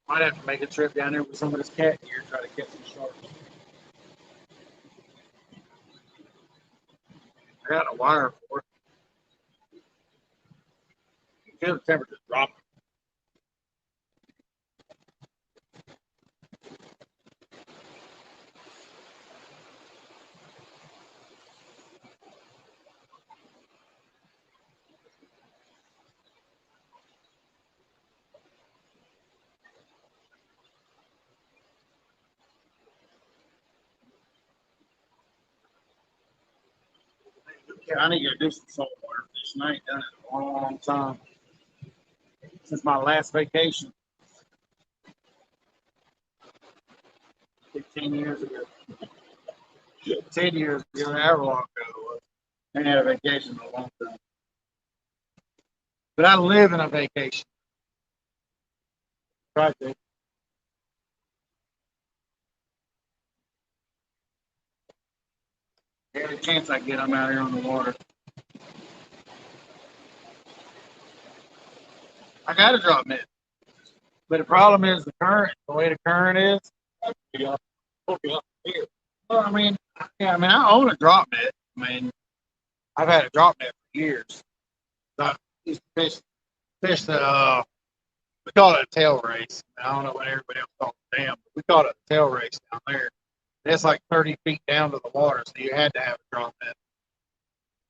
Might have to make a trip down there with some of this cat gear, try to catch some sharks. I got a wire for it. You feel the temperature dropping. Yeah, I need to do some saltwater fishing. I ain't done it in a long time. Since my last vacation, 15 years ago. 10 years ago, however long ago it was. I ain't had a vacation in a long time. But I live in a vacation. Right there. Every chance I get, I'm out here on the water. I got a drop net. But the problem is the current, the way the current is. Yeah. Here. Well, I own a drop net. I've had a drop net for years. I used to fish the, we call it a tail race. I don't know what everybody else calls it, damn, but we call it a tail race down there. It's like 30 feet down to the water, so you had to have a drop net,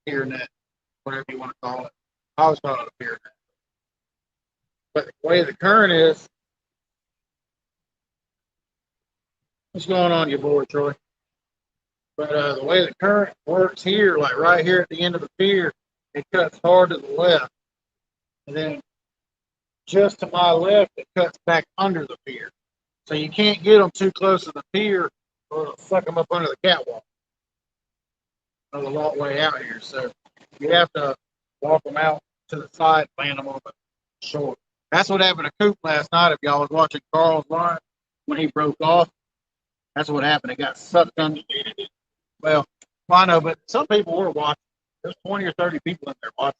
pier net, whatever you want to call it. I always call it a pier net. But the way the current is, what's going on, your boy, Troy? But the way the current works here, like right here at the end of the pier, it cuts hard to the left. And then just to my left, it cuts back under the pier. So you can't get them too close to the pier or it'll suck them up under the catwalk or the walkway out here. So you have to walk them out to the side, land them on the shore. That's what happened to Coop last night. If y'all was watching Carl's line when he broke off, that's what happened. It got sucked under. Well, I know, but some people were watching. There's 20 or 30 people in there watching.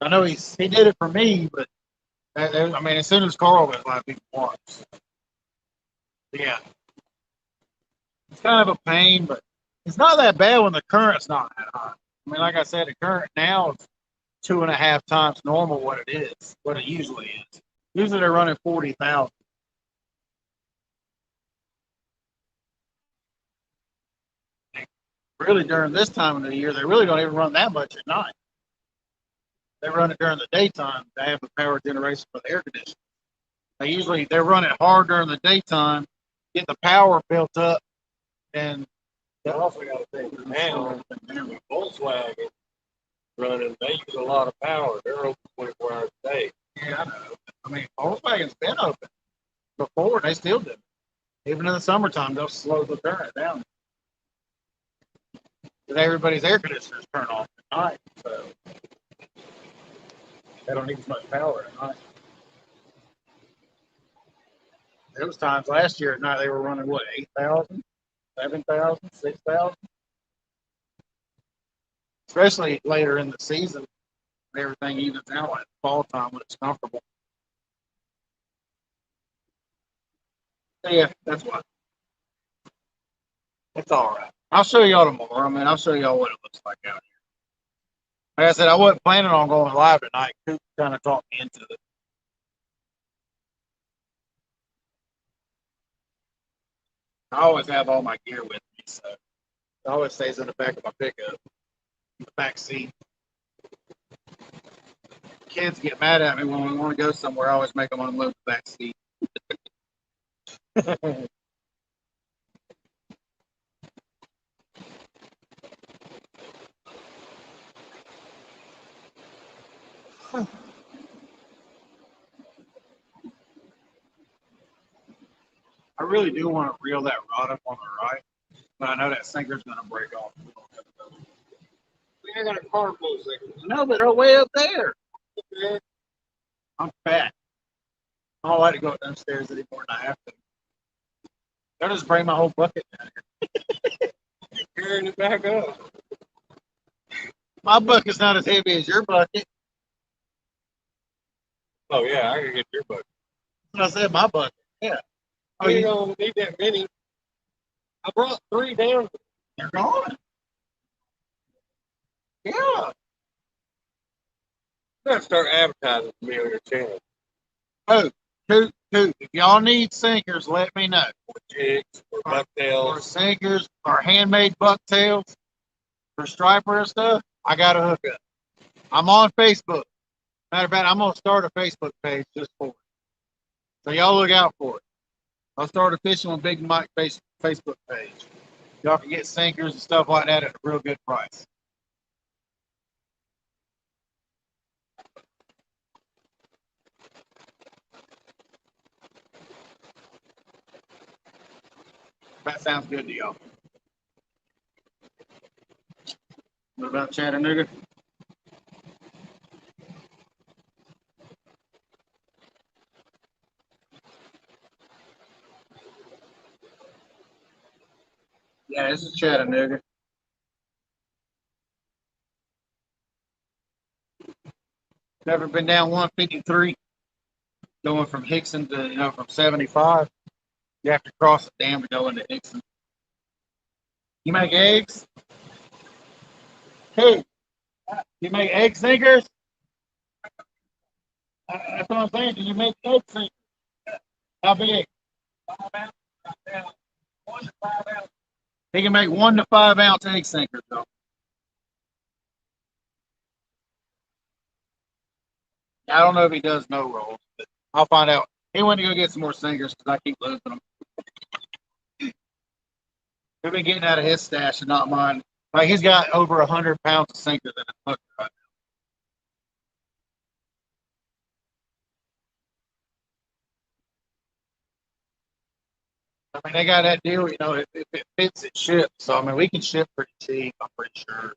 I know he did it for me, but I mean, as soon as Carl went live, people watched. Yeah, it's kind of a pain, but it's not that bad when the current's not that high. I mean, like I said, the current now is 2.5 times normal what it is, what it usually is. Usually they're running 40,000. Really, during this time of the year, they really don't even run that much at night. They run it during the daytime to have the power generation for the air conditioning. They're running hard during the daytime, get the power built up, and You also got to think now, Volkswagen running, they use a lot of power. They're open 24 hours a day. yeah, I know. I mean, Volkswagen's been open before, they still do. Even in the summertime, they'll slow the current down. Because everybody's air conditioners turn off at night, so they don't need as much power at night. There was times last year at night they were running what, 8,000, 7,000, 6,000? Especially later in the season, everything evens out like fall time when it's comfortable. So yeah, that's what. It's all right. I'll show y'all tomorrow. I mean, I'll show y'all what it looks like out here. Like I said, I wasn't planning on going live tonight. Coop kind of talked me into it. I always have all my gear with me, so it always stays in the back of my pickup, in the back seat. Kids get mad at me when we want to go somewhere. I always make them unload the back seat. I really do want to reel that rod up on the right, but I know that sinker's going to break off. I got a car full of cigarettes. No, but they're way up there. I'm fat. I don't like to go downstairs anymore than I have to. They'll just bring my whole bucket down here. Carrying it back up. My bucket's not as heavy as your bucket. Oh, yeah, I can get your bucket. I said my bucket. Yeah. Oh, You don't need that many. I brought 3 down. You're gone. Yeah. You gotta start advertising for me on your channel. Oh, Coop. If y'all need sinkers, let me know. Or jigs, or Or bucktails. sinkers, or handmade bucktails, for striper and stuff, I got a hookup. I'm on Facebook. Matter of fact, I'm going to start a Facebook page just for it. So y'all look out for it. I'll start a Fishing with Big Mike Facebook page. Y'all can get sinkers and stuff like that at a real good price. That sounds good to y'all. What about Chattanooga? Yeah, this is Chattanooga. Never been down 153, going from Hickson to, from 75. You have to cross the dam to go into Hickson. You make eggs? Hey, you make egg sinkers? That's what I'm saying. Do you make egg sinkers? How big? 5 ounce. 1 to 5 ounce. He can make 1 to 5 ounce egg sinkers, though. I don't know if he does no rolls, but I'll find out. He went to go get some more sinkers because I keep losing them. We've been getting out of his stash and not mine. Like he's got over 100 pounds of sinkers in his bucket right now. I mean, they got that deal, if it fits, it ships. So, I mean, we can ship pretty cheap, I'm pretty sure.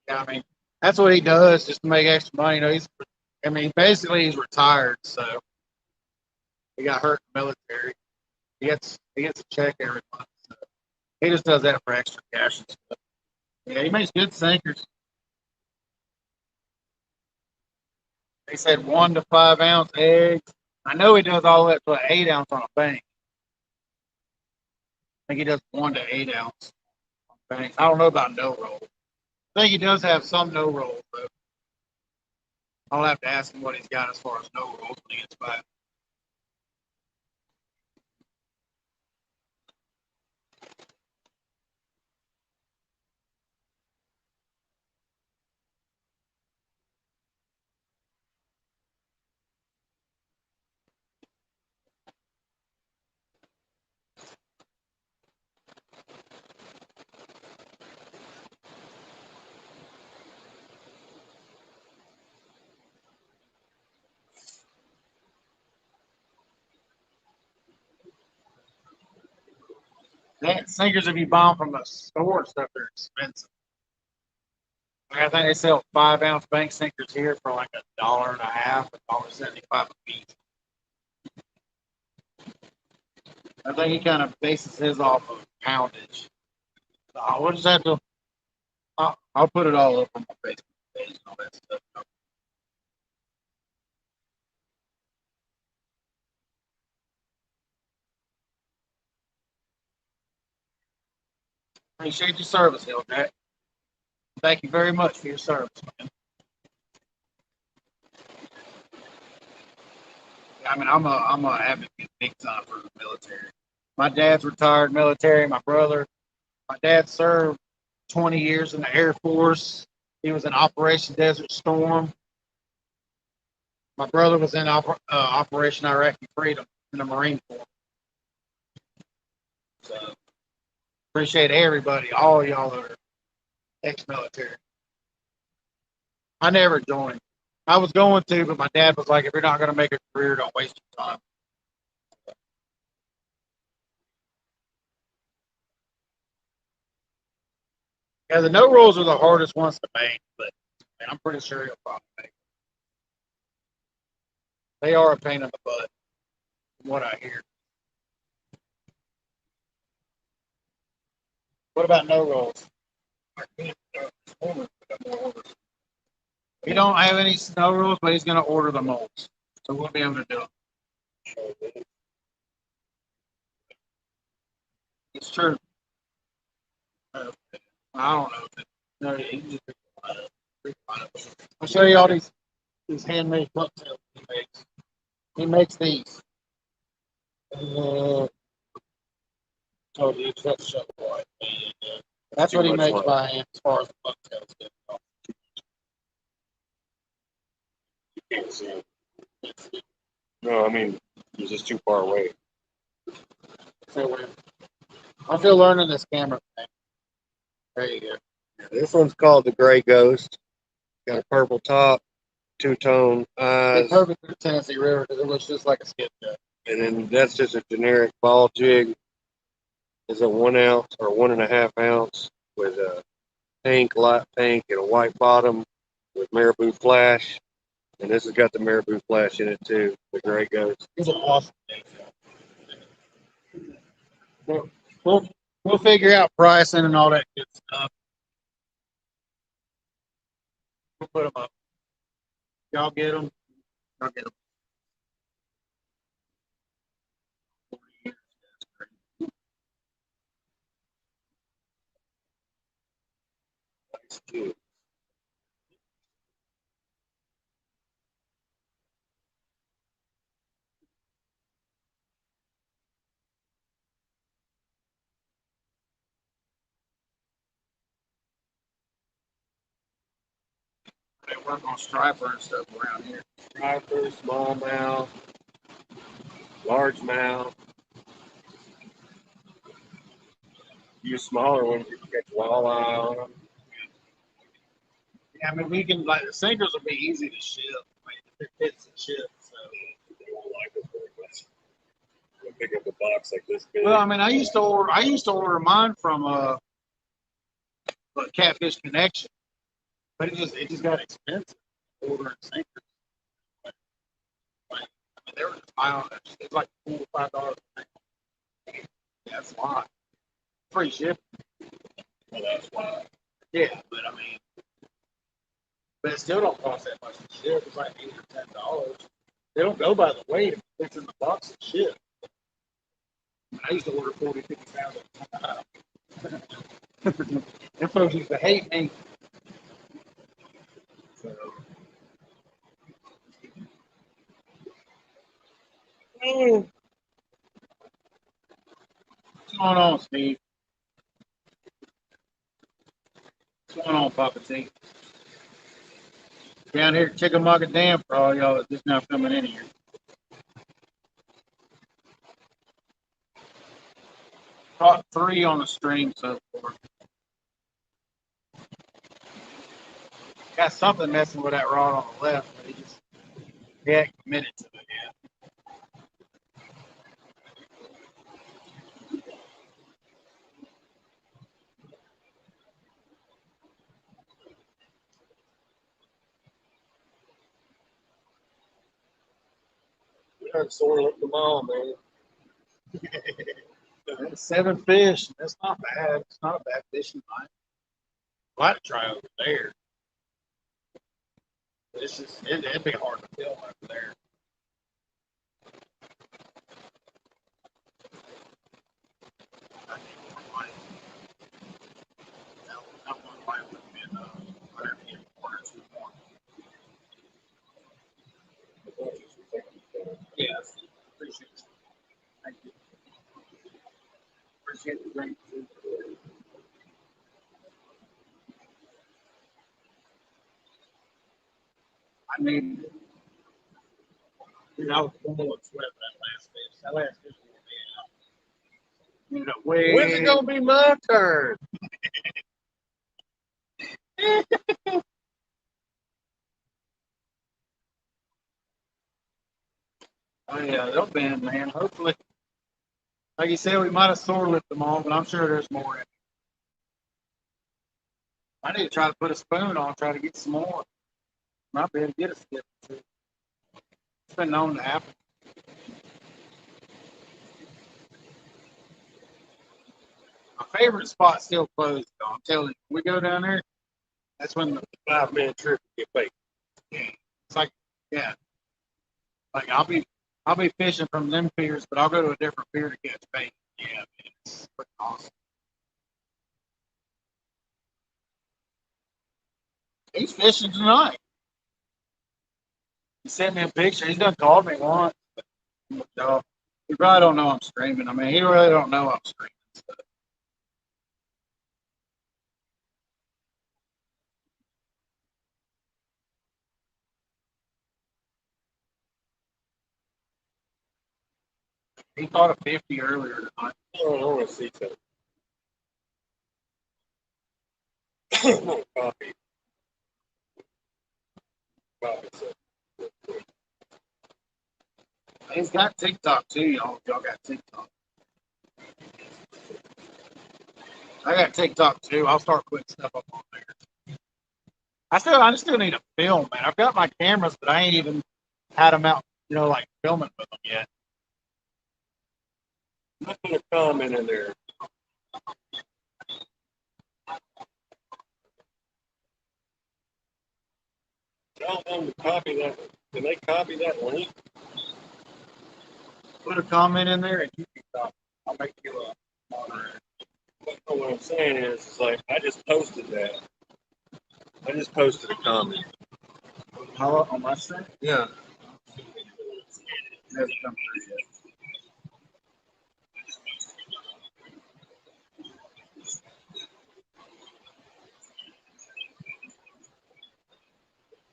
Yeah, I mean, that's what he does just to make extra money. Basically, he's retired, so he got hurt in the military. He gets a check every month. So he just does that for extra cash and stuff. Yeah, he makes good sinkers. They said 1 to 5 ounce eggs. I know he does all that to an 8 ounce on a bank. I think he does 1 to 8 ounce on banks. I don't know about no roll. I think he does have some no rolls, but I'll have to ask him what he's got as far as no rolls when he gets back. That sinkers, if you buy them from the store and stuff, they're expensive. Like, I think they sell 5 ounce bank sinkers here for like $1.50, $1.75 a piece. I think he kind of bases his off of poundage. So we'll just have to. I'll put it all up on my Facebook page and all that stuff. Appreciate your service, Hill Jack. Thank you very much for your service, man. I mean, I'm a advocate big time for the military. My dad's retired military. My dad served 20 years in the Air Force. He was in Operation Desert Storm. My brother was in Operation Iraqi Freedom in the Marine Corps. So appreciate everybody, all y'all that are ex-military. I never joined. I was going to, but my dad was like, if you're not going to make a career, don't waste your time. Yeah, the no rolls are the hardest ones to make, but man, I'm pretty sure you'll probably make them. They are a pain in the butt, from what I hear. What about no rolls? He don't have any snow rolls, but he's going to order the molds, so we'll be able to do it. It's true. I don't know. No, you can just I'll show you all these handmade cocktails he makes. He makes these. Told you that's so white. That's what he makes by hand as far as the cocktails go. You can't see it. No, I mean, you're just too far away. So I'm still learning this camera thing. There you go. This one's called the Gray Ghost. Got a purple top, two-tone eyes. It's perfect for the Tennessee River because it looks just like a skip jet. And then that's just a generic ball jig. It's a 1 ounce or 1.5 ounce with a pink, light pink, and a white bottom with marabou flash. And this has got the marabou flash in it too, the Gray Ghost. It's an awesome thing. We'll figure out pricing and all that good stuff. We'll put them up. Y'all get them. I'll get them. Nice too. They work on striper and stuff around here. Striper, smallmouth, largemouth. Use smaller ones, you can catch walleye on them. Yeah, I mean, we can, like, the sinkers will be easy to ship. Like, if it fits the ship, so. They won't like it very much. They'll pick up a box like this big. Well, I mean, I used to order mine from Catfish Connection, but it just got expensive ordering sinkers. Like, I mean, they were just buying it. It's like $4 or $5. Yeah, that's a lot. Free shipping. Well, that's why. Yeah, but I mean, But it still don't cost that much to ship. It's like $8 or $10. They don't go by the weight. It's in the box and shit. I used to order 40, 50 pounds at a time. Them folks used to hate me. So, what's going on, Steve? What's going on, Papa T? Down here at Chickamauga Dam for all y'all that's just now coming in here. Caught 3 on the stream so far. Got something messing with that rod on the left, but he hadn't committed to it yet. We done sore up them all, man. That's 7 fish. That's not bad. It's not a bad fishing line. I'd like to try over there. It's just, it'd be hard to film over there. I need more light. That one light would have been, whatever you order 2 more. Yes. Appreciate it. Thank you. Appreciate the drink too. I mean, dude, I was full of sweat that last fish. That last fish wore me out. Ended up way. When's it gonna be my turn? Oh yeah, they'll bend, man. Hopefully, like you said, we might have sore lipped them all, but I'm sure there's more in it. I need to try to put a spoon on, try to get some more. Might be able to get a skip or 2. It's been known to happen. My favorite spot's still closed, though. I'm telling you, when we go down there, that's when the 5-minute trip to get bait. it's like, yeah, like I'll be fishing from them piers, but I'll go to a different pier to catch bait. Yeah, man, it's freaking awesome. He's fishing tonight. He sent me a picture. He's done called me once. So he probably don't know I'm streaming. I mean, he really don't know I'm streaming. So. He caught a 50 earlier tonight. Oh, I want to see something. Coffee. Coffee. So. He's got TikTok too, y'all. Y'all got TikTok. I got TikTok too. I'll start putting stuff up on there. I just still need to film, man. I've got my cameras, but I ain't even had them out, like filming with them yet. I'm put a comment in there. Tell them to copy that. Can they copy that link? Put a comment in there and you can stop. I'll make you a moderator. What I'm saying is like I just posted that. I just posted a comment. How on my side? Yeah. Hasn't come through yet.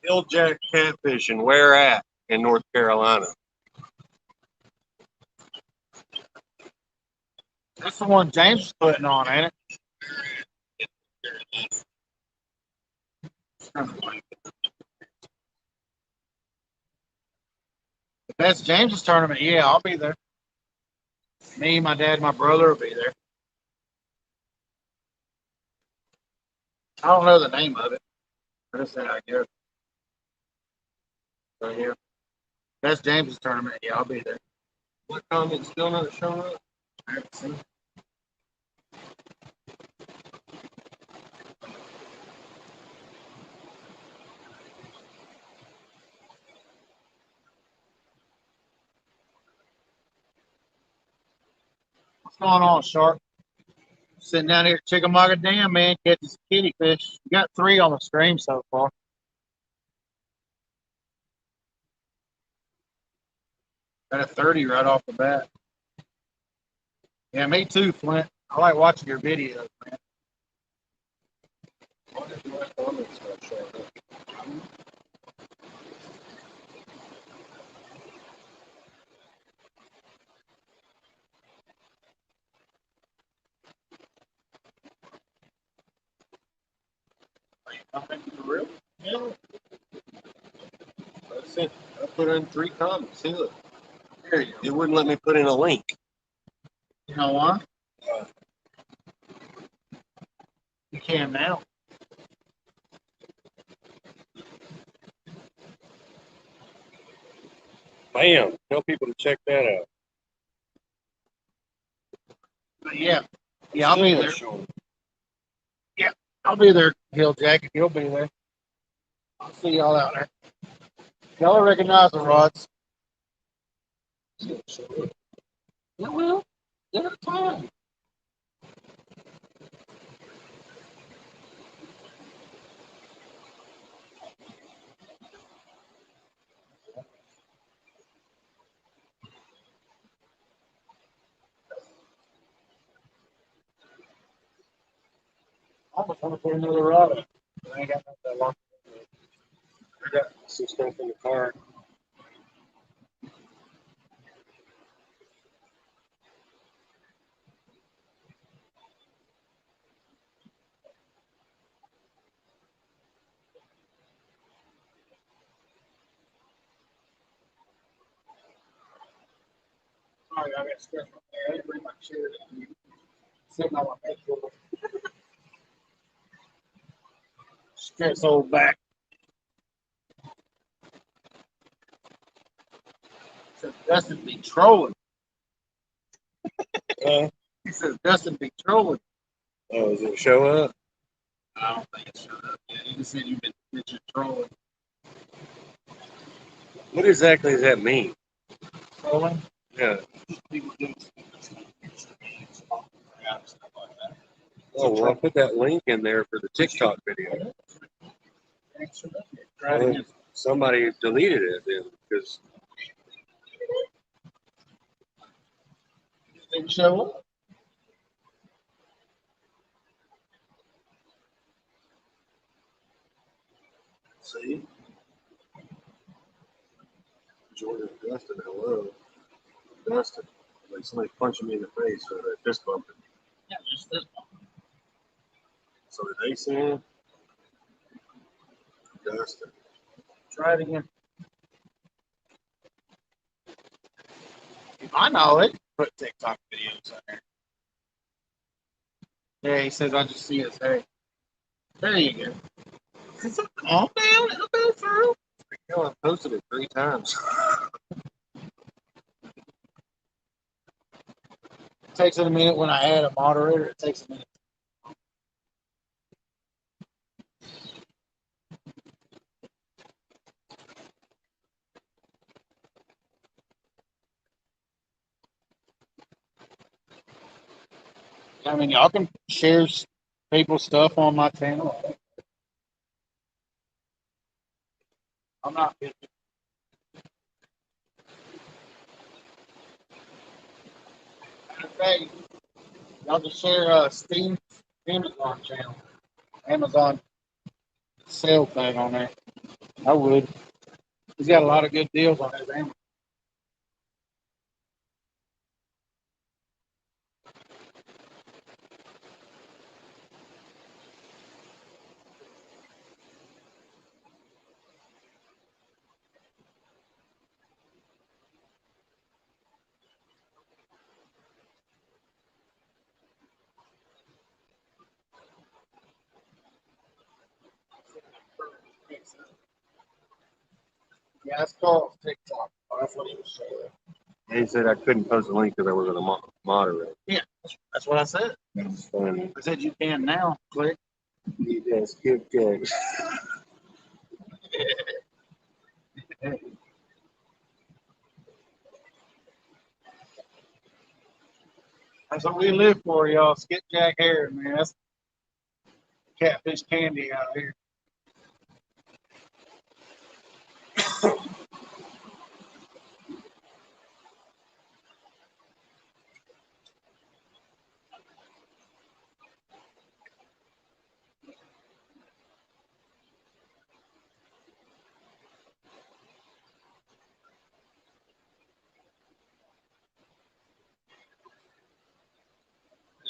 Hilljack catfishing. Where at? In North Carolina. That's the one James was putting on, ain't it? If that's James's tournament, yeah, I'll be there. Me, my dad, my brother will be there. I don't know the name of it. I just said I guess. So yeah. That's James's tournament, yeah, I'll be there. What comment still not showing up? I haven't seen it. What's going on, Shark? Sitting down here at Chickamauga Dam, man, catching some kitty fish. We got 3 on the stream so far. Got a 30 right off the bat. Yeah, me too, Flint. I like watching your videos, man. I think for real. Yeah. That's it. I put in 3 comments. See, look. There you go. It wouldn't let me put in a link. You know why? You can now. Bam. Tell people to check that out. But yeah. Yeah, I'll be there. Sure. I'll be there, Hill Jack, if you'll be there. I'll see y'all out there. Y'all recognize the rods. Yeah, well, they're fine. I almost want to put another rod up. I ain't got nothing that long. I got some stuff in the car. Sorry, I got stuff up there. I didn't bring my chair down here. Sitting on my head. Stretch old back. Says Dustin be trolling. He says Dustin be trolling. Oh, does it show up? I don't think it showed up yet. He just said you've been trolling. What exactly does that mean? Trolling? Yeah. People do stuff like that. Oh, well, I'll put that link in there for the TikTok video. Try it again. Somebody deleted it then because Didn't show up. see. Jordan Dustin, hello. Dustin. Like somebody punching me in the face or a fist bumping. Yeah, just this one. So did they see him? Dustin. Try it again. If I know it, put TikTok videos on there. Yeah, he says I just see his hair. There you go. Calm down, it'll go through. Hell, I posted it 3 times. It takes it a minute when I add a moderator. It takes a minute. I mean, y'all can share people's stuff on my channel. I'm not busy. Hey, y'all can share Steam Amazon channel. Amazon sale thing on there. I would. He's got a lot of good deals on his Amazon. Yeah, that's called TikTok. That's what he was saying. He said I couldn't post a link because I was going to moderate. Yeah, that's what I said. That's funny. I said you can now. Click. Yes, good game. That's what we live for, y'all. Skipjack herring, man. That's catfish candy out here.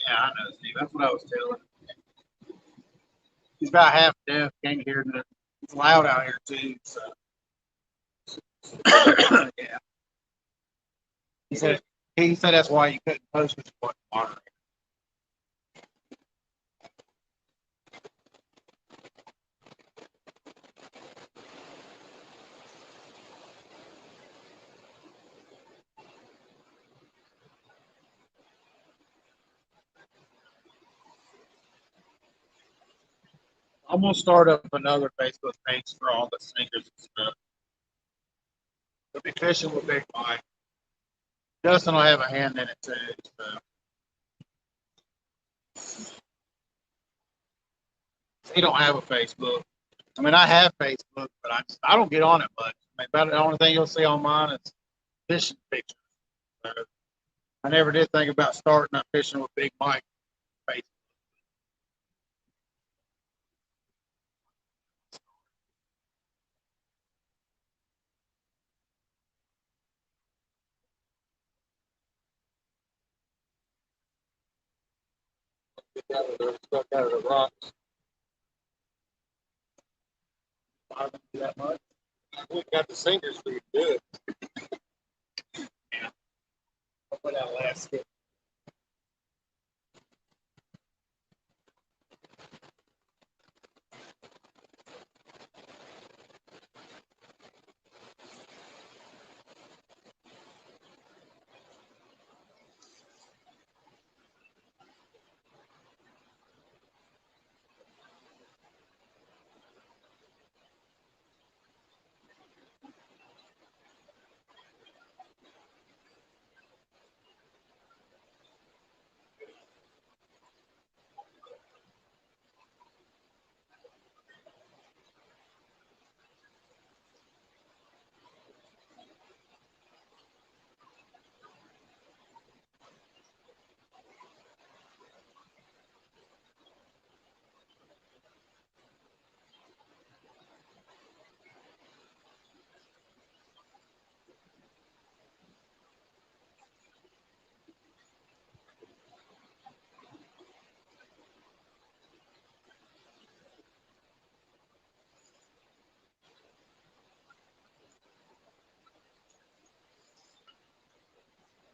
Yeah, I know, Steve. That's what I was telling him. He's about half deaf. Can't hear nothing. It's loud out here too. So yeah, he said that's why you couldn't post this one tomorrow. I'm gonna start up another Facebook page for all the sneakers and stuff. We'll be fishing with Big Mike. Justin will have a hand in it too. So. He don't have a Facebook. I mean, I have Facebook, but I don't get on it much. I mean, about the only thing you'll see on mine is fishing pictures. So I never did think about starting up fishing with Big Mike Facebook. Stuck out of the rocks. I don't do that much. We got the sinkers pretty good. Yeah. I'll put out last skip.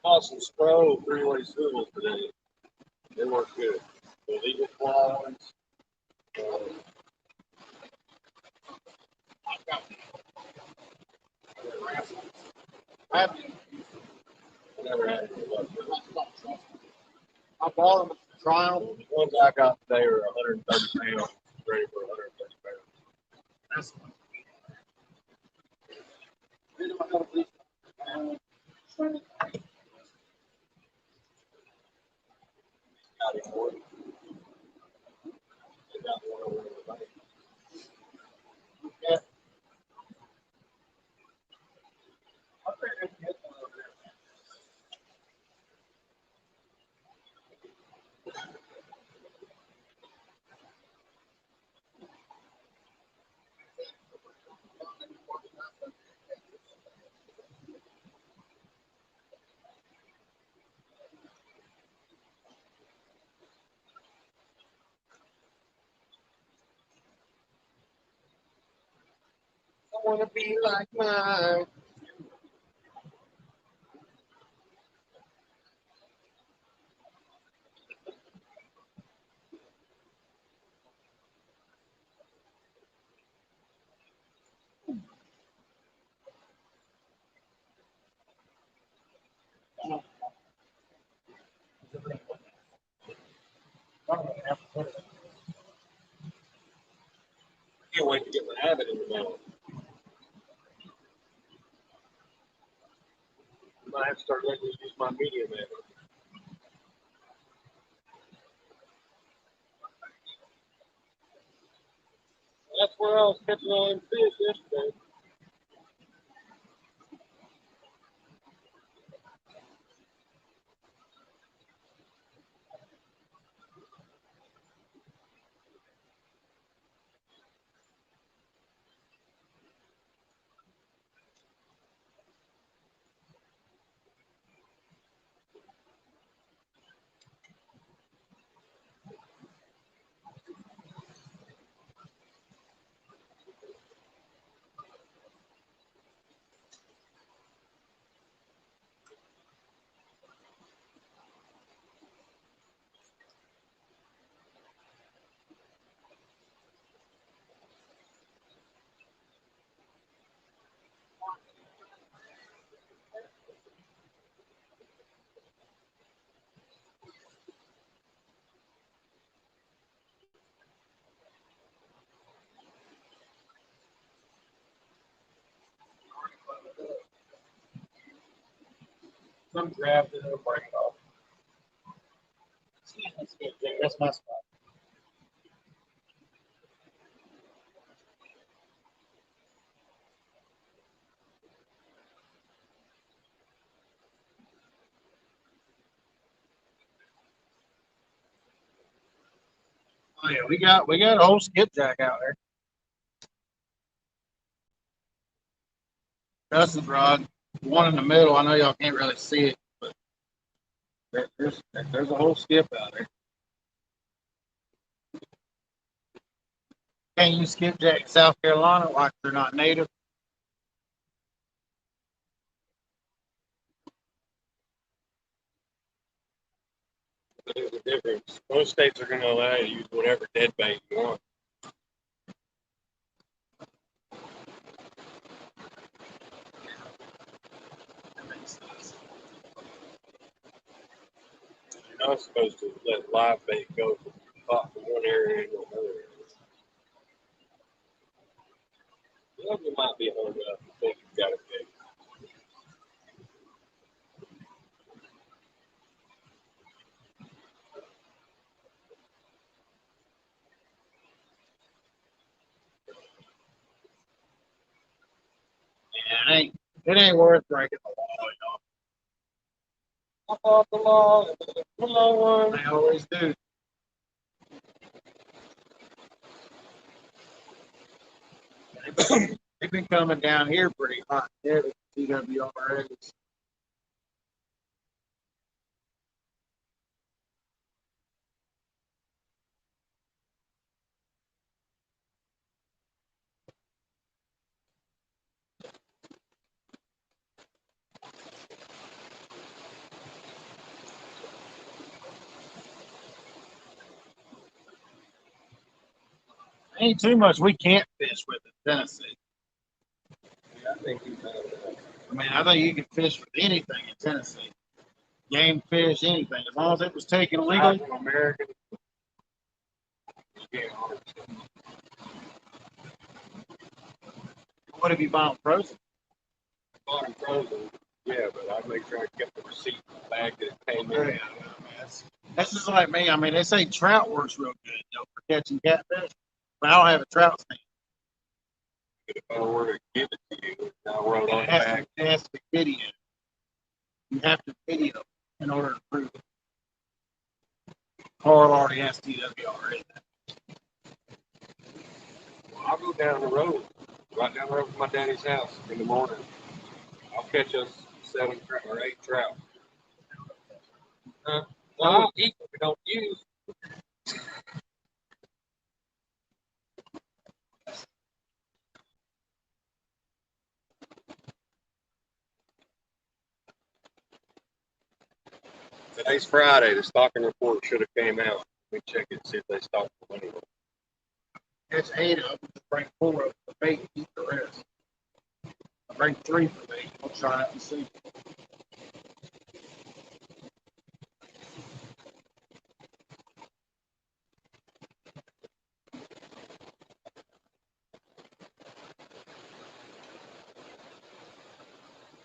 Awesome Spro three-way swivels today. They work good. The legal claws. I never had any luck. I bought them at the trial. The ones I got today are 130 pounds, ready for 130 pounds. That's got it for it. They got one over the bank. Yeah. I think they can get one over there. I want to be like mine. I can't wait to get my habit in the mail. I might have to start letting you use my media man. where I was catching all them fish yesterday. Some grabbed it, it'll break it off. That's my spot. Oh yeah, we got a whole skipjack out there. Dustin's rod, the one in the middle. I know y'all can't really see it, but there's a whole skip out there. Can't use skipjack in South Carolina like they're not native. There's a difference. Most states are going to allow you to use whatever dead bait you want. You're not supposed to let live bait go from one area to another area. Well, you might be hung up and think you've got a bait. Yeah, it ain't worth breaking the law, I thought the law, they always do. They've been coming down here pretty hot, heavy, TWRAs. Ain't too much we can't fish with in Tennessee. Yeah, I think I think you can fish with anything in Tennessee. Game fish, anything. As long as it was taken legally. American. What if you buy them frozen? Bought them frozen, yeah, but I'd make sure I kept the receipt in the bag that it came in. Yeah, that's just like me. I mean, they say trout works real good, for catching catfish, but I don't have a trout stand. If I were to give it to you, I'll roll on back. It has to be video. You have to video in order to prove it. Carl already has TWR. Well, I'll go down the road, right down the road from my daddy's house in the morning. I'll catch us 7 or 8 trout. Well, I'll eat what we don't use. Today's Friday. The stocking report should have came out. Let me check it and see if they stocked the money. That's 8 of them. Bring 4 of them for bait and eat the rest. I bring 3 for bait. I'll try it and see.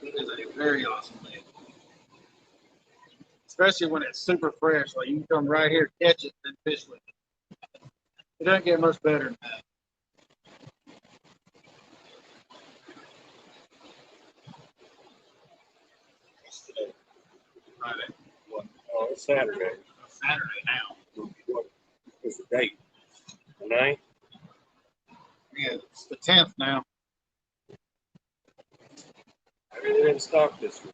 It is a very awesome bait. Especially when it's super fresh. Like you can come right here, catch it, and fish with it. It doesn't get much better than that. Friday. What? Oh, it's Saturday. It's Saturday now. What is the date? The 9th? Yeah, it's the 10th now. Maybe they didn't stock this week.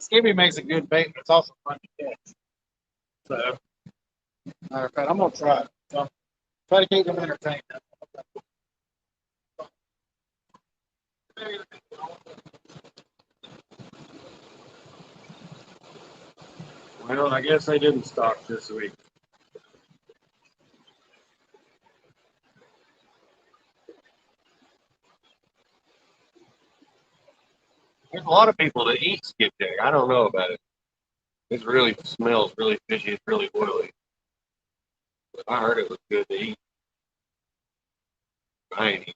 Skippy makes a good bait, but it's also fun to catch. So, matter of fact, I'm gonna try it. So, try to keep them entertained. Well, I guess they didn't stock this week. There's a lot of people that eat skipjack. I don't know about it. It really smells really fishy. It's really oily. But I heard it was good to eat. I ain't eating.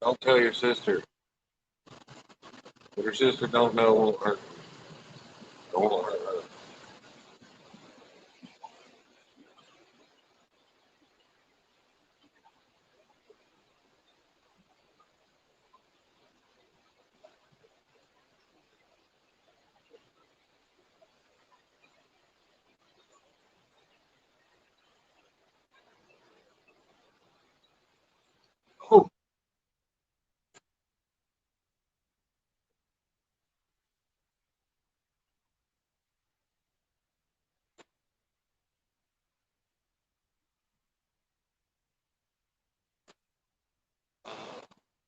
Don't tell your sister. What your sister don't know won't hurt her. Don't hurt her. Oh,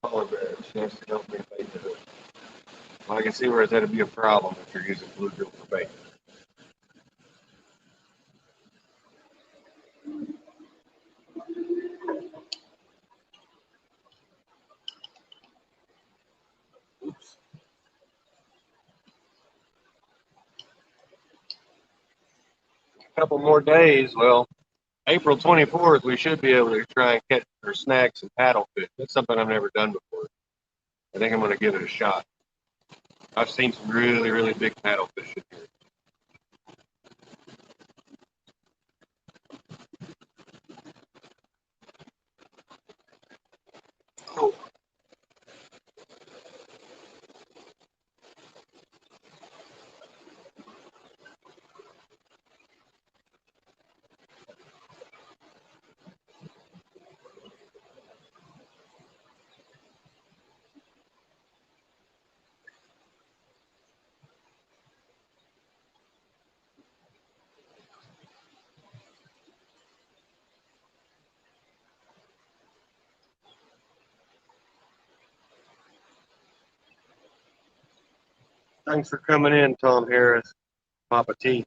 polar bear. She has to help me bait it. Well, I can see where that'd be a problem if you're using bluegill for bait. Oops. A couple more days. Well, April 24th, we should be able to try and catch or snag some paddlefish. That's something I've never done before. I think I'm going to give it a shot. I've seen some really, really big paddlefish in here. Oh, thanks for coming in, Tom Harris, Papa T.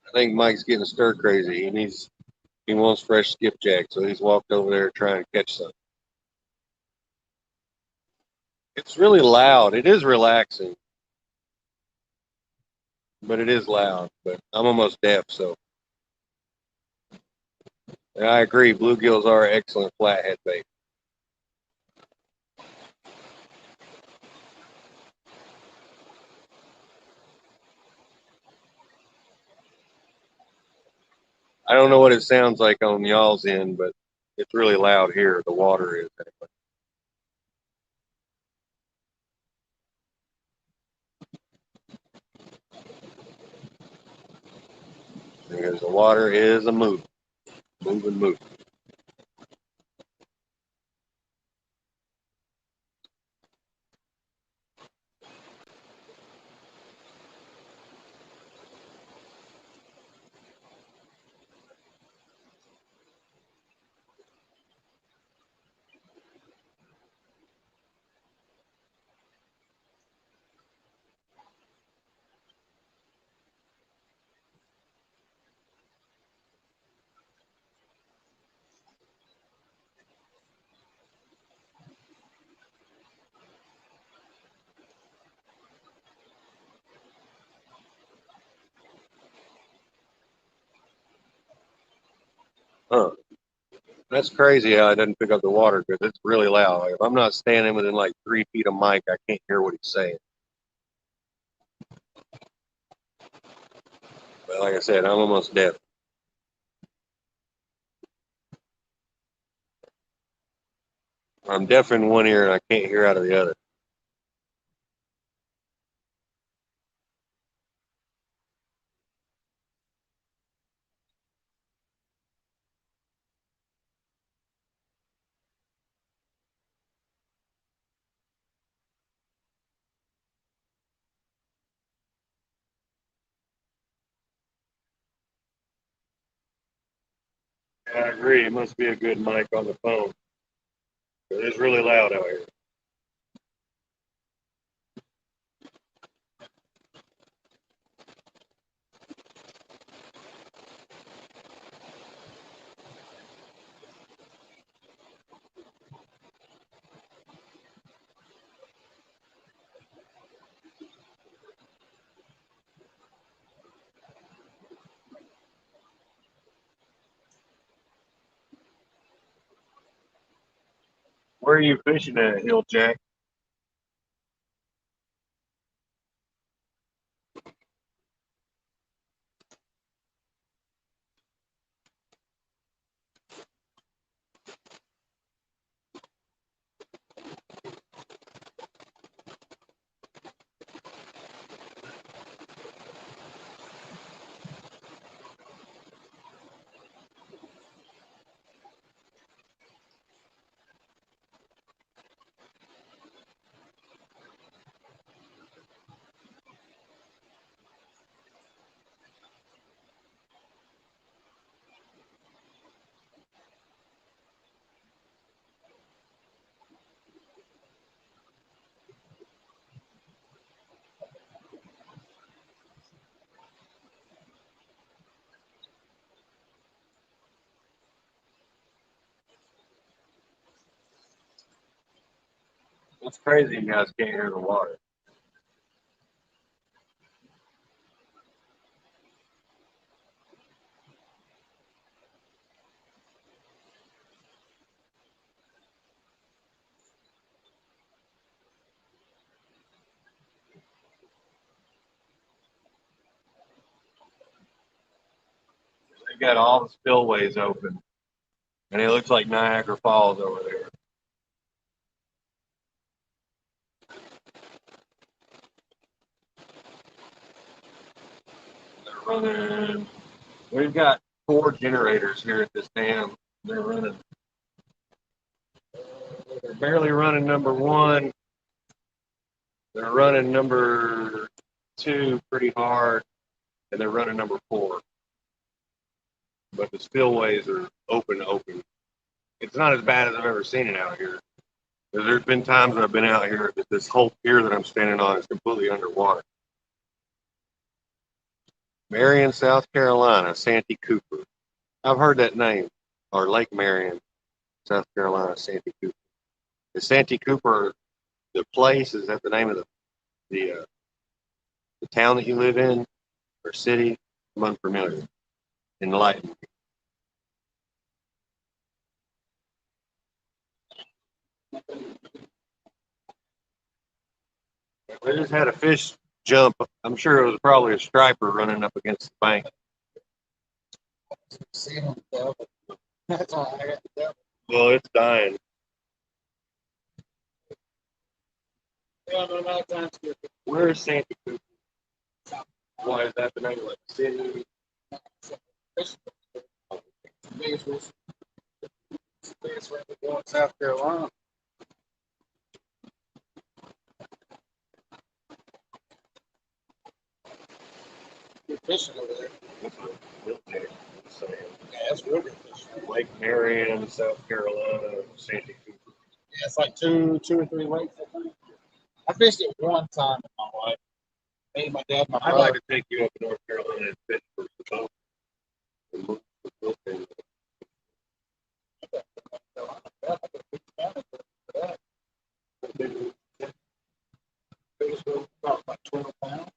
I think Mike's getting stir crazy. He wants fresh skipjack, so he's walked over there trying to catch some. It's really loud. It is relaxing, but it is loud. But I'm almost deaf, so and I agree. Bluegills are excellent flathead bait. I don't know what it sounds like on y'all's end, but it's really loud here. The water is. Anyway. Because the water is a moving. Moving. Huh. That's crazy how it doesn't pick up the water because it's really loud. Like if I'm not standing within like 3 feet of Mike, I can't hear what he's saying. But like I said, I'm almost deaf. I'm deaf in one ear and I can't hear out of the other. Yeah, I agree. It must be a good mic on the phone. It's really loud out here. Where are you fishing at, Hill Jack? It's crazy you guys can't hear the water. They got all the spillways open. And it looks like Niagara Falls over there. They're running. We've got 4 generators here at this dam. They're running. They're barely running number 1. They're running number 2 pretty hard, and they're running number 4. But the spillways are open. It's not as bad as I've ever seen it out here. There's been times that I've been out here that this whole pier that I'm standing on is completely underwater. Marion, South Carolina, Santee Cooper. I've heard that name, or Lake Marion, South Carolina, Santee Cooper. Is Santee Cooper the place? Is that the name of the town that you live in, or city? I'm unfamiliar. Enlighten me. They just had a fish jump. I'm sure it was probably a striper running up against the bank. That's all I got to tell. Well, it's dying. Yeah, no, no, time skip. Where is Santee Cooper? Why is that the name of the city? Biggest race, biggest race we go in South Carolina. Good fishing over there. Yeah, that's real good fishing. Lake Marion, South Carolina, Sandy Cooper. Yeah, it's like two or three lakes, I think. I fished it one time in my life. Me, my dad, my I'd brother. like to take you up to North Carolina and fish for the boat. Biggest one, about like 12 pounds.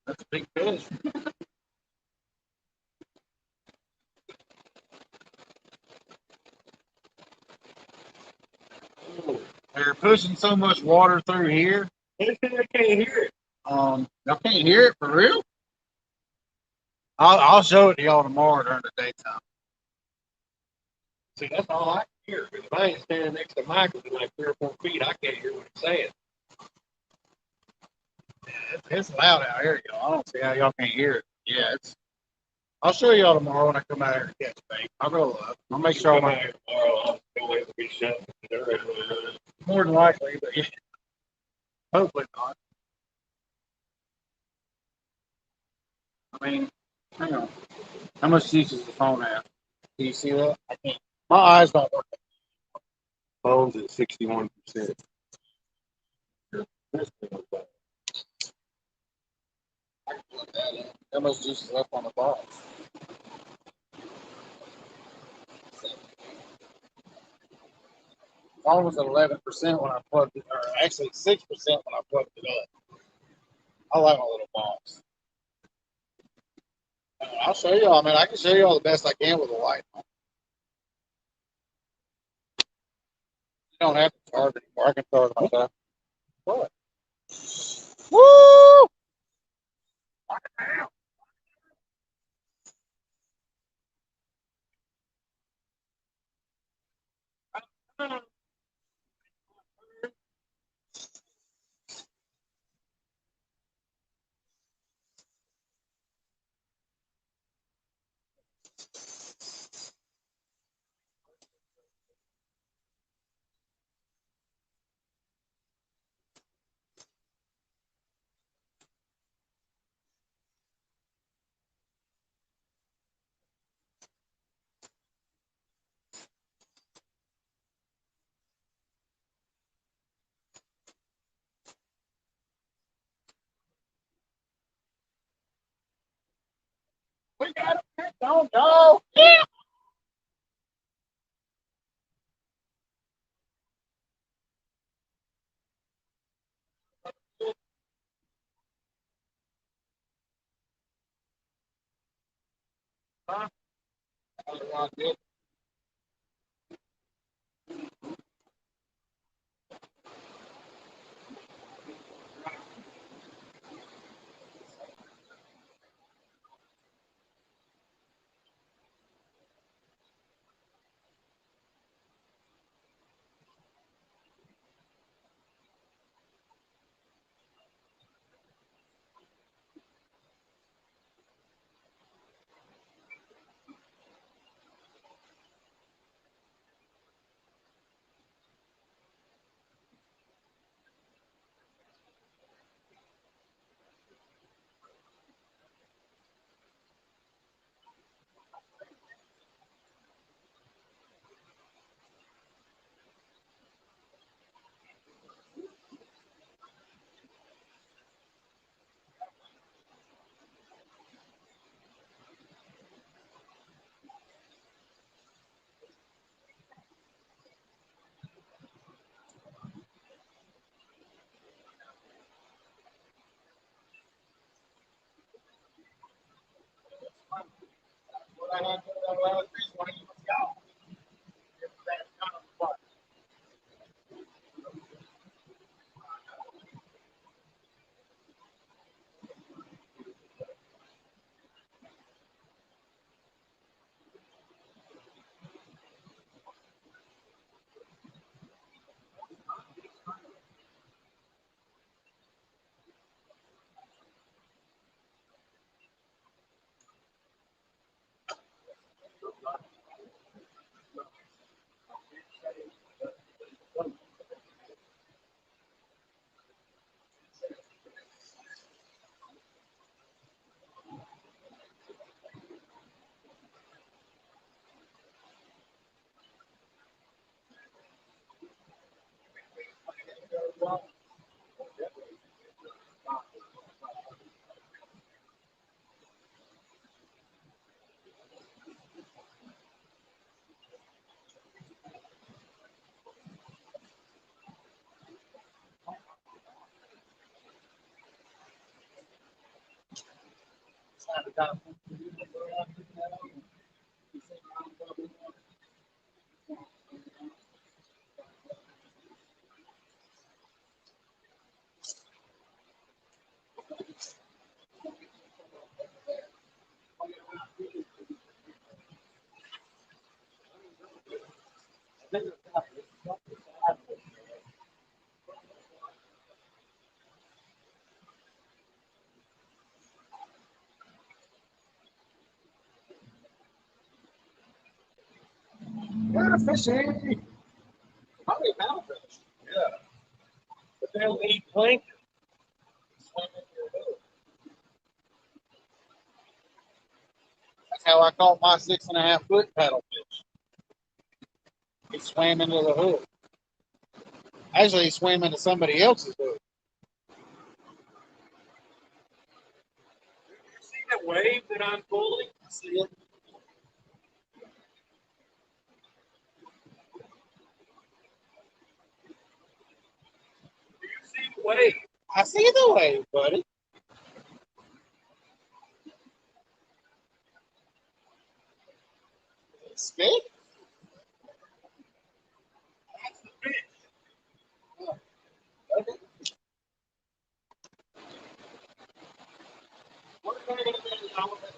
That's a big fish. They're pushing so much water through here. I can't hear it. Y'all can't hear it for real. I'll show it to y'all tomorrow during the daytime. See, that's all I can hear. Because if I ain't standing next to Michael in like 3 or 4 feet, I can't hear what he's saying. It's loud out here, y'all. I don't see how y'all can't hear it. Yeah, it's. I'll show y'all tomorrow when I come out here and catch bait. I'll go up. I'll make sure Come I'm out here tomorrow, I'll go able to be shut. They're ready to run. more than likely, but yeah. Hopefully not. I mean, hang on. How much juice does the phone have? Do you see that? I can't. My eyes don't work. Phone's at 61%. I can look that up. How much juice is left on the box? Phone was at 11% when I plugged it, or actually 6% when I plugged it up. I like my little box. I'll show you all. I mean, I can show you all the best I can with a light on. You don't have to charge anymore. I can charge myself. What? Woo! We got it. Don't go. Yeah. Huh? Yeah, fishy. Probably a poundfish. Yeah. But they'll eat plankton. Swim into your hook. That's how I caught my 6.5 foot paddlefish. He swam into the hook. Actually, he swam into somebody else's hook. You see the wave that I'm pulling? I see it. Do you see the wave? I see the wave, buddy. Stick? That's the fish. Okay. What are they going to do now with it?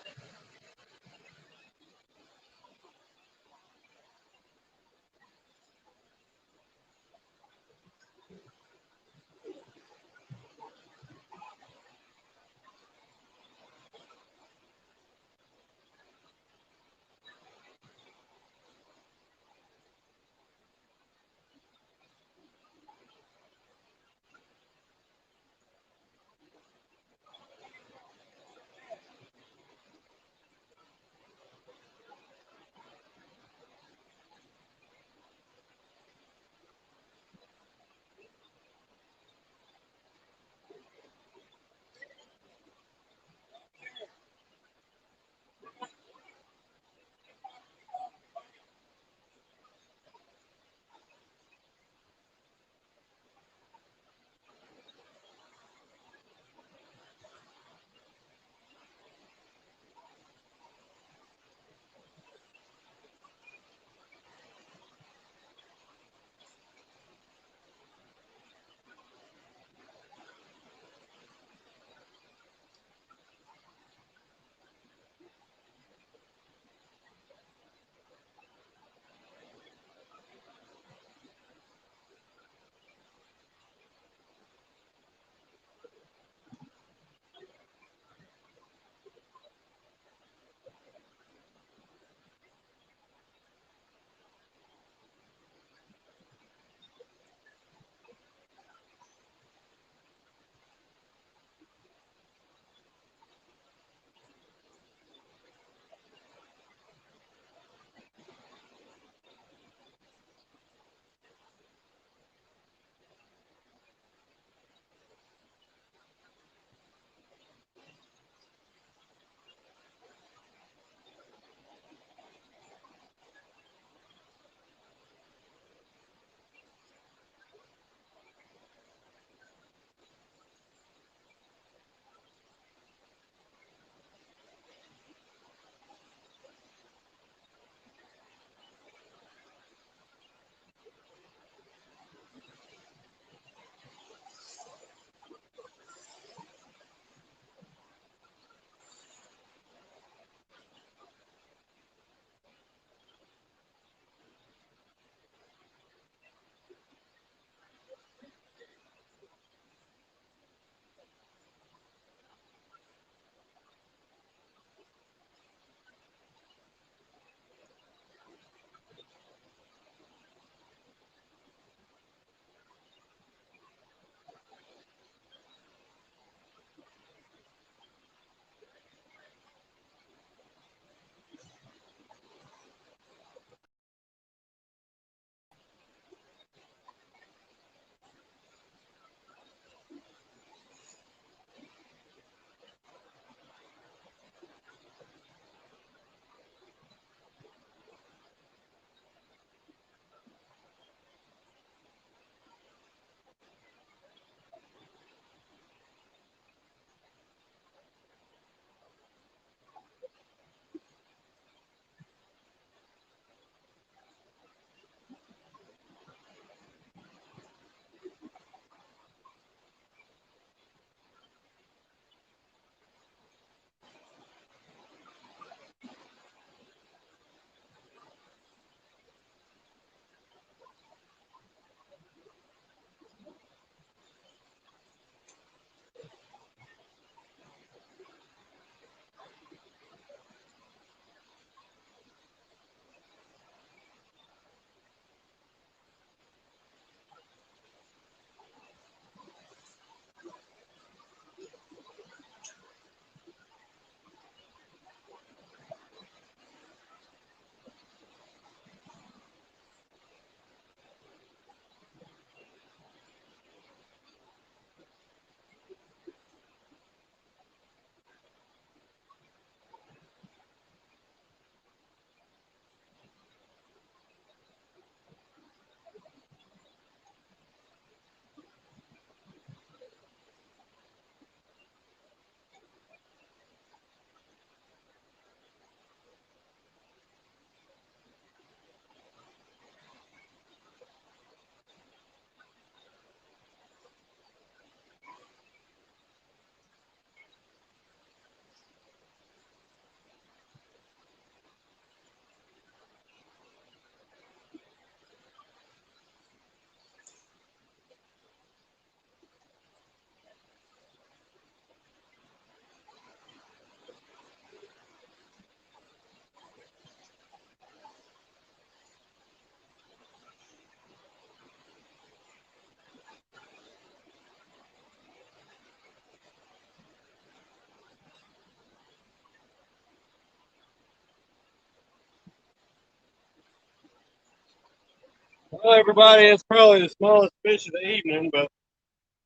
Well, everybody, it's probably the smallest fish of the evening, but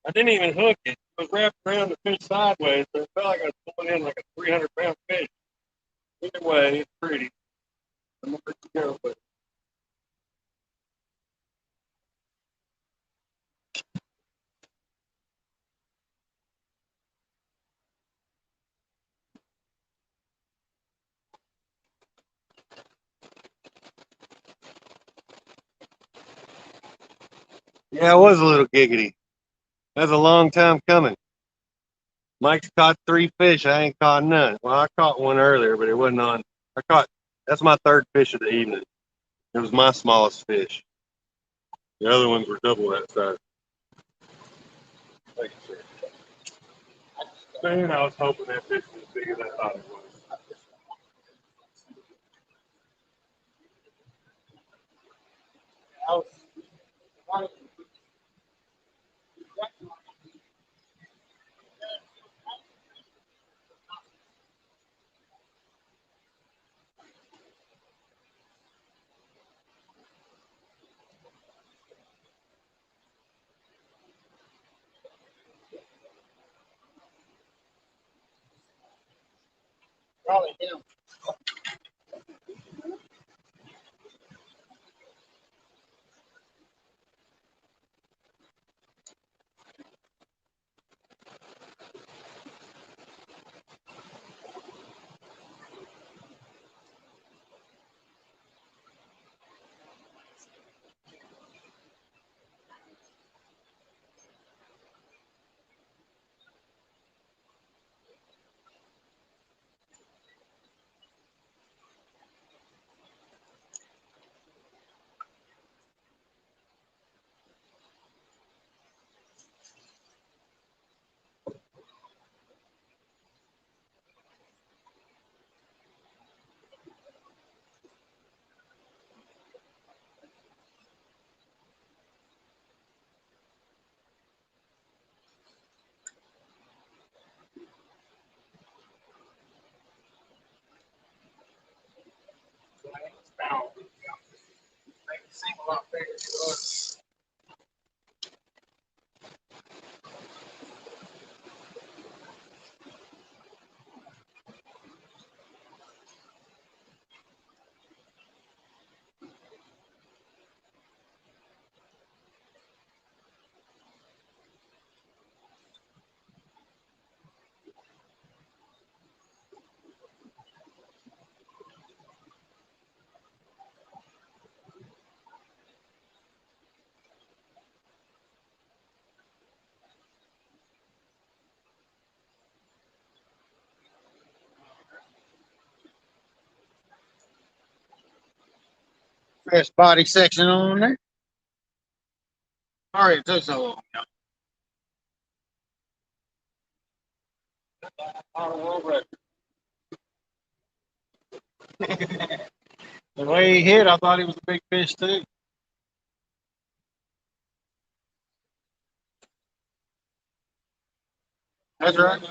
I didn't even hook it. It was wrapped around the fish sideways, so it felt like I was pulling in like a 300-pound fish. Either way, it's pretty. I'm gonna let you go, but yeah, it was a little giggity. That's a long time coming. Mike's caught 3 fish. I ain't caught none. Well, I caught one earlier, but it wasn't on. I caught. That's my 3rd fish of the evening. It was my smallest fish. The other ones were double that size. Thank you, sir. Man, I was hoping that fish was as big as I thought it was. I was, probably him. Make it seem a lot bigger than it was. Fresh body section on there. Sorry it took so long. The way he hit, I thought he was a big fish too. That's right.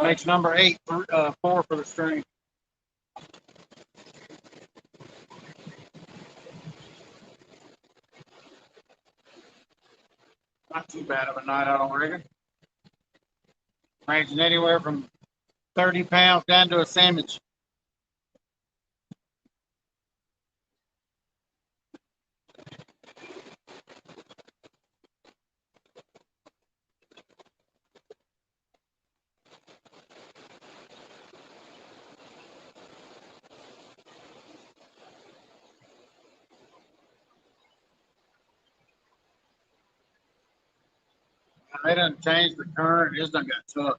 Makes number 8 for 4 for the string. Not too bad of a night, I don't reckon. Ranging anywhere from 30 pounds down to a sandwich. They done changed the current. It's done got tough.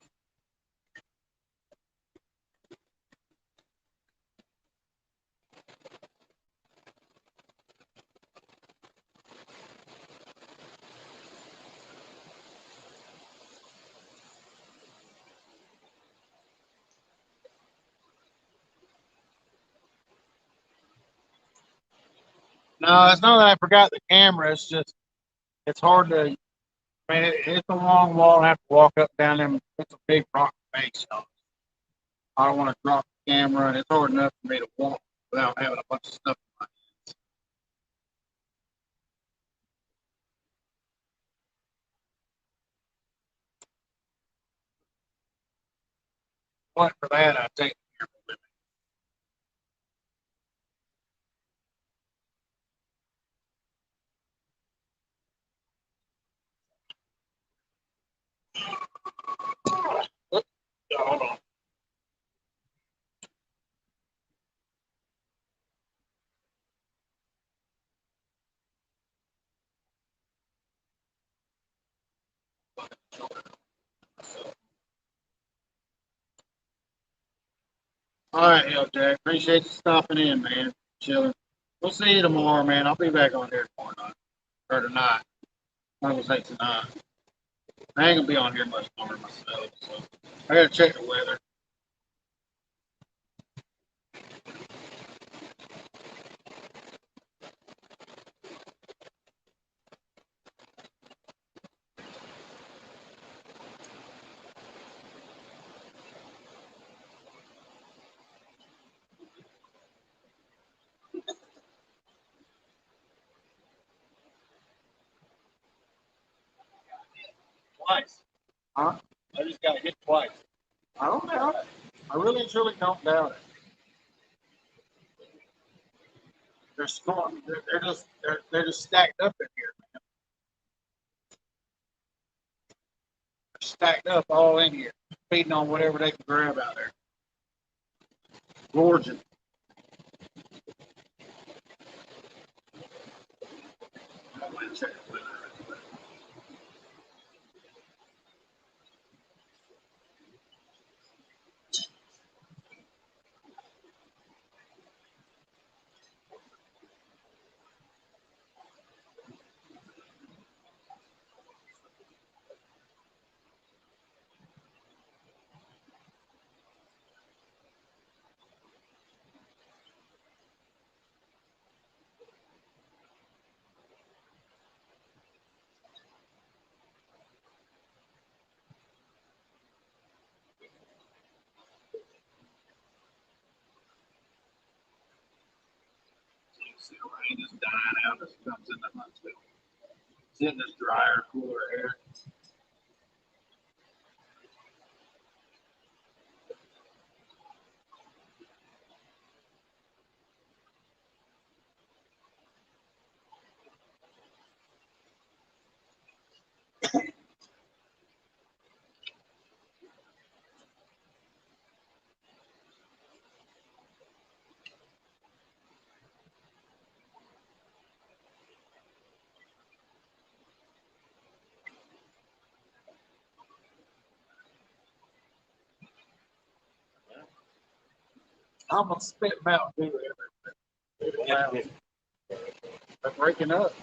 No, it's not that I forgot the camera. It's just, it's hard to, I mean, it's a long wall. I have to walk up down them. It's a big rock face. So I don't want to drop the camera, and it's hard enough for me to walk without having a bunch of stuff in my hands. What for that? I take care of it. Hold on. All right, yo, Jack. Appreciate you stopping in, man. Chilling. We'll see you tomorrow, man. I'll be back on here tomorrow night or tonight. I will say tonight. I ain't gonna be on here much longer myself, so I gotta check the weather. Twice. Huh? I just got hit twice. I don't doubt it. I really and truly don't doubt it. They're strong. They're just stacked up in here. They're stacked up all in here, feeding on whatever they can grab out there. Gorging. I'm gonna check the weather. See the rain is dying out as it comes into Huntsville. It's in this drier, cooler air. I'm gonna spit Mountain Dew everywhere. They're breaking up.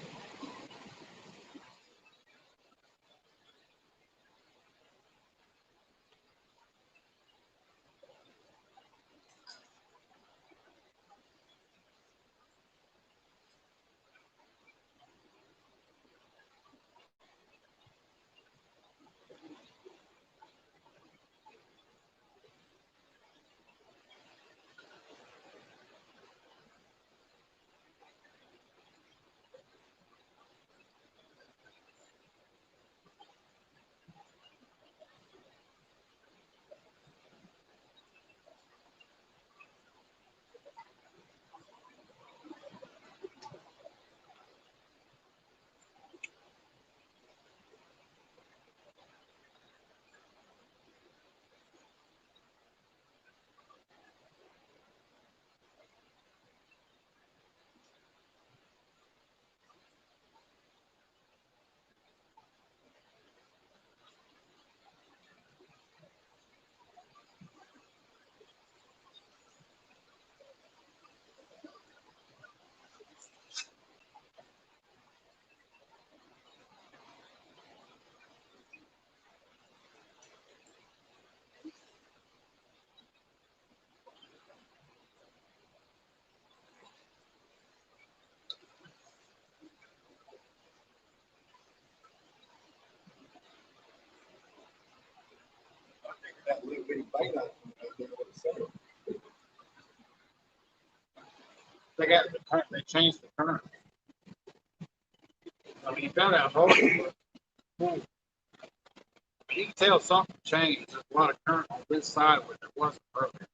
That little bitty bite out there with the center. They got the current. They changed the current. I mean, you found out. You You can tell something changed. There's a lot of current on this side where there wasn't earlier.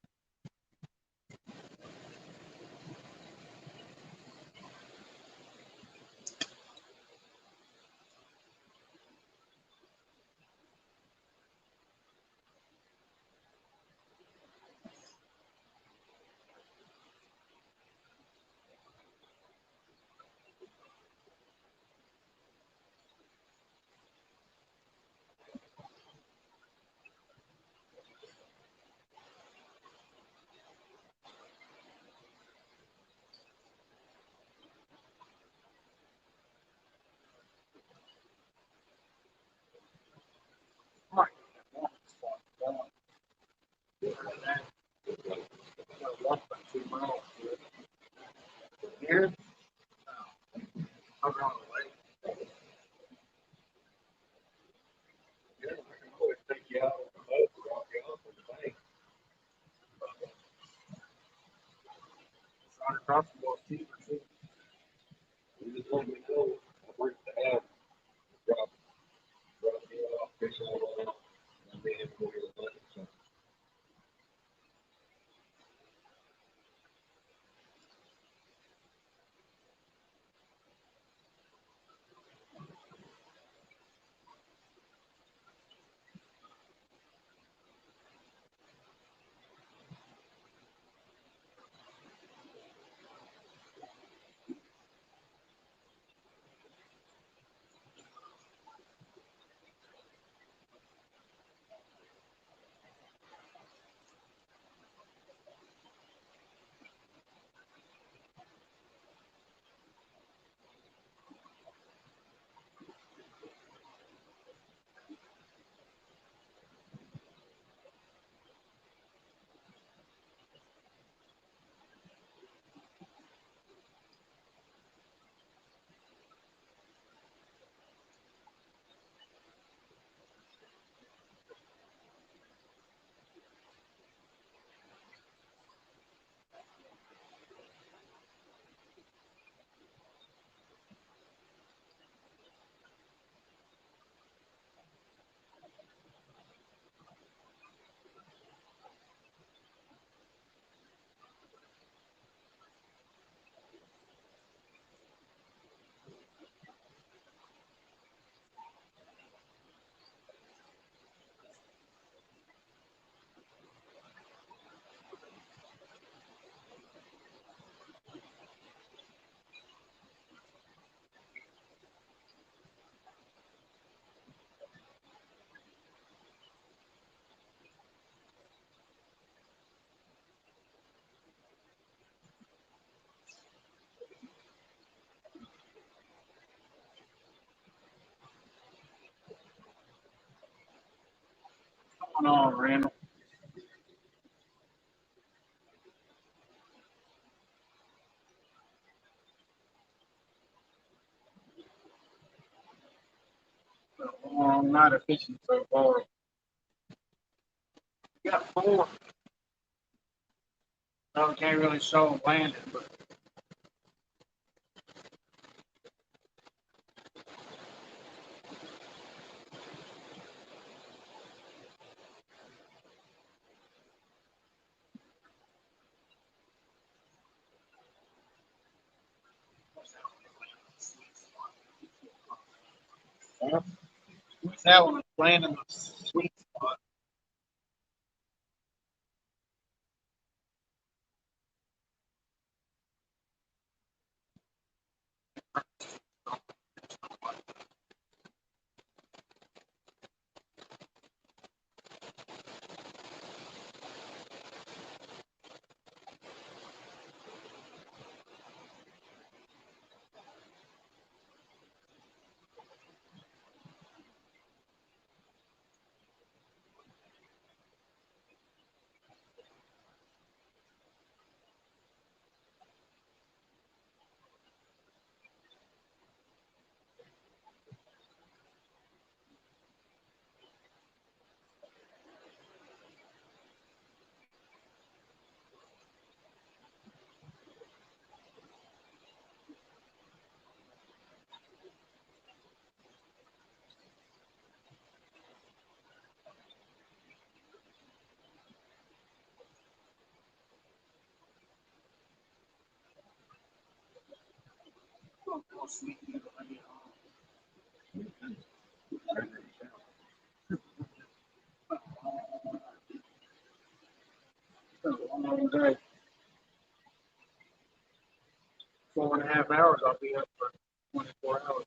Right. Here, I'm on the way. Yeah, I can always take you out on the boat, drop you off on the bank. Right across the wall, cheaper too. You just let me know. I'll bring the app, drop you off, fish all out. And then we'll get the money. So, Come on, Randall. I'm not efficient so far. You got four. No, can't really show them landing, but that one is landing the sweet spot. I'll sleep in when I get home. It's been a long day. 4.5 hours, I'll be up for 24 hours.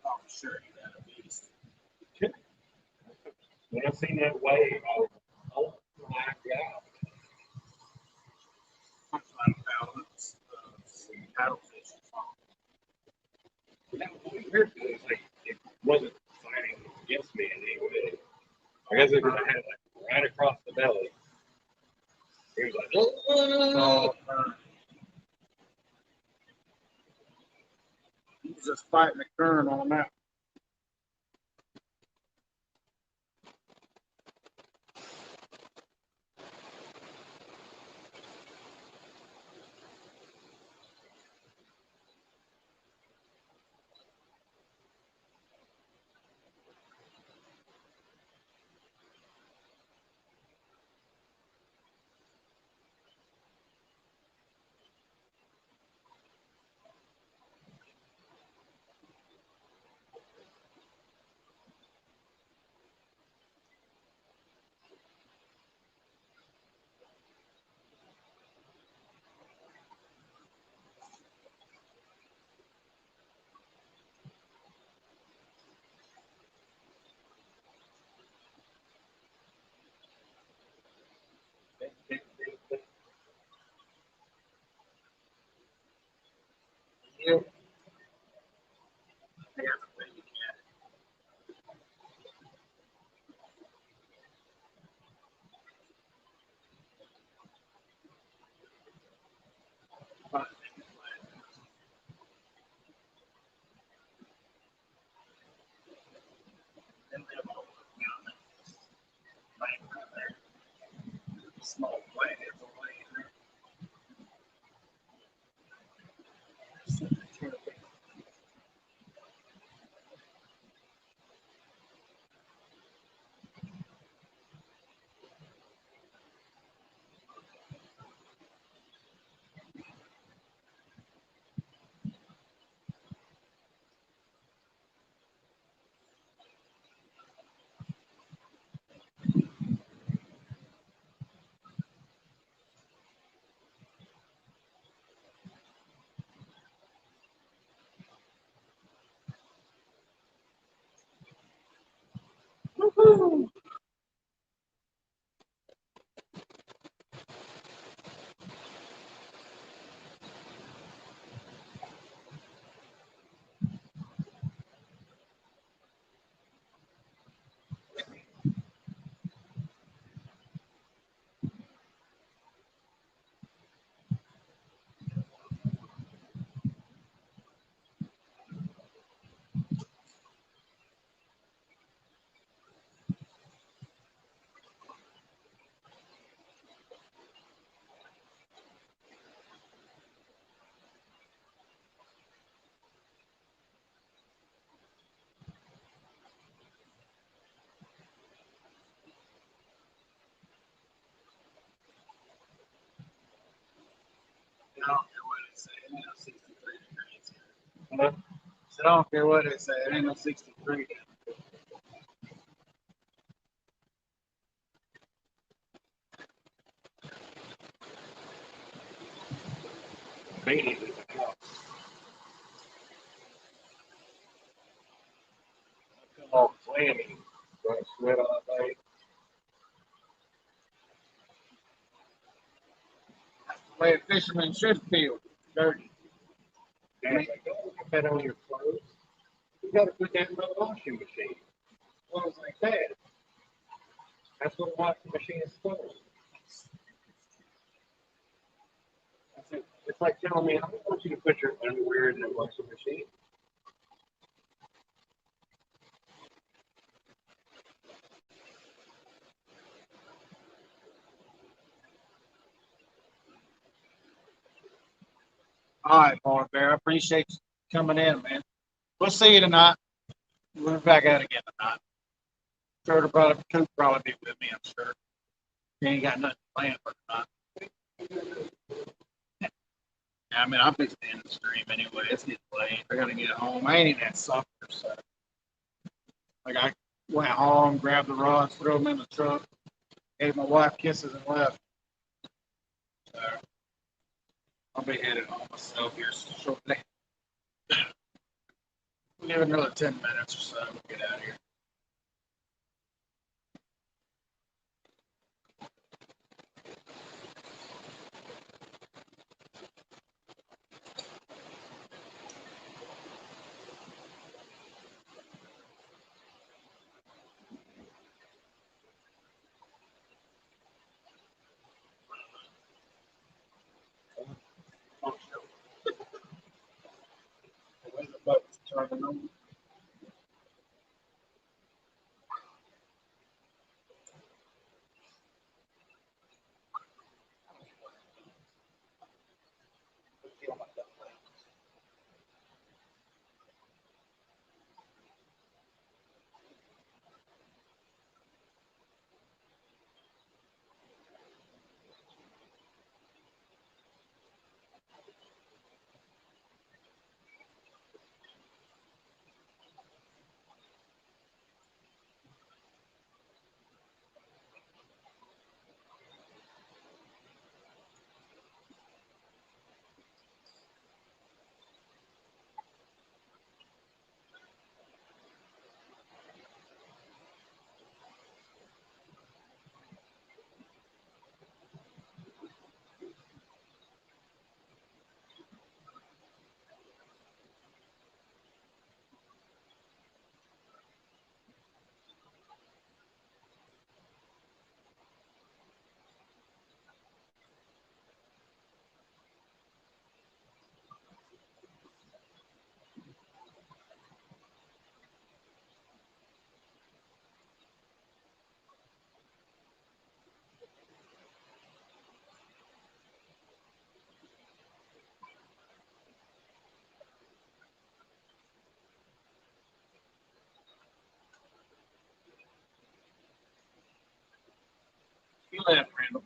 I'm sure you got a beast. When I seen that wave, I was like, oh my God. I'm trying to balance paddlefish. That was weird because it's like, it wasn't fighting against me in any way. I guess it was I had it like right across the belly. He was like, oh. He's just fighting the current on that. Yep. Small planet. Woohoo! I don't care what it say. It ain't no 63 degrees here. Huh? So I don't care what it say. It ain't no 63. Beanies in the house. I come off clammy, so I sweat all day. The way a fisherman should feel. Dirty. Dad's like, don't put that on your clothes. You gotta put that in the washing machine. Well, it's like that. That's what a washing machine is for. It's like telling me, I don't want you to put your underwear in the washing machine. All right, Boy Bear. I appreciate you coming in, man. We'll see you tonight. We'll be back out again tonight. Sure, to probably Coop probably be with me. I'm sure. He ain't got nothing planned for tonight. I mean, I'm fixing to end the stream anyway. It's getting late. I gotta get home. I ain't even had supper, so like I went home, grabbed the rods, threw them in the truck, gave my wife kisses, and left. So I'll be headed home myself here shortly. We'll give it another 10 minutes or so. We'll get out of here. When the button's turning on. You left, Randall.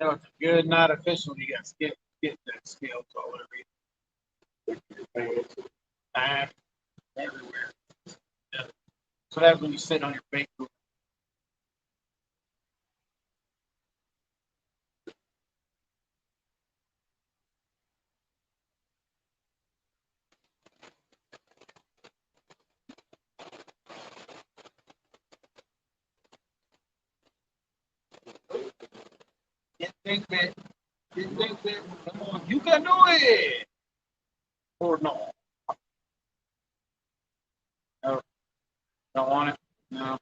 No, it's a good night official. You got to get that scale or whatever. Back, everywhere. Yeah. So that's when you sit on your bake. Think that, think that, come on, you can do it. Or no. No, don't want it. No.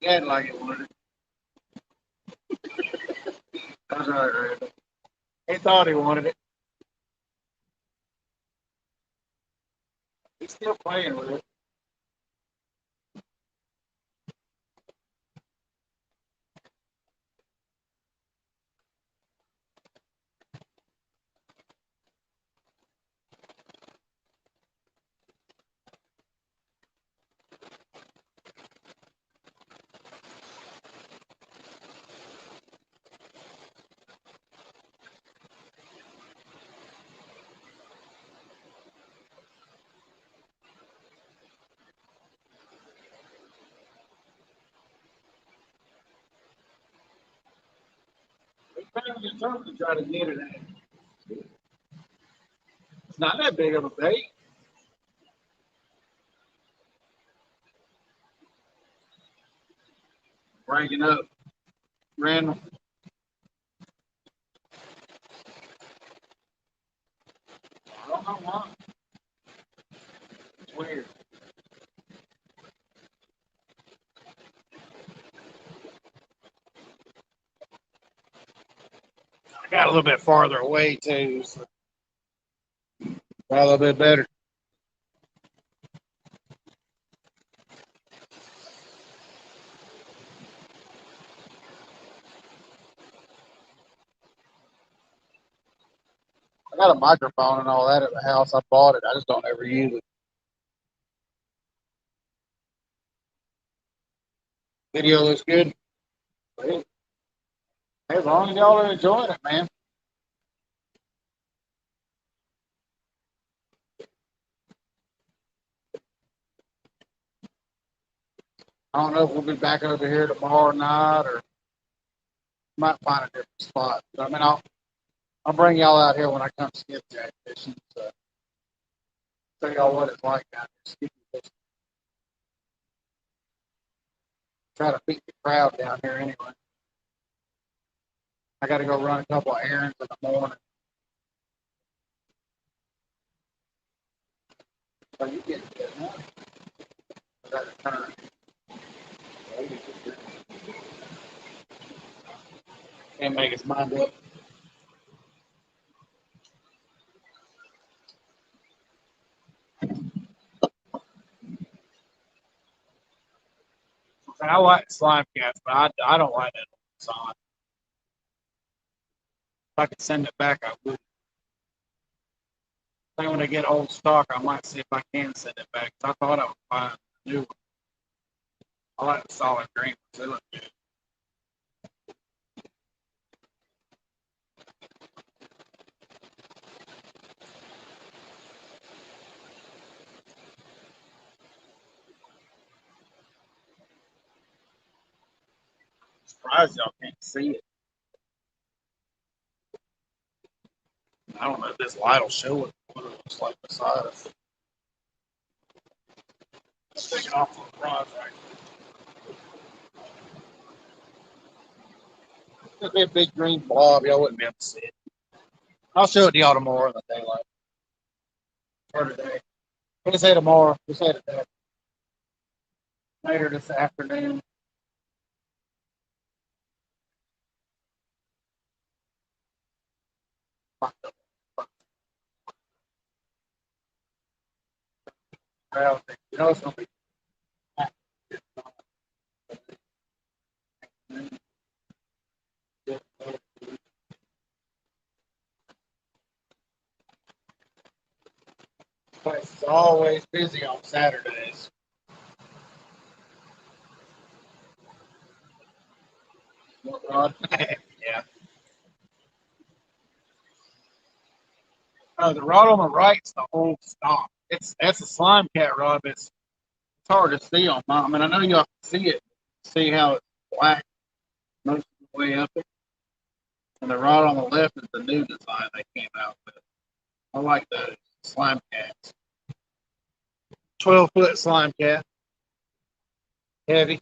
Dad like it, wanted it. That's right, Randall. He thought he wanted it. He's still playing with it. trying to get something to try to get it at. It's not that big of a bait. Ranking up random. I don't know why. It's weird. I got a little bit farther away too, so got a little bit better. I got a microphone and all that at the house. I bought it. I just don't ever use it. Video looks good. Hey, as long as y'all are enjoying it, man. I don't know if we'll be back over here tomorrow night or might find a different spot. But, I mean, I'll bring y'all out here when I come skipjack fishing. So tell y'all what it's like down here skipping fishing. Try to beat the crowd down here anyway. I got to go run a couple of errands in the morning. So you get it, huh? I got to turn. Can't make his mind up. I like slime cats, but I don't like that song. If I could send it back, I would. I think when I get old stock, I might see if I can send it back. I thought I would find a new one. I like the solid green ones. They look good. I'm surprised y'all can't see it. I don't know if this light will show it what it looks like beside us. Let's take it off the rods right there. It'd be a big green blob. Y'all wouldn't be able to see it. I'll show it to y'all tomorrow in the daylight. Or today. We'll say tomorrow. We'll say today. Later this afternoon. You know it's gonna be. Place is always busy on Saturdays. What, Rod? Yeah. The rod on the right's the old stock. That's a slime cat rod, but it's hard to see on mine. I mean, I know y'all can see it. See how it's black most of the way up there. And the rod on the left is the new design they came out with. I like those slime cats. 12-foot slime cat. Heavy.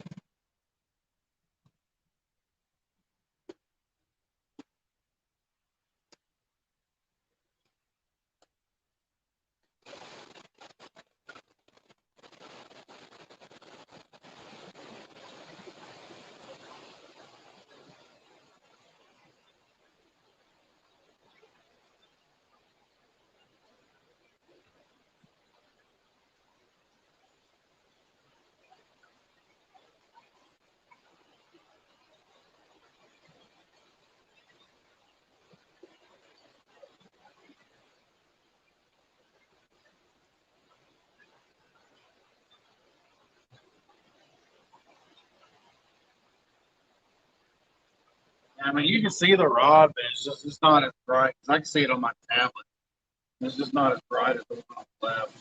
I mean, you can see the rod, but it's not as bright. I can see it on my tablet. It's just not as bright as the one on the left.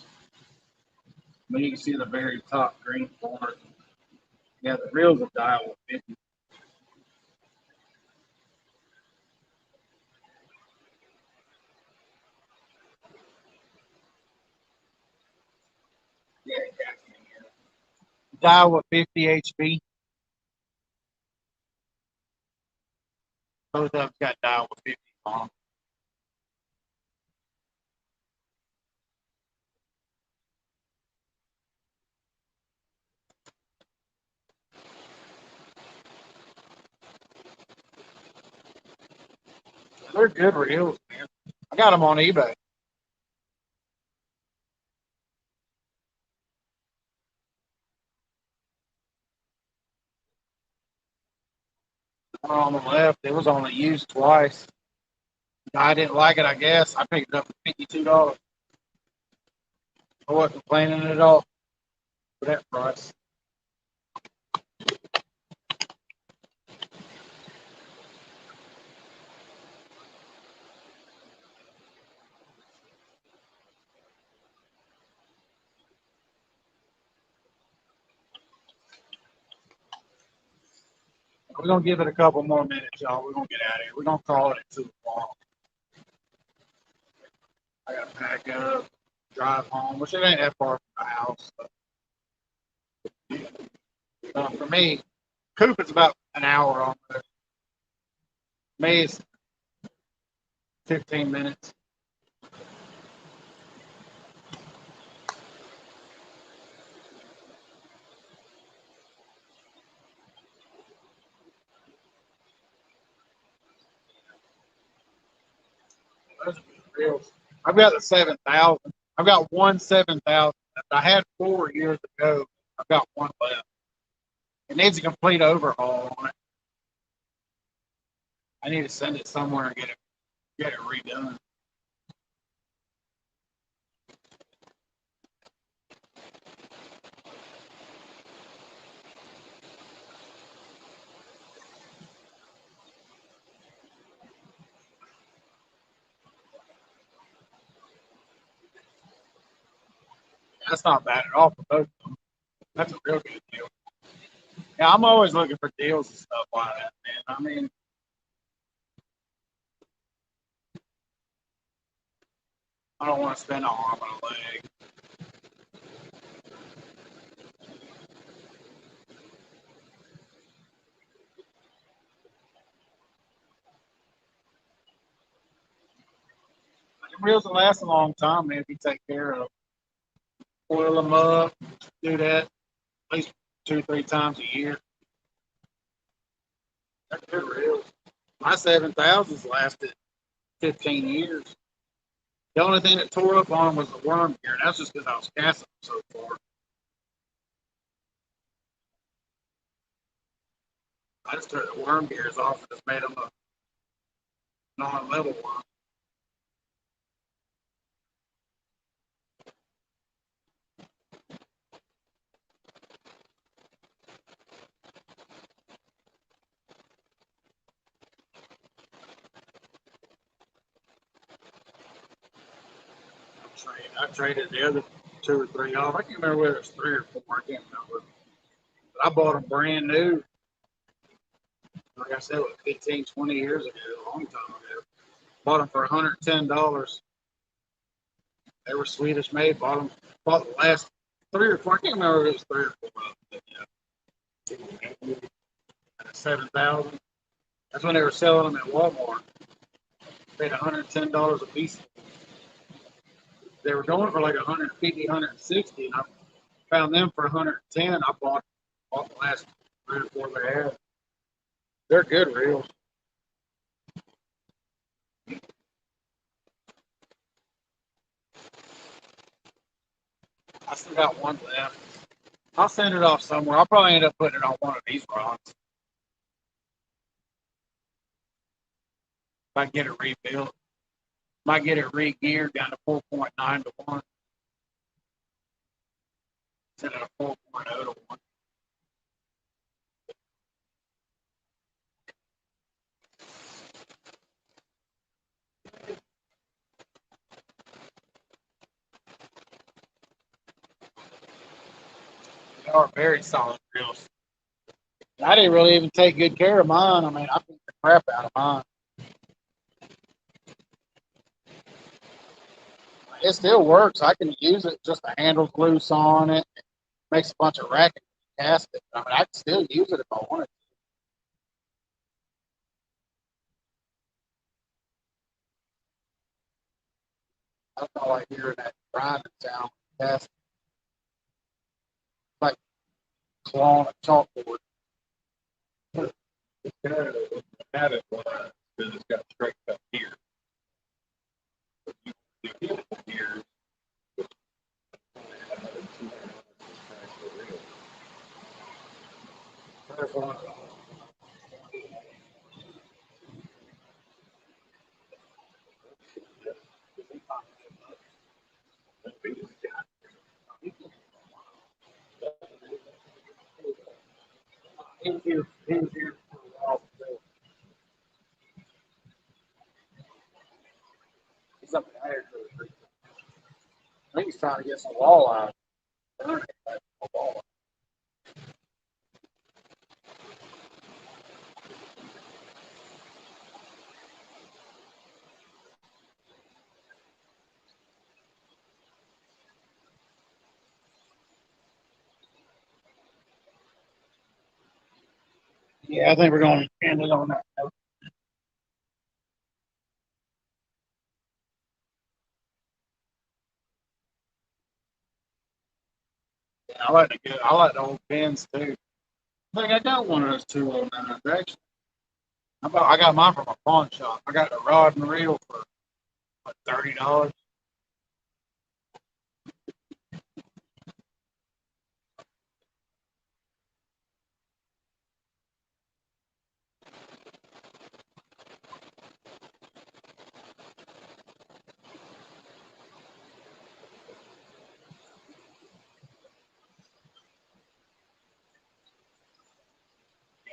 I mean, you can see the very top green corner. Yeah, the reel's a dial with 50. Yeah, Daiwa 50 HP. Both of them got Daiwa 50 on them. They're good reels, man. I got them on eBay. On the left, it was only used twice. I didn't like it, I guess. I picked it up for $52. I wasn't complaining at all for that price. We're gonna give it a couple more minutes, y'all. We're gonna get out of here. We're gonna call it at 2 o'clock. I gotta pack up, drive home, which it ain't that far from the house. But, for me, Coop is about an hour on there. Me, it's 15 minutes. Those are good reels. I've got the 7,000. I've got one 7,000. I had 4 years ago. I've got one left. It needs a complete overhaul on it. I need to send it somewhere and get it redone. That's not bad at all for both of them. That's a real good deal. Yeah, I'm always looking for deals and stuff like that, man. I mean, I don't want to spend an arm and a leg. The reels will last a long time, man, if you take care of them. Oil them up, do that at least 2 or 3 times a year. They're good reels. My 7,000s lasted 15 years. The only thing that tore up on them was the worm gear. That's just because I was casting them so far. I just took the worm gears off and just made them a non-level one. I traded the other 2 or 3 off. I can't remember whether it was 3 or 4. I can't remember. But I bought them brand new. Like I said, it was 15, 20 years ago, a long time ago. Bought them for $110. They were Swedish made. Bought the last 3 or 4. I can't remember if it was 3 or 4 of them. At 7,000. That's when they were selling them at Walmart. Paid $110 a piece. They were going for like 150, 160, and I found them for 110. I bought the last 3 or 4 they had. They're good reels. I still got one left. I'll send it off somewhere. I'll probably end up putting it on one of these rods. If I get it rebuilt. Might get it re-geared down to 4.9 to 1. Instead of 4.0 to 1. They are very solid reels. I didn't really even take good care of mine. I mean, I beat the crap out of mine. it still works. I can use it. Just the handle's loose on it. It makes a bunch of racket cast it. I mean, I can still use it if I wanted to. I don't like hearing that grinding sound. Cast like clawing a chalkboard. It's kind of padded line because it's got straight cut here. You do here. There's one. He was here for a while. He's up there. I think he's trying to get some walleye. Yeah, I think we're going to end it on that note. Yeah, I like the old pins too. I think I got one of those 209s actually. I got mine from a pawn shop. I got the rod and reel for what, $30.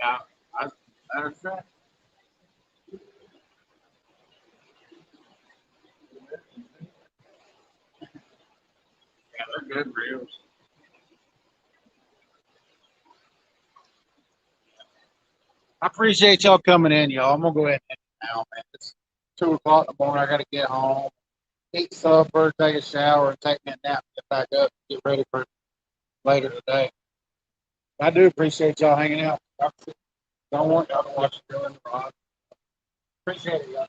Yeah, I, that's right. Yeah, they're good reels. I appreciate y'all coming in, y'all. I'm gonna go ahead and end it now, man. It's 2 o'clock in the morning. I gotta get home, eat supper, take a shower, and take me a nap, get back up, get ready for later today. I do appreciate y'all hanging out. Don't want y'all to watch the drill in the rod. Appreciate it, y'all.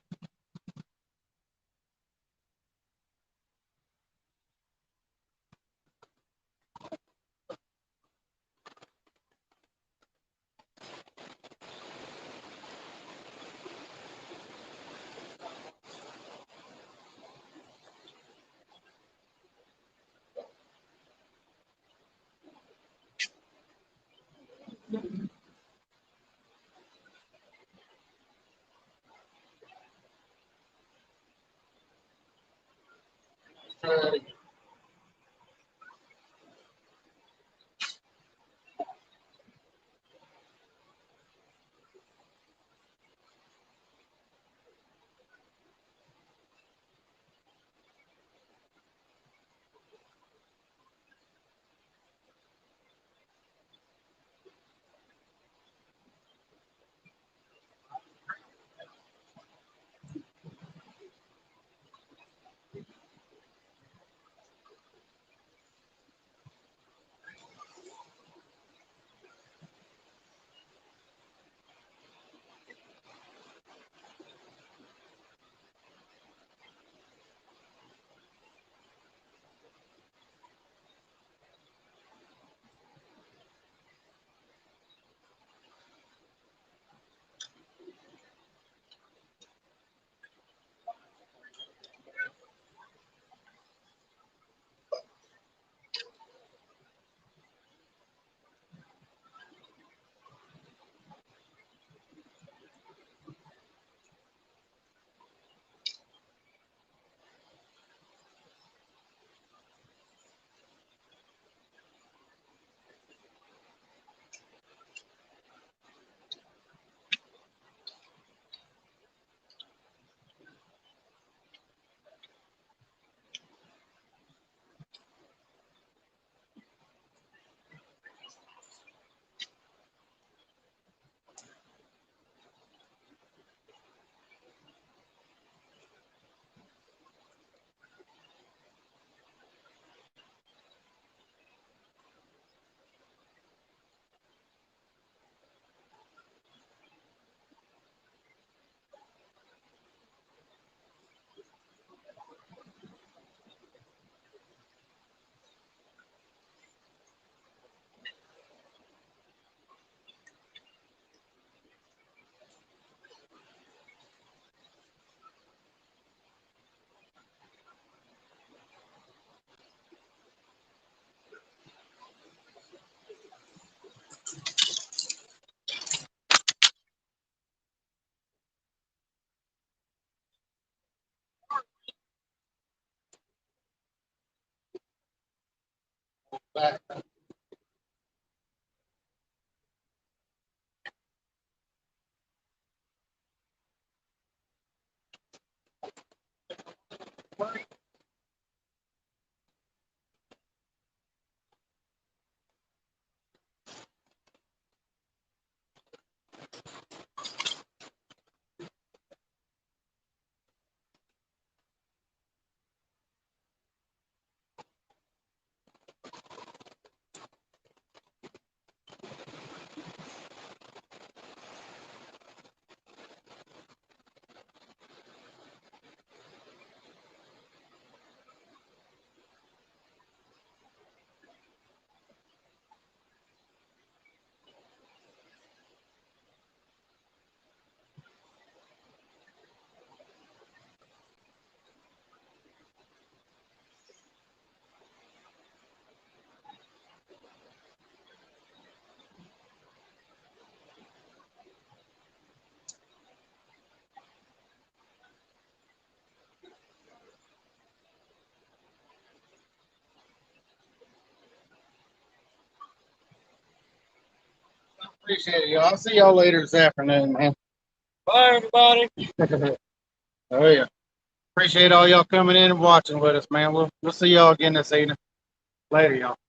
Appreciate it, y'all. I'll see y'all later this afternoon, man. Bye, everybody. Oh yeah. Appreciate all y'all coming in and watching with us, man. We'll see y'all again this evening. Later, y'all.